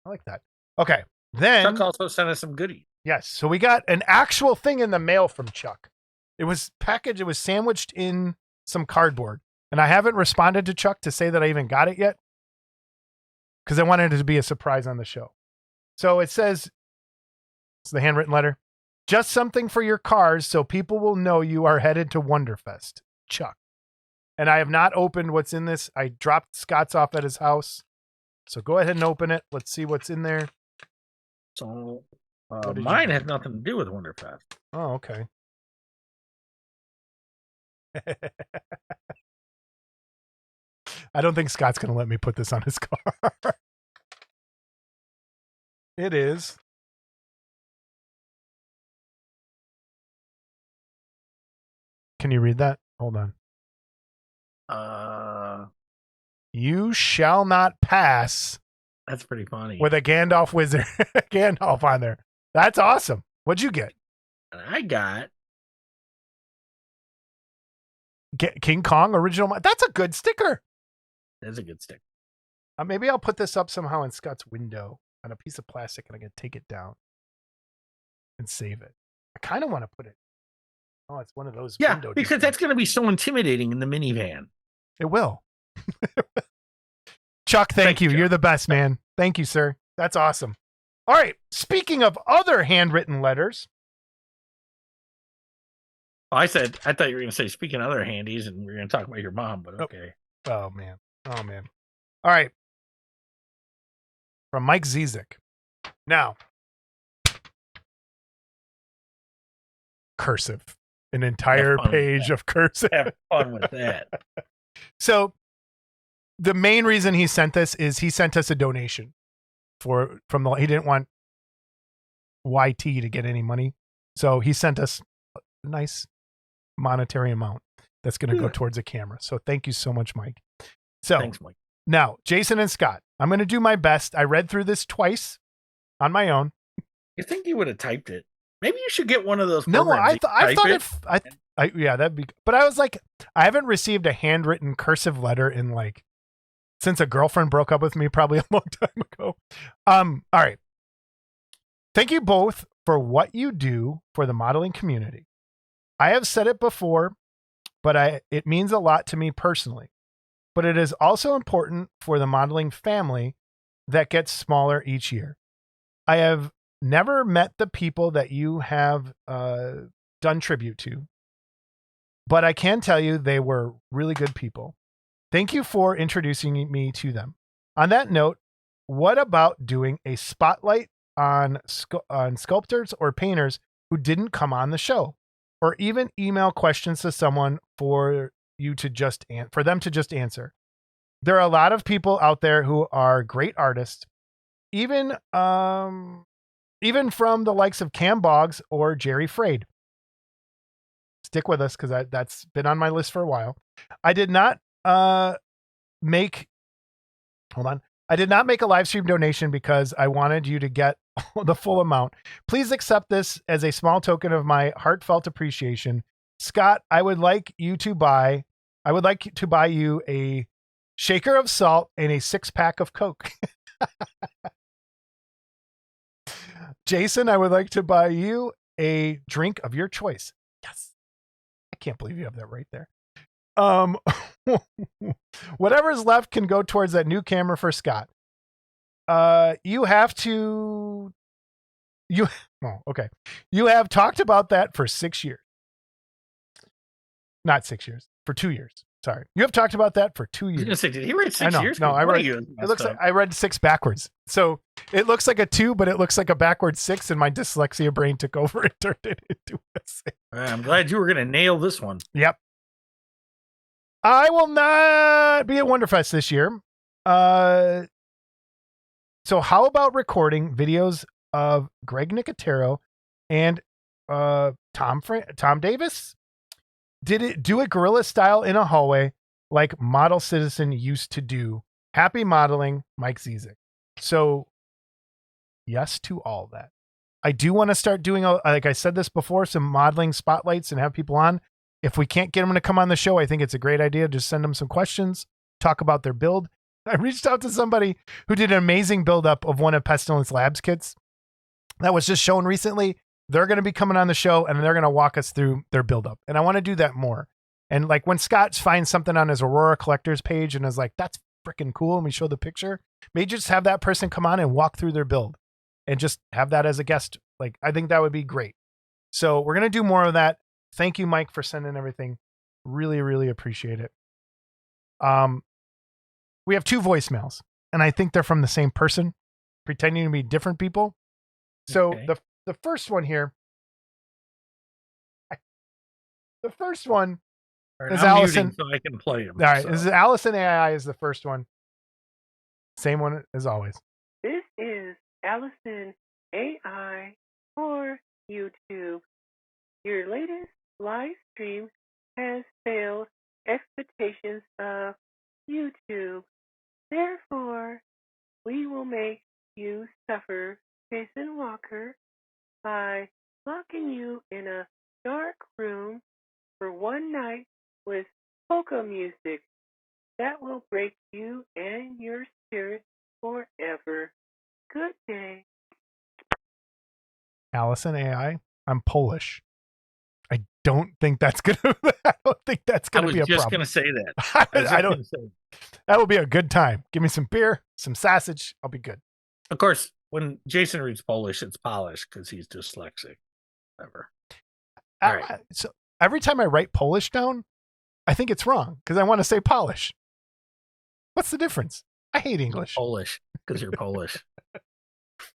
Speaker 2: I like that. Okay. Then
Speaker 3: Chuck also sent us some goodies.
Speaker 2: yes. So we got an actual thing in the mail from Chuck. It was packaged. It was sandwiched in some cardboard. And I haven't responded to Chuck to say that I even got it yet, because I wanted it to be a surprise on the show. So it says, it's the handwritten letter, just something for your cars so people will know you are headed to Wonderfest. Chuck. And I have not opened what's in this. I dropped Scott's off at his house. So go ahead and open it. Let's see what's in there.
Speaker 3: So
Speaker 2: did you
Speaker 3: mine
Speaker 2: do?
Speaker 3: has nothing to do with Wonderfest.
Speaker 2: Oh, okay. I don't think Scott's going to let me put this on his car. It is. Can you read that? Hold on. You shall not pass
Speaker 3: That's pretty funny.
Speaker 2: with a Gandalf wizard. Gandalf on there. That's awesome. What'd you get?
Speaker 3: And I got
Speaker 2: King Kong original. That's a good sticker.
Speaker 3: That's a good stick.
Speaker 2: Maybe I'll put this up somehow in Scott's window on a piece of plastic, and I can take it down and save it. I kind of want to put it. Oh, it's one of those.
Speaker 3: Yeah,
Speaker 2: window
Speaker 3: because
Speaker 2: decals.
Speaker 3: that's going to be so intimidating in the minivan.
Speaker 2: It will. Chuck, thank you.
Speaker 3: Chuck.
Speaker 2: You're the best, man. Thank you, sir. That's awesome. All right. Speaking of other handwritten letters.
Speaker 3: Oh, I thought you were going to say, speaking of other handies, and we are going to talk about your mom, but okay.
Speaker 2: Oh, man. All right. From Mike Zizek. Now, cursive. an entire page of cursive.
Speaker 3: Have fun with that.
Speaker 2: So the main reason he sent this is he sent us a donation he didn't want YT to get any money. So he sent us a nice monetary amount that's going to go towards a camera. So thank you so much, Mike. So
Speaker 3: Thanks, Mike.
Speaker 2: Now, Jason and Scott, I'm going to do my best. I read through this twice on my own.
Speaker 3: You think you would have typed it? Maybe you should get one of those.
Speaker 2: No, I thought
Speaker 3: it.
Speaker 2: yeah, that'd be. But I was like, I haven't received a handwritten cursive letter in like since a girlfriend broke up with me, probably a long time ago. All right. Thank you both for what you do for the modeling community. I have said it before, but it means a lot to me personally. But it is also important for the modeling family that gets smaller each year. I have never met the people that you have done tribute to, but I can tell you they were really good people. Thank you for introducing me to them. On that note, what about doing a spotlight on sculptors or painters who didn't come on the show, or even email questions to someone for them to just answer? There are a lot of people out there who are great artists, even from the likes of Cam Boggs or Jerry Frade. Stick with us because that's been on my list for a while. I did not make a live stream donation because I wanted you to get the full amount. Please accept this as a small token of my heartfelt appreciation. Scott, I would like to buy you a shaker of salt and a 6-pack of Coke. Jason, I would like to buy you a drink of your choice. Yes. I can't believe you have that right there. Whatever's left can go towards that new camera for Scott. You have talked about that for 6 years. Not 6 years, for 2 years. Sorry. You have talked about that for 2 years.
Speaker 3: I was going to say, did he write 6 years?
Speaker 2: No, I read 6 backwards. So it looks like a 2, but it looks like a backwards 6, and my dyslexia brain took over and turned it into a 6.
Speaker 3: I'm glad you were going to nail this one.
Speaker 2: Yep. I will not be at Wonderfest this year. So how about recording videos of Greg Nicotero and Tom Davis? Do it guerrilla style in a hallway like Model Citizen used to do. Happy modeling, Mike Zizek. So yes to all that. I do want to start doing, like I said this before, some modeling spotlights and have people on. If we can't get them to come on the show, I think it's a great idea. Just send them some questions, talk about their build. I reached out to somebody who did an amazing build up of one of Pestilence Labs kits that was just shown recently. They're going to be coming on the show and they're going to walk us through their build up. And I want to do that more. And like when Scott finds something on his Aurora Collectors page and is like, that's freaking cool, and we show the picture, maybe just have that person come on and walk through their build and just have that as a guest. Like, I think that would be great. So we're going to do more of that. Thank you, Mike, for sending everything. Really, really appreciate it. We have 2 voicemails, and I think they're from the same person, pretending to be different people. So
Speaker 3: Okay.
Speaker 2: the first one here, is
Speaker 3: I'm
Speaker 2: Allison.
Speaker 3: muting so I can play him.
Speaker 2: All right,
Speaker 3: so.
Speaker 2: this is Allison AI is the first one. Same one as always.
Speaker 5: This is Allison AI for YouTube. Your latest live stream has failed expectations of YouTube. Therefore, we will make you suffer, Jason Walker, by locking you in a dark room for one night with polka music that will break you and your spirit forever. Good day.
Speaker 2: Allison AI. I'm Polish. I don't think that's gonna. I don't think that's
Speaker 3: I
Speaker 2: gonna
Speaker 3: was
Speaker 2: be a
Speaker 3: just
Speaker 2: problem.
Speaker 3: going to say that.
Speaker 2: I don't. That will be a good time. Give me some beer, some sausage. I'll be good.
Speaker 3: Of course, when Jason reads Polish, it's Polish because he's dyslexic. Whatever. All right.
Speaker 2: So every time I write Polish down, I think it's wrong because I want to say Polish. What's the difference? I hate English.
Speaker 3: Polish because you're Polish.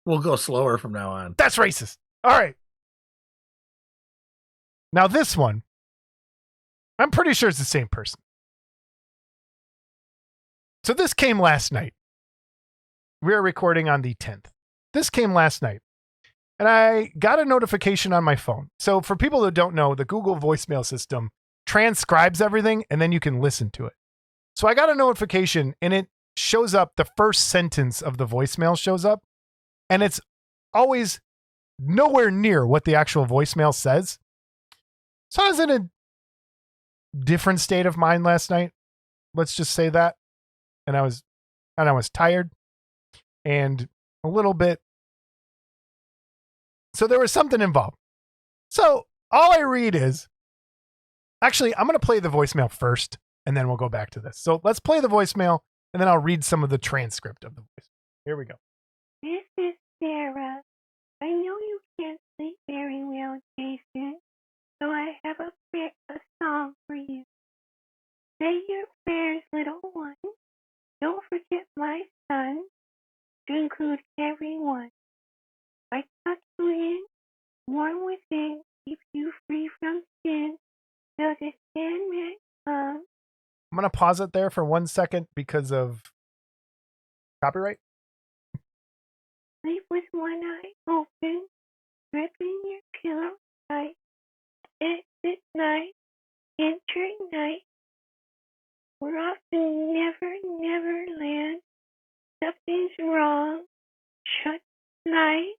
Speaker 3: We'll go slower from now on.
Speaker 2: That's racist. All right. Now this one, I'm pretty sure it's the same person. So this came last night. We are recording on the 10th. This came last night. And I got a notification on my phone. So for people who don't know, the Google voicemail system transcribes everything and then you can listen to it. So I got a notification and it shows up, the first sentence of the voicemail shows up, and it's always nowhere near what the actual voicemail says. So I was in a different state of mind last night. Let's just say that. And I was tired and a little bit. So there was something involved. So all I read is, actually, I'm going to play the voicemail first and then we'll go back to this. So let's play the voicemail and then I'll read some of the transcript of the voice. Here we go.
Speaker 5: This is Sarah. I know you can't sleep very well, Jason, so I have a song for you. Say your prayers, little one. Don't forget my son, to include everyone. I tuck you in, warm within, keep you free from sin, till the Sandman comes.
Speaker 2: I'm going to pause it there for 1 second because of copyright.
Speaker 5: Sleep with one eye open, gripping your pillow tight. Exit night, enter night. We're off to never land. Something's wrong. Shut night.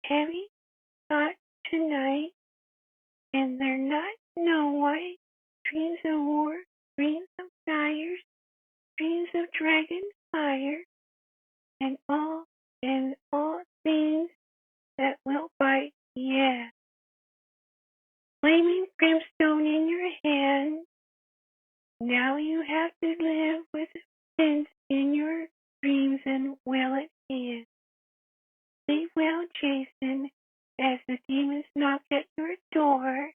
Speaker 5: Heavy thought tonight. And they're not no white. Dreams of war, dreams of fires, dreams of dragon fire, and all things that will bite, yeah. Flaming brimstone in your hand. Now you have to live with sins in your dreams and well at hand. Sleep well, Jason, as the demons knock at your door,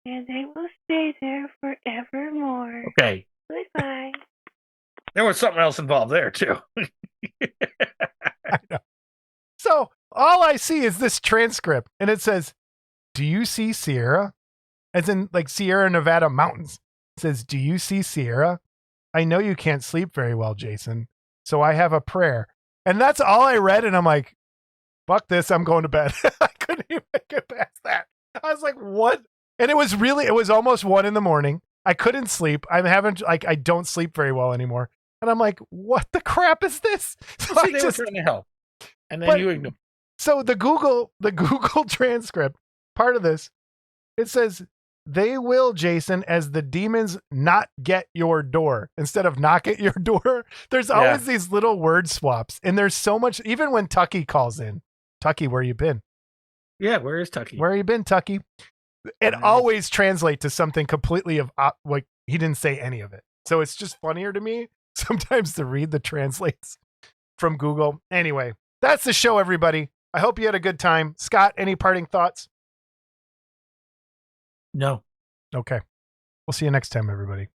Speaker 5: and they will stay there forevermore.
Speaker 3: Okay.
Speaker 5: Goodbye.
Speaker 3: There was something else involved there, too.
Speaker 2: I know. So all I see is this transcript and it says, do you see Sierra? As in like Sierra Nevada mountains. It says, do you see Sierra? I know you can't sleep very well, Jason. So I have a prayer. And that's all I read. And I'm like, fuck this. I'm going to bed. I couldn't even get past that. I was like, what? And it was almost 1 a.m. I couldn't sleep. I don't sleep very well anymore. And I'm like, what the crap is this? So
Speaker 3: See, they were trying to help. And then you ignore.
Speaker 2: So the Google transcript, part of this, it says, they will, Jason, as the demons not get your door instead of knock at your door. There's always these little word swaps. And there's so much, even when Tucky calls in. Tucky, where you been?
Speaker 3: Yeah, where is Tucky?
Speaker 2: Where you been, Tucky? It always translates to something completely like he didn't say any of it. So it's just funnier to me sometimes to read the translates from Google. Anyway, that's the show, everybody. I hope you had a good time. Scott, any parting thoughts?
Speaker 3: No.
Speaker 2: Okay. We'll see you next time, everybody.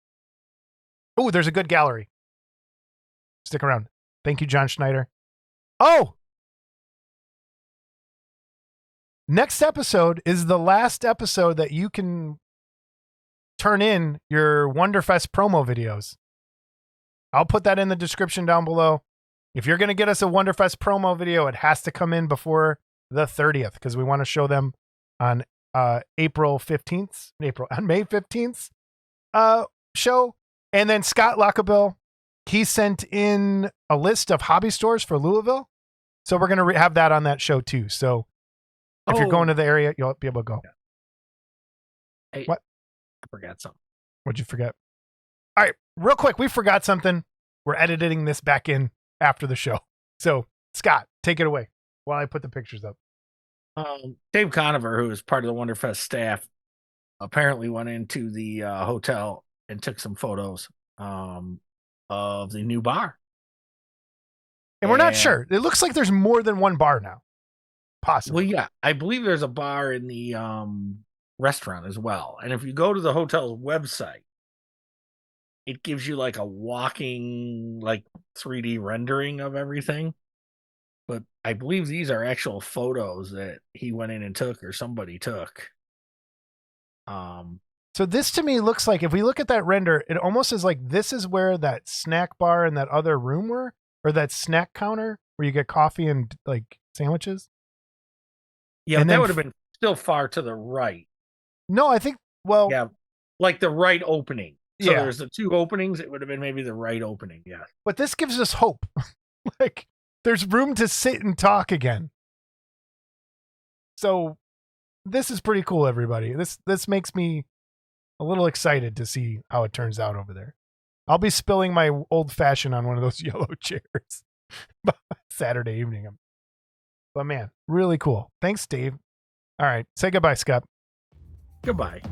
Speaker 2: Oh, there's a good gallery. Stick around. Thank you, John Schneider. Oh! Next episode is the last episode that you can turn in your Wonderfest promo videos. I'll put that in the description down below. If you're going to get us a Wonderfest promo video, it has to come in before the 30th because we want to show them on April 15th, on May 15th show. And then Scott Lockabill, he sent in a list of hobby stores for Louisville. So we're going to have that on that show too. So if you're going to the area, you'll be able to go.
Speaker 3: Hey,
Speaker 2: what?
Speaker 3: I forgot something.
Speaker 2: What'd you forget? All right, real quick. We forgot something. We're editing this back in after the show. So Scott, take it away while I put the pictures up.
Speaker 3: Dave Conover, who is part of the Wonderfest staff, apparently went into the hotel and took some photos of the new bar.
Speaker 2: And we're not sure. It looks like there's more than one bar now. Possibly.
Speaker 3: Well, yeah. I believe there's a bar in the restaurant as well. And if you go to the hotel's website, it gives you like a walking, like 3D rendering of everything. But I believe these are actual photos that he went in and took or somebody took.
Speaker 2: So this to me looks like, if we look at that render, it almost is like this is where that snack bar and that other room were, or that snack counter where you get coffee and like sandwiches.
Speaker 3: Yeah,
Speaker 2: And
Speaker 3: that
Speaker 2: then
Speaker 3: would have been still far to the right.
Speaker 2: No, I think, well,
Speaker 3: Yeah, like the right opening. So
Speaker 2: Yeah.
Speaker 3: there's the two openings. It would have been maybe the right opening. Yeah.
Speaker 2: but this gives us hope. Like there's room to sit and talk again. So this is pretty cool, everybody. This makes me a little excited to see how it turns out over there. I'll be spilling my old fashioned on one of those yellow chairs Saturday evening. But man, really cool. Thanks, Dave. All right. Say goodbye, Scott.
Speaker 3: Goodbye.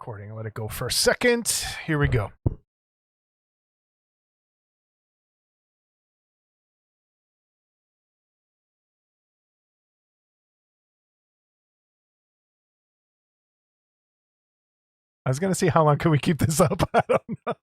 Speaker 2: recording. I'll let it go for a second. Here we go. I was going to see how long can we keep this up. I don't know.